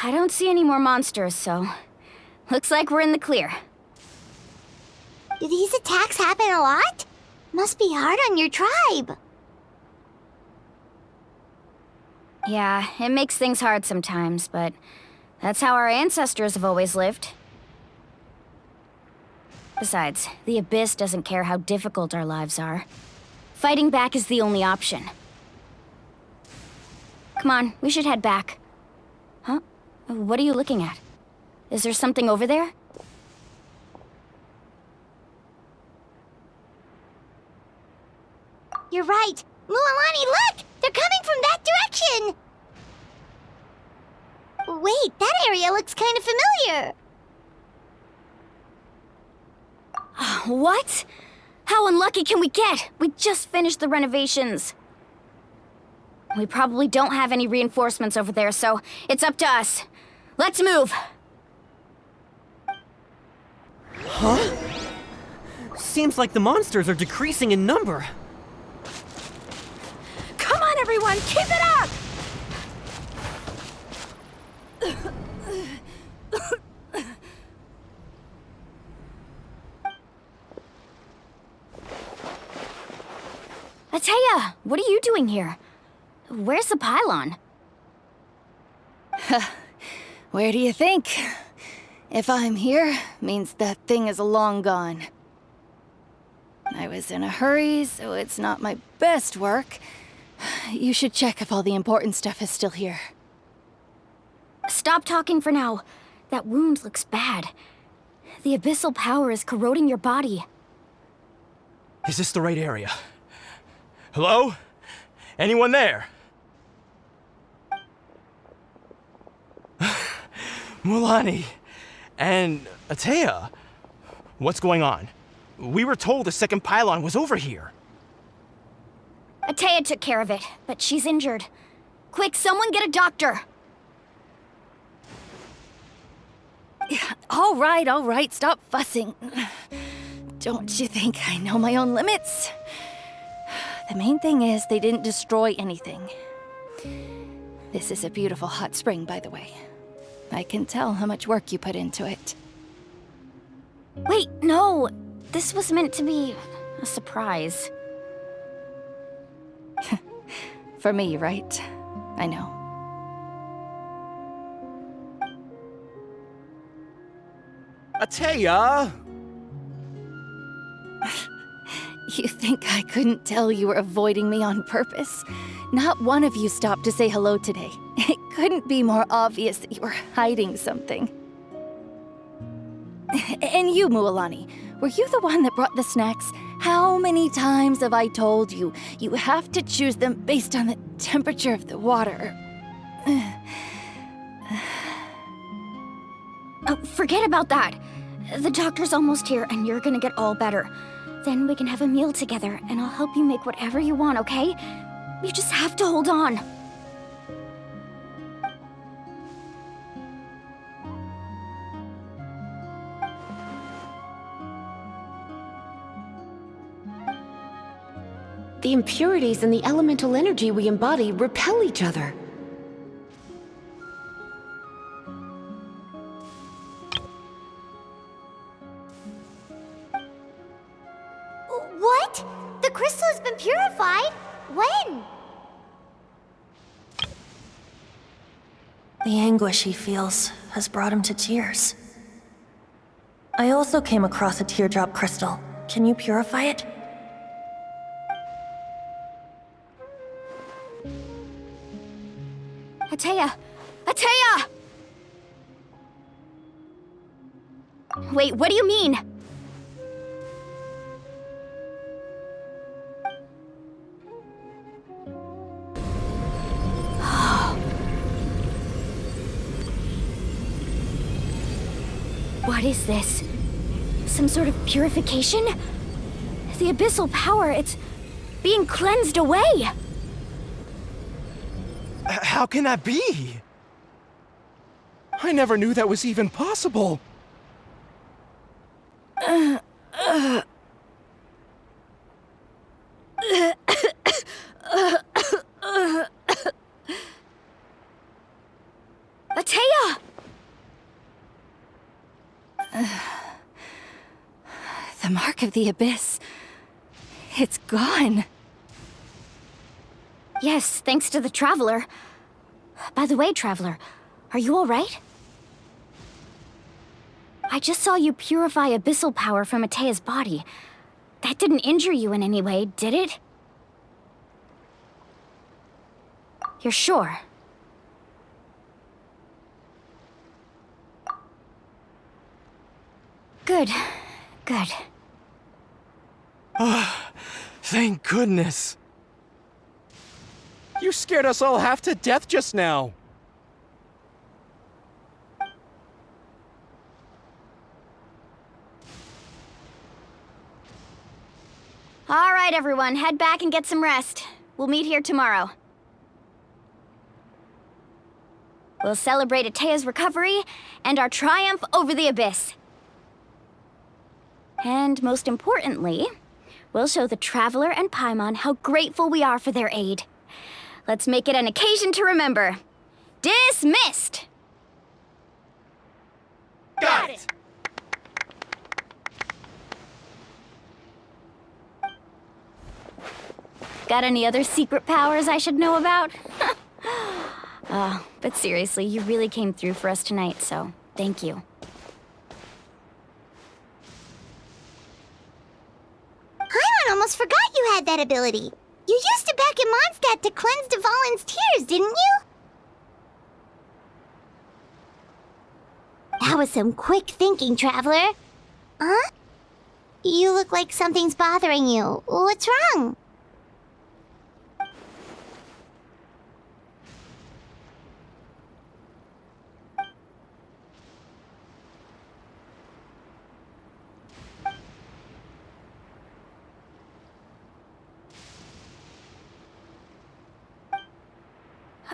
I don't see any more monsters, so looks like we're in the clear. Do these attacks happen a lot? Must be hard on your tribe. Yeah, it makes things hard sometimes, but that's how our ancestors have always lived. Besides, the Abyss doesn't care how difficult our lives are. Fighting back is the only option. Come on, we should head back. Huh? What are you looking at? Is there something over there? You're right. Mualani, look! They're coming from that direction! Wait, that area looks kind of familiar. What? How unlucky can we get? We just finished the renovations. We probably don't have any reinforcements over there, so it's up to us. Let's move! Huh? Seems like the monsters are decreasing in number. Come on, everyone, keep it up! Ateya, what are you doing here? Where's the pylon? Where do you think? If I'm here, means that thing is long gone. I was in a hurry, so it's not my best work. You should check if all the important stuff is still here. Stop talking for now. That wound looks bad. The abyssal power is corroding your body. Is this the right area? Hello? Anyone there? Mualani and Ateya, what's going on? We were told the second pylon was over here. Ateya took care of it, but she's injured. Quick, someone get a doctor! All right, stop fussing. Don't you think I know my own limits? The main thing is they didn't destroy anything. This is a beautiful hot spring, by the way. I can tell how much work you put into it. Wait, no! This was meant to be a surprise. For me, right? I know. Ateya! You think I couldn't tell you were avoiding me on purpose? Not one of you stopped to say hello today. It couldn't be more obvious that you were hiding something. And you, Mualani, were you the one that brought the snacks? How many times have I told you, you have to choose them based on the temperature of the water? Oh, forget about that. The doctor's almost here, and you're gonna get all better. Then we can have a meal together, and I'll help you make whatever you want, okay? You just have to hold on. The impurities and the elemental energy we embody repel each other. What? The crystal has been purified? When? The anguish he feels has brought him to tears. I also came across a teardrop crystal. Can you purify it? Ateya! Ateya! Wait, what do you mean? What is this? Some sort of purification? The abyssal power, it's being cleansed away! How can that be? I never knew that was even possible. Atea! The mark of the abyss. It's gone. Yes, thanks to the Traveler. By the way, Traveler, are you all right? I just saw you purify abyssal power from Atea's body. That didn't injure you in any way, did it? You're sure? Good. Good. Thank goodness. You scared us all half to death just now. All right, everyone, head back and get some rest. We'll meet here tomorrow. We'll celebrate Atea's recovery and our triumph over the abyss. And most importantly, we'll show the Traveler and Paimon how grateful we are for their aid. Let's make it an occasion to remember. Dismissed! Got it! Got any other secret powers I should know about? But seriously, you really came through for us tonight, so thank you. Paimon almost forgot you had that ability. You used it back in Mondstadt to cleanse Dvalin's tears, didn't you? That was some quick thinking, Traveler. Huh? You look like something's bothering you. What's wrong?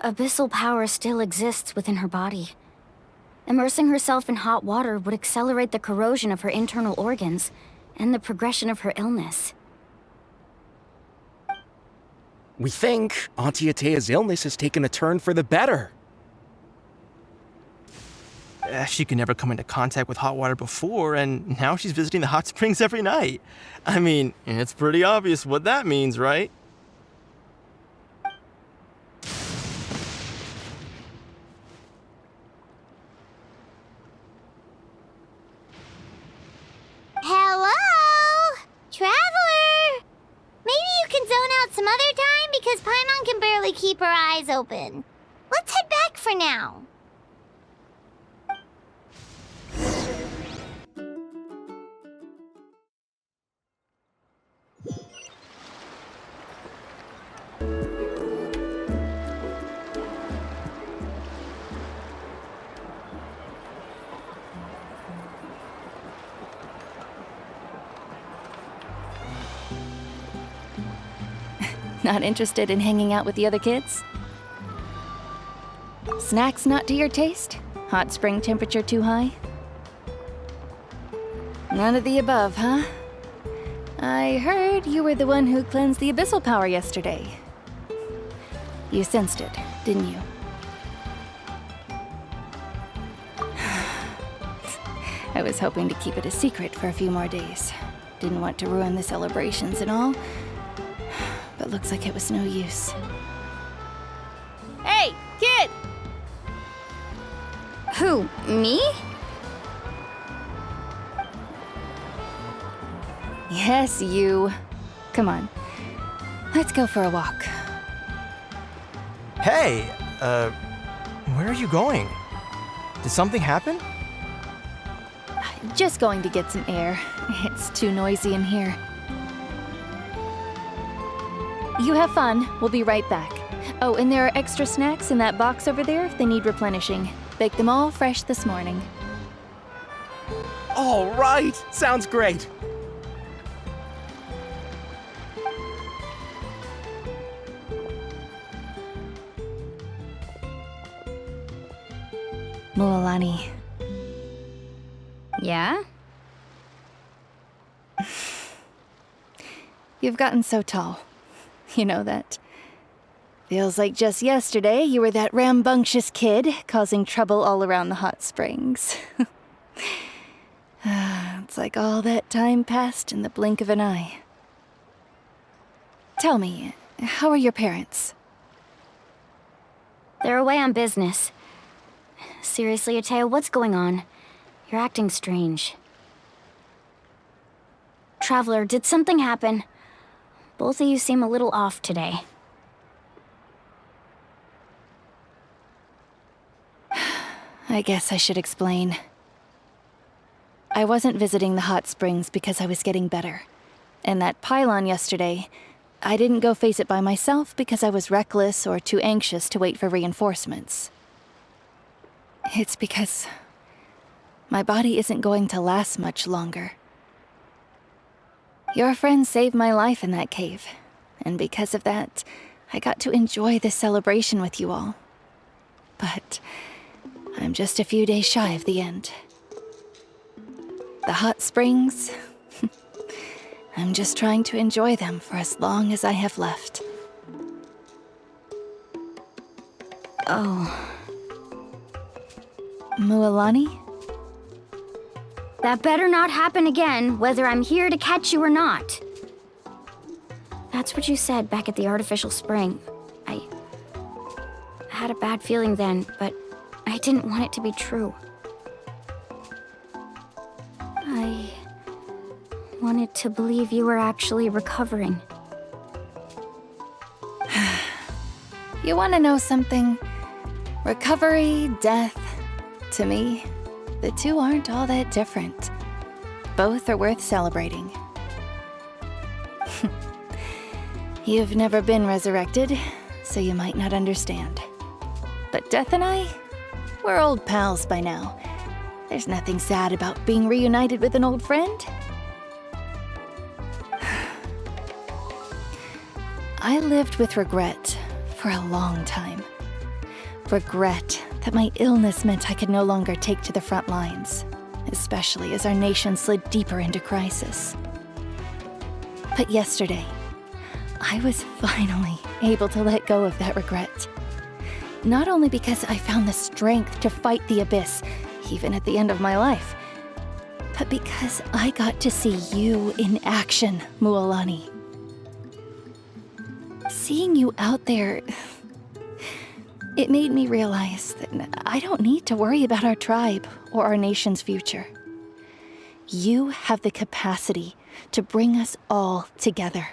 Abyssal power still exists within her body. Immersing herself in hot water would accelerate the corrosion of her internal organs and the progression of her illness. We think Auntie Atea's illness has taken a turn for the better. She could never come into contact with hot water before, and now she's visiting the hot springs every night. I mean, it's pretty obvious what that means, right? Hello? Traveler? Maybe you can zone out some other time because Paimon can barely keep her eyes open. Let's head back for now. Not interested in hanging out with the other kids? Snacks not to your taste? Hot spring temperature too high? None of the above, huh? I heard you were the one who cleansed the abyssal power yesterday. You sensed it, didn't you? I was hoping to keep it a secret for a few more days. Didn't want to ruin the celebrations and all. But looks like it was no use. Hey, kid! Who, me? Yes, you. Come on. Let's go for a walk. Hey, where are you going? Did something happen? Just going to get some air. It's too noisy in here. You have fun. We'll be right back. Oh, and there are extra snacks in that box over there if they need replenishing. Baked them all fresh this morning. All right, sounds great. Mualani. Yeah? You've gotten so tall. You know that. Feels like just yesterday you were that rambunctious kid causing trouble all around the hot springs. It's like all that time passed in the blink of an eye. Tell me, how are your parents? They're away on business. Seriously, Ateo, what's going on? You're acting strange. Traveler, did something happen? Both of you seem a little off today. I guess I should explain. I wasn't visiting the hot springs because I was getting better. And that pylon yesterday, I didn't go face it by myself because I was reckless or too anxious to wait for reinforcements. It's because my body isn't going to last much longer. Your friend saved my life in that cave, and because of that, I got to enjoy this celebration with you all. But I'm just a few days shy of the end. The hot springs, I'm just trying to enjoy them for as long as I have left. Oh. Mualani? That better not happen again, whether I'm here to catch you or not. That's what you said back at the artificial spring. I had a bad feeling then, but I didn't want it to be true. I wanted to believe you were actually recovering. You want to know something? Recovery, death, to me, the two aren't all that different. Both are worth celebrating. You've never been resurrected, so you might not understand. But Death and I, we're old pals by now. There's nothing sad about being reunited with an old friend. I lived with regret for a long time. Regret that my illness meant I could no longer take to the front lines, especially as our nation slid deeper into crisis. But yesterday, I was finally able to let go of that regret. Not only because I found the strength to fight the abyss, even at the end of my life, but because I got to see you in action, Mualani. Seeing you out there, it made me realize that I don't need to worry about our tribe or our nation's future. You have the capacity to bring us all together.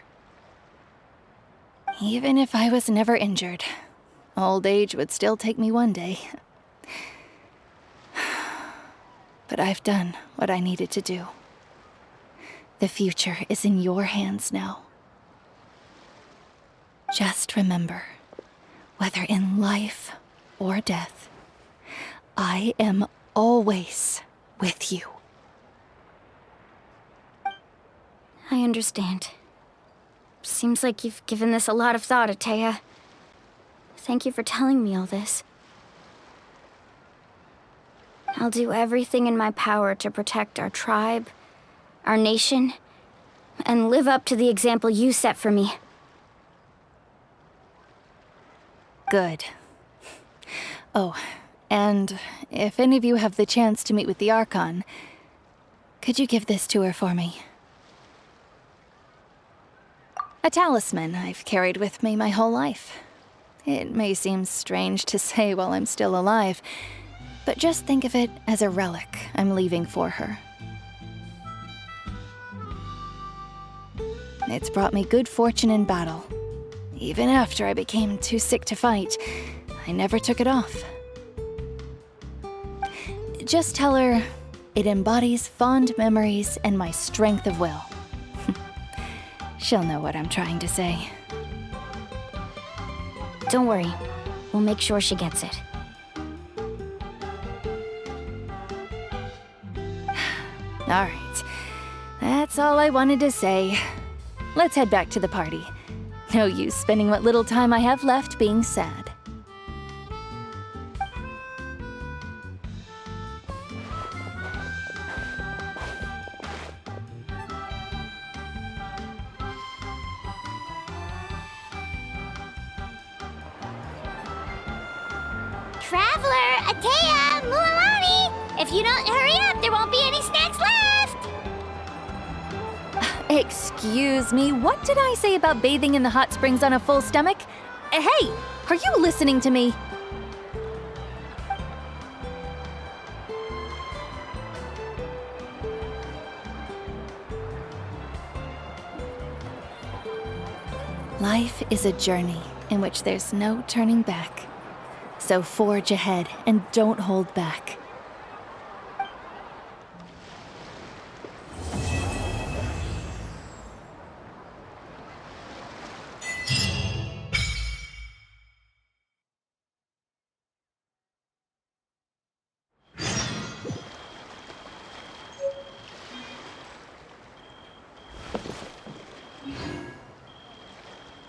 Even if I was never injured, old age would still take me one day. But I've done what I needed to do. The future is in your hands now. Just remember, whether in life or death, I am always with you. I understand. Seems like you've given this a lot of thought, Atea. Thank you for telling me all this. I'll do everything in my power to protect our tribe, our nation, and live up to the example you set for me. Good. Oh, and if any of you have the chance to meet with the Archon, could you give this to her for me? A talisman I've carried with me my whole life. It may seem strange to say while I'm still alive, but just think of it as a relic I'm leaving for her. It's brought me good fortune in battle. Even after I became too sick to fight, I never took it off. Just tell her it embodies fond memories and my strength of will. She'll know what I'm trying to say. Don't worry. We'll make sure she gets it. All right. That's all I wanted to say. Let's head back to the party. No use spending what little time I have left being sad. Traveler, Atea, Mualani! If you don't hurry up, there won't be any snacks left! Excuse me, what did I say about bathing in the hot springs on a full stomach? Hey, are you listening to me? Life is a journey in which there's no turning back. So forge ahead and don't hold back.